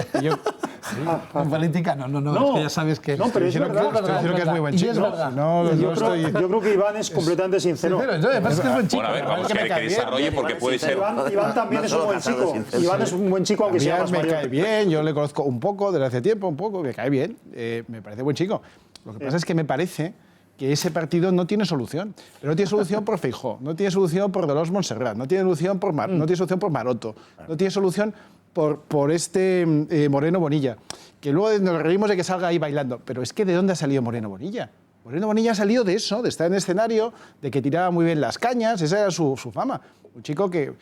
Speaker 10: En política no, es que ya sabes que.
Speaker 9: No, pero es verdad.
Speaker 8: Creo que es muy buen chico.
Speaker 9: Yo creo que Iván es completamente sincero.
Speaker 1: Bueno, a ver, vamos a ver que desarrolle porque puede ser.
Speaker 9: Iván también es un buen chico. Iván es un buen chico, aunque sea más mayor.
Speaker 8: Me cae bien, yo le conozco un poco desde hace tiempo, me cae bien. Me parece buen chico. Lo que pasa es que me parece que ese partido no tiene solución. Pero no tiene solución por Feijóo, no tiene solución por Dolors Montserrat, no tiene solución por no tiene solución por Maroto, no tiene solución por este Moreno Bonilla, que luego nos reímos de que salga ahí bailando. Pero es que ¿de dónde ha salido Moreno Bonilla? Moreno Bonilla ha salido de eso, de estar en el escenario, de que tiraba muy bien las cañas, esa era su fama. Un chico que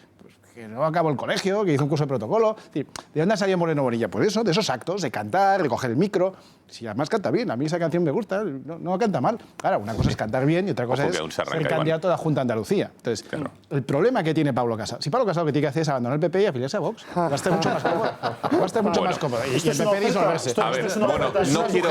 Speaker 8: no acabó el colegio, que hizo un curso de protocolo. Es decir, ¿de dónde ha salido Moreno Bonilla? Pues eso, de esos actos, de cantar, de coger el micro. Si además canta bien, a mí esa canción me gusta, no canta mal. Ahora, una cosa es cantar bien y otra cosa es ser candidato a la Junta de Andalucía. Entonces, el problema que tiene Pablo Casado, si Pablo Casado lo que tiene que hacer es abandonar el PP y afiliarse a Vox, va a estar mucho más cómodo. Va a estar mucho más cómodo. Y el PP disolverse.
Speaker 1: A ver, bueno, no quiero...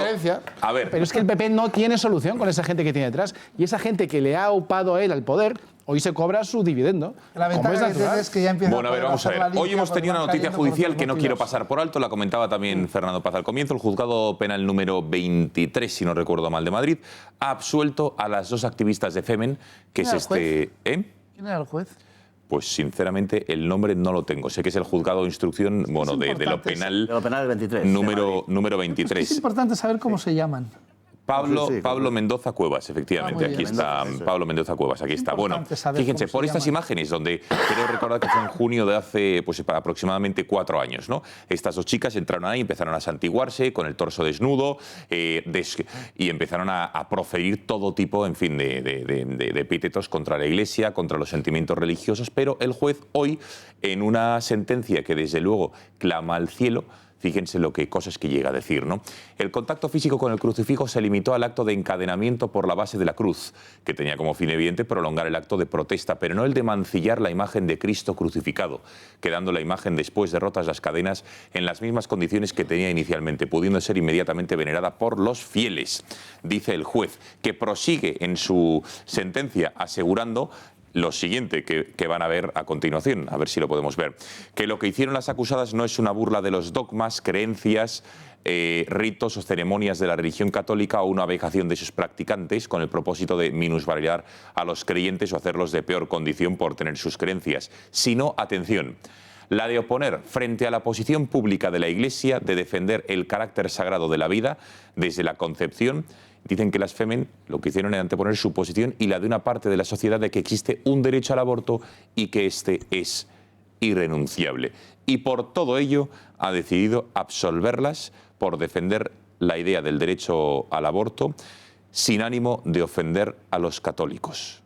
Speaker 1: A ver.
Speaker 8: Pero es que el PP no tiene solución con esa gente que tiene detrás. Y esa gente que le ha aupado a él al poder, hoy se cobra su dividendo.
Speaker 10: La ventaja es que ya empieza
Speaker 1: bueno, a ver, vamos a ver. Hoy hemos tenido una noticia judicial que no quiero pasar por alto, la comentaba también Fernando Paz al comienzo. El juzgado penal número 23, si no recuerdo mal, de Madrid, ha absuelto a las dos activistas de Femen, que es
Speaker 10: ¿Quién era el juez?
Speaker 1: Pues sinceramente el nombre no lo tengo. Sé que es el juzgado de instrucción, bueno, de lo penal.
Speaker 6: De lo penal 23.
Speaker 1: Número 23.
Speaker 10: Es importante saber cómo se llaman.
Speaker 1: Pablo Mendoza Cuevas, efectivamente, aquí está. Pablo Mendoza Cuevas, aquí está. Bueno, fíjense, por estas imágenes, donde creo recordar que fue en junio de hace pues, aproximadamente 4 años, ¿no? Estas dos chicas entraron ahí, empezaron a santiguarse con el torso desnudo y empezaron a proferir todo tipo, en fin, de epítetos contra la Iglesia, contra los sentimientos religiosos, pero el juez hoy, en una sentencia que desde luego clama al cielo, fíjense cosas que llega a decir, ¿no? El contacto físico con el crucifijo se limitó al acto de encadenamiento por la base de la cruz, que tenía como fin evidente prolongar el acto de protesta, pero no el de mancillar la imagen de Cristo crucificado, quedando la imagen después de rotas las cadenas en las mismas condiciones que tenía inicialmente, pudiendo ser inmediatamente venerada por los fieles. Dice el juez, que prosigue en su sentencia asegurando lo siguiente que van a ver a continuación, a ver si lo podemos ver, que lo que hicieron las acusadas no es una burla de los dogmas, creencias, ritos o ceremonias de la religión católica o una vejación de sus practicantes con el propósito de minusvalidar a los creyentes o hacerlos de peor condición por tener sus creencias, sino, atención, la de oponer frente a la posición pública de la Iglesia de defender el carácter sagrado de la vida desde la concepción. Dicen que las Femen lo que hicieron era anteponer su posición y la de una parte de la sociedad de que existe un derecho al aborto y que este es irrenunciable. Y por todo ello ha decidido absolverlas por defender la idea del derecho al aborto sin ánimo de ofender a los católicos.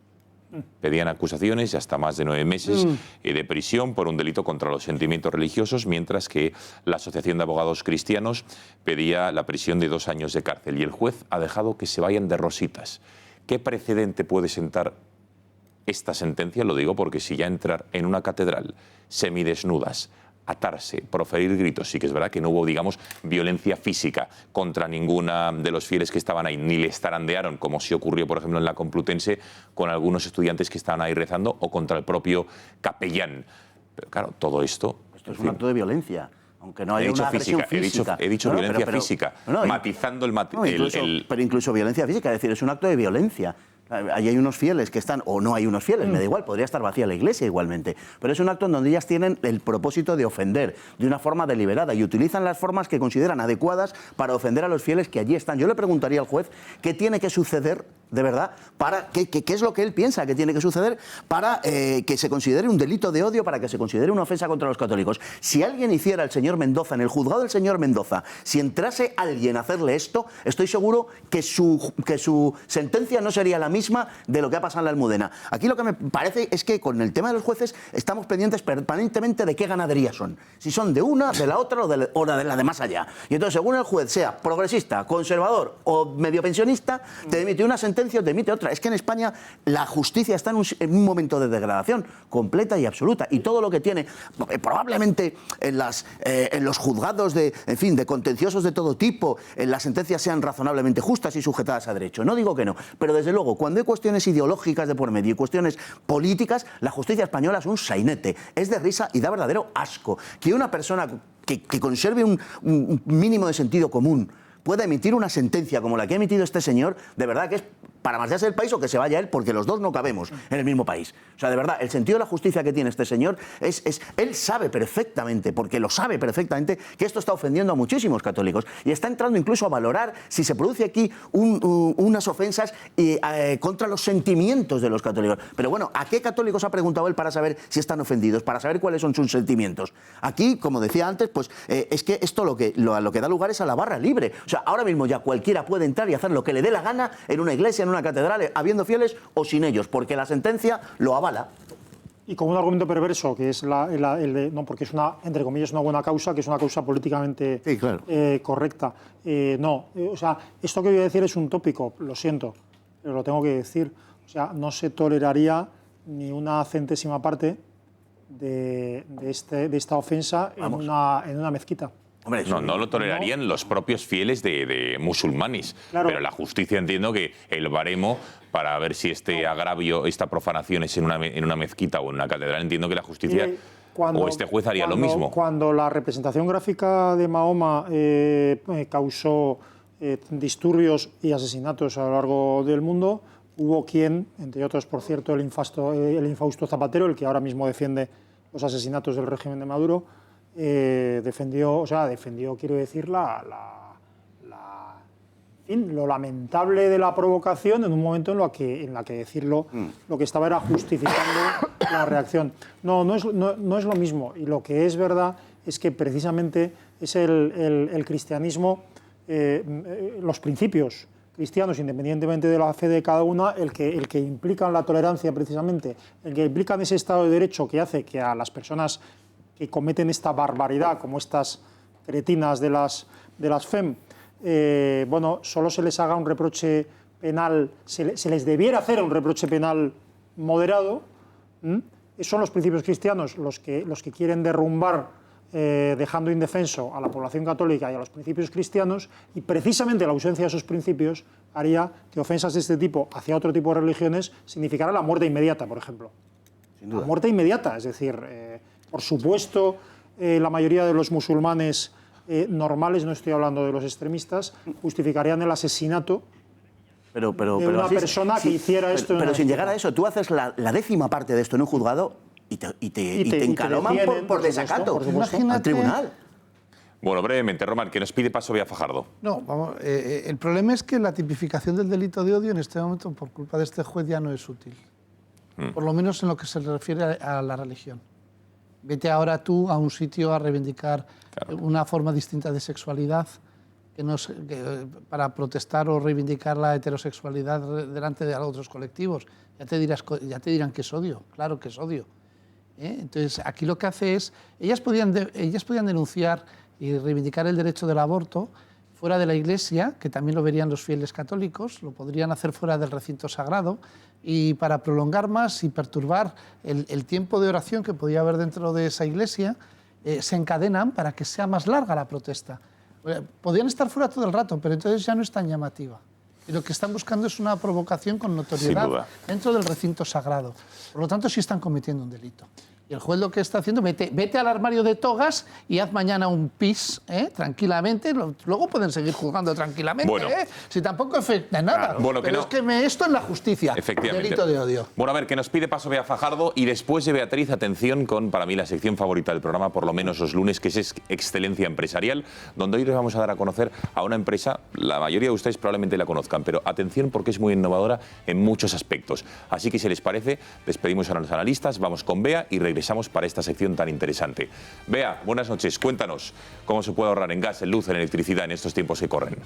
Speaker 1: Pedían acusaciones y hasta más de 9 meses de prisión por un delito contra los sentimientos religiosos, mientras que la Asociación de Abogados Cristianos pedía la prisión de 2 años de cárcel. Y el juez ha dejado que se vayan de rositas. ¿Qué precedente puede sentar esta sentencia? Lo digo porque si ya entrar en una catedral semidesnudas atarse, proferir gritos. Sí que es verdad que no hubo, digamos, violencia física contra ninguna de los fieles que estaban ahí, ni les zarandearon, como sí ocurrió, por ejemplo, en la Complutense, con algunos estudiantes que estaban ahí rezando, o contra el propio capellán. Pero claro, todo esto...
Speaker 6: Esto es un acto de violencia. Aunque no haya una agresión física.
Speaker 1: He dicho violencia física, matizando
Speaker 6: Pero incluso violencia física, es decir, es un acto de violencia. Ahí hay unos fieles que están, o no hay unos fieles, me da igual, podría estar vacía la iglesia igualmente. Pero es un acto en donde ellas tienen el propósito de ofender de una forma deliberada y utilizan las formas que consideran adecuadas para ofender a los fieles que allí están. Yo le preguntaría al juez qué tiene que suceder, de verdad, para qué es lo que él piensa que tiene que suceder para que se considere un delito de odio, para que se considere una ofensa contra los católicos. Si alguien hiciera el señor Mendoza, en el juzgado del señor Mendoza, si entrase alguien a hacerle esto, estoy seguro que su sentencia no sería la misma de lo que ha pasado en la Almudena. Aquí lo que me parece es que con el tema de los jueces estamos pendientes permanentemente de qué ganadería son. Si son de una, de la otra o de la de más allá. Y entonces, según el juez sea progresista, conservador o medio pensionista, te emite una sentencia o te emite otra. Es que en España la justicia está en un momento de degradación completa y absoluta. Y todo lo que tiene, probablemente en los juzgados de contenciosos de todo tipo, las sentencias sean razonablemente justas y sujetadas a derecho. No digo que no, pero desde luego, cuando hay cuestiones ideológicas de por medio y cuestiones políticas, la justicia española es un sainete, es de risa y da verdadero asco. Que una persona que conserve un mínimo de sentido común pueda emitir una sentencia como la que ha emitido este señor, de verdad que es para marcharse del país o que se vaya él, porque los dos no cabemos en el mismo país. O sea, de verdad, el sentido de la justicia que tiene este señor él sabe perfectamente, porque lo sabe perfectamente, que esto está ofendiendo a muchísimos católicos y está entrando incluso a valorar si se produce aquí unas ofensas contra los sentimientos de los católicos. Pero bueno, ¿a qué católicos ha preguntado él para saber si están ofendidos, para saber cuáles son sus sentimientos? Aquí, como decía antes, pues es que esto lo que da lugar es a la barra libre. O sea, ahora mismo ya cualquiera puede entrar y hacer lo que le dé la gana en una iglesia, en una catedral, habiendo fieles o sin ellos, porque la sentencia lo avala.
Speaker 9: Y con un argumento perverso, que es no, porque es una, entre comillas, una buena causa, que es una causa políticamente correcta. O sea, esto que voy a decir es un tópico, lo siento, pero lo tengo que decir. O sea, no se toleraría ni una centésima parte de esta ofensa en una mezquita.
Speaker 1: Hombre, no lo tolerarían los propios fieles de musulmanes. Claro. Pero la justicia, entiendo que el baremo para ver si este agravio, esta profanación es en una mezquita o en una catedral, entiendo que la justicia o este juez haría lo mismo.
Speaker 9: Cuando la representación gráfica de Mahoma causó disturbios y asesinatos a lo largo del mundo, hubo quien, entre otros, por cierto, el infausto Zapatero, el que ahora mismo defiende los asesinatos del régimen de Maduro, defendió, quiero decir, lo lamentable de la provocación en un momento en la que decirlo lo que estaba era justificando la reacción. No es lo mismo, y lo que es verdad es que precisamente es el cristianismo, los principios cristianos, independientemente de la fe de cada una, el que implican la tolerancia precisamente, el que implican ese Estado de Derecho que hace que a las personas que cometen esta barbaridad, como estas cretinas de las FEM, solo se les haga un reproche penal, se les debiera hacer un reproche penal moderado. Son los principios cristianos los que quieren derrumbar, dejando indefenso a la población católica y a los principios cristianos, y precisamente la ausencia de esos principios haría que ofensas de este tipo hacia otro tipo de religiones significara la muerte inmediata, por ejemplo. Sin duda. La muerte inmediata, es decir, por supuesto, la mayoría de los musulmanes normales, no estoy hablando de los extremistas, justificarían el asesinato de una persona que hiciera esto.
Speaker 6: Pero sin llegar a eso, tú haces la 10ª parte de esto en un juzgado y te encaloman por desacato al tribunal.
Speaker 1: Bueno, brevemente, Román, que nos pide paso vía Fajardo.
Speaker 10: No, vamos, el problema es que la tipificación del delito de odio en este momento, por culpa de este juez, ya no es útil. Por lo menos en lo que se refiere a la religión. Vete ahora tú a un sitio a reivindicar una forma distinta de sexualidad para protestar o reivindicar la heterosexualidad delante de otros colectivos. Ya te dirán que es odio, claro que es odio. Entonces, aquí lo que hace es, ellas podían denunciar y reivindicar el derecho del aborto fuera de la Iglesia, que también lo verían los fieles católicos, lo podrían hacer fuera del recinto sagrado, y para prolongar más y perturbar el tiempo de oración que podía haber dentro de esa iglesia, se encadenan para que sea más larga la protesta. Podrían estar fuera todo el rato, pero entonces ya no es tan llamativa. Y lo que están buscando es una provocación con notoriedad dentro del recinto sagrado. Por lo tanto, sí están cometiendo un delito. Y el juez lo que está haciendo, vete al armario de togas y haz mañana un pis, tranquilamente. Luego pueden seguir juzgando tranquilamente, si tampoco afecta nada.
Speaker 1: Claro. Bueno,
Speaker 10: pero es que esto es la justicia, delito de odio.
Speaker 1: Bueno, a ver, que nos pide paso Bea Fajardo y después de Beatriz, atención con, para mí, la sección favorita del programa, por lo menos los lunes, que es Excelencia Empresarial, donde hoy les vamos a dar a conocer a una empresa, la mayoría de ustedes probablemente la conozcan, pero atención porque es muy innovadora en muchos aspectos. Así que, si les parece, despedimos a los analistas, vamos con Bea y regresamos para esta sección tan interesante. Bea, buenas noches. Cuéntanos cómo se puede ahorrar en gas, en luz, en electricidad en estos tiempos que corren.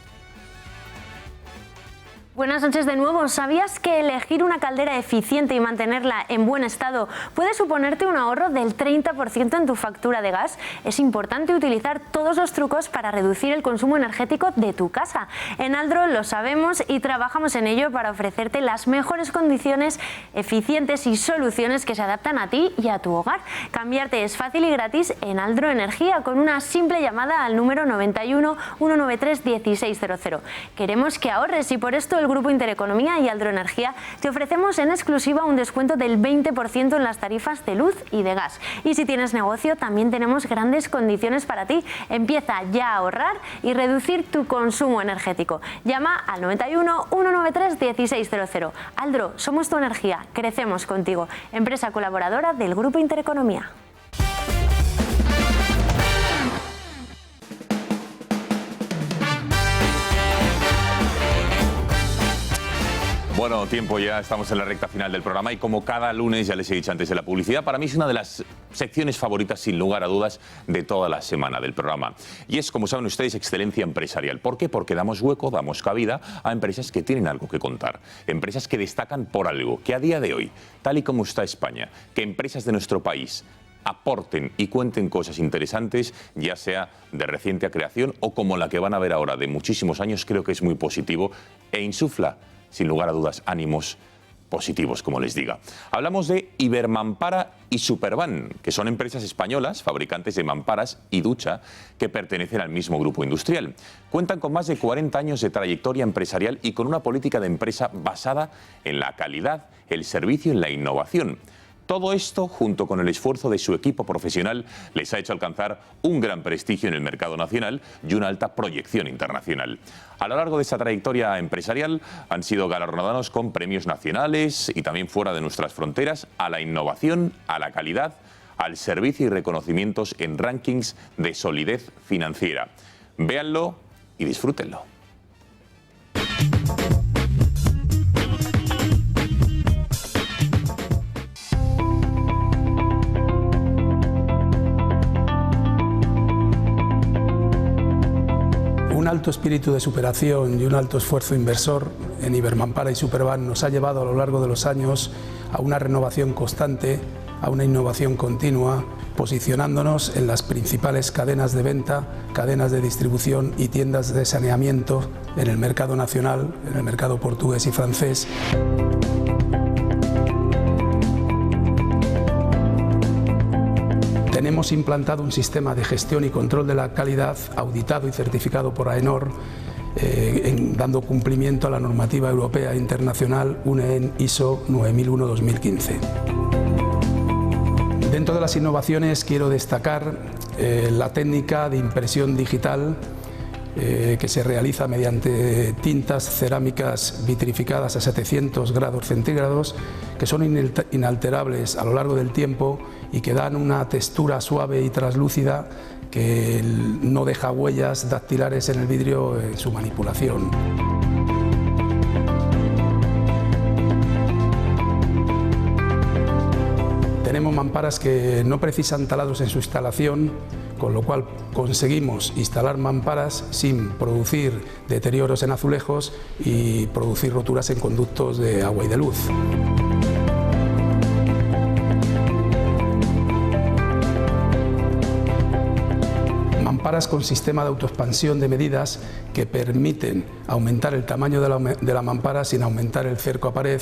Speaker 11: Buenas noches de nuevo. ¿Sabías que elegir una caldera eficiente y mantenerla en buen estado puede suponerte un ahorro del 30% en tu factura de gas? Es importante utilizar todos los trucos para reducir el consumo energético de tu casa. En Aldro lo sabemos y trabajamos en ello para ofrecerte las mejores condiciones eficientes y soluciones que se adaptan a ti y a tu hogar. Cambiarte es fácil y gratis en Aldro Energía con una simple llamada al número 91 193 1600. Queremos que ahorres y por esto el Grupo Intereconomía y Aldro Energía te ofrecemos en exclusiva un descuento del 20% en las tarifas de luz y de gas. Y si tienes negocio, también tenemos grandes condiciones para ti. Empieza ya a ahorrar y reducir tu consumo energético. Llama al 91 193 1600. Aldro, somos tu energía, crecemos contigo. Empresa colaboradora del Grupo Intereconomía.
Speaker 1: Bueno, tiempo ya, estamos en la recta final del programa y como cada lunes, ya les he dicho antes de la publicidad, para mí es una de las secciones favoritas, sin lugar a dudas, de toda la semana del programa. Y es, como saben ustedes, Excelencia Empresarial. ¿Por qué? Porque damos hueco, damos cabida a empresas que tienen algo que contar. Empresas que destacan por algo, que a día de hoy, tal y como está España, que empresas de nuestro país aporten y cuenten cosas interesantes, ya sea de reciente creación o como la que van a ver ahora de muchísimos años, creo que es muy positivo e insufla, sin lugar a dudas, ánimos positivos, como les diga. Hablamos de Ibermampara y Superban, que son empresas españolas, fabricantes de mamparas y ducha, que pertenecen al mismo grupo industrial. Cuentan con más de 40 años de trayectoria empresarial y con una política de empresa basada en la calidad, el servicio y la innovación. Todo esto, junto con el esfuerzo de su equipo profesional, les ha hecho alcanzar un gran prestigio en el mercado nacional y una alta proyección internacional. A lo largo de esta trayectoria empresarial han sido galardonados con premios nacionales y también fuera de nuestras fronteras a la innovación, a la calidad, al servicio y reconocimientos en rankings de solidez financiera. Véanlo y disfrútenlo.
Speaker 12: Un alto espíritu de superación y un alto esfuerzo inversor en Ibermampara y Superban nos ha llevado a lo largo de los años a una renovación constante, a una innovación continua, posicionándonos en las principales cadenas de venta, cadenas de distribución y tiendas de saneamiento en el mercado nacional, en el mercado portugués y francés. Tenemos implantado un sistema de gestión y control de la calidad auditado y certificado por AENOR, dando cumplimiento a la normativa europea e internacional UNEN ISO 9001-2015. Dentro de las innovaciones quiero destacar la técnica de impresión digital que se realiza mediante tintas cerámicas vitrificadas a 700 grados centígrados, que son inalterables a lo largo del tiempo y que dan una textura suave y translúcida que no deja huellas dactilares en el vidrio en su manipulación. Tenemos mamparas que no precisan taladros en su instalación, con lo cual conseguimos instalar mamparas sin producir deterioros en azulejos y producir roturas en conductos de agua y de luz. Mamparas con sistema de autoexpansión de medidas que permiten aumentar el tamaño de la mampara sin aumentar el cerco a pared.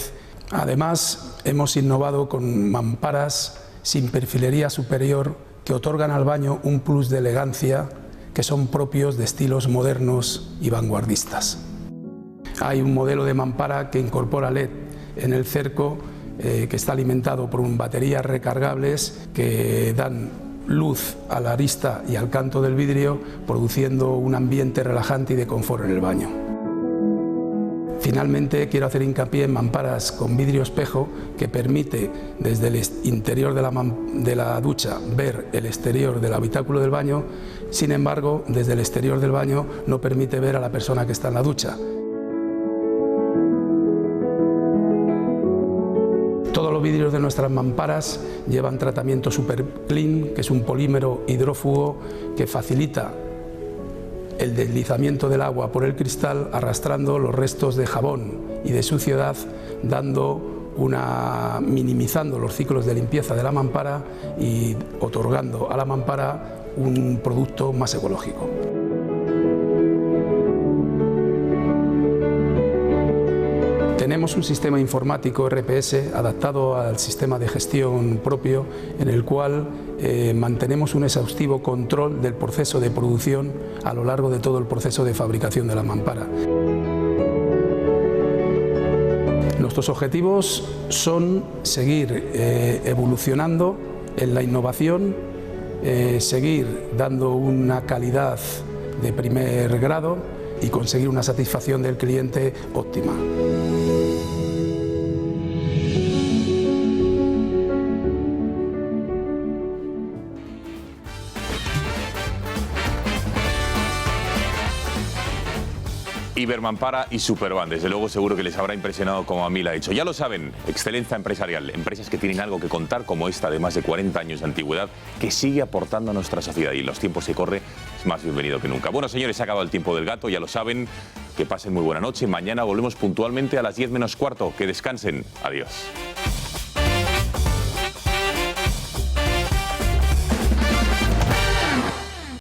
Speaker 12: Además, hemos innovado con mamparas sin perfilería superior que otorgan al baño un plus de elegancia que son propios de estilos modernos y vanguardistas. Hay un modelo de mampara que incorpora LED en el cerco que está alimentado por baterías recargables que dan luz a la arista y al canto del vidrio, produciendo un ambiente relajante y de confort en el baño. Finalmente, quiero hacer hincapié en mamparas con vidrio espejo que permite desde el interior de la ducha ver el exterior del habitáculo del baño. Sin embargo, desde el exterior del baño no permite ver a la persona que está en la ducha. Todos los vidrios de nuestras mamparas llevan tratamiento Super Clean, que es un polímero hidrófugo que facilita el deslizamiento del agua por el cristal, arrastrando los restos de jabón y de suciedad, minimizando los ciclos de limpieza de la mampara y otorgando a la mampara un producto más ecológico. Tenemos un sistema informático RPS adaptado al sistema de gestión propio, en el cual mantenemos un exhaustivo control del proceso de producción a lo largo de todo el proceso de fabricación de la mampara. Nuestros objetivos son seguir evolucionando en la innovación, seguir dando una calidad de primer grado y conseguir una satisfacción del cliente óptima.
Speaker 1: Ibermampara y Superban, desde luego seguro que les habrá impresionado como a mí la ha hecho. Ya lo saben, excelencia empresarial, empresas que tienen algo que contar como esta de más de 40 años de antigüedad que sigue aportando a nuestra sociedad y en los tiempos que corre es más bienvenido que nunca. Bueno, señores, se ha acabado el tiempo del gato, ya lo saben, que pasen muy buena noche. Mañana volvemos puntualmente a las 10 menos cuarto. Que descansen. Adiós.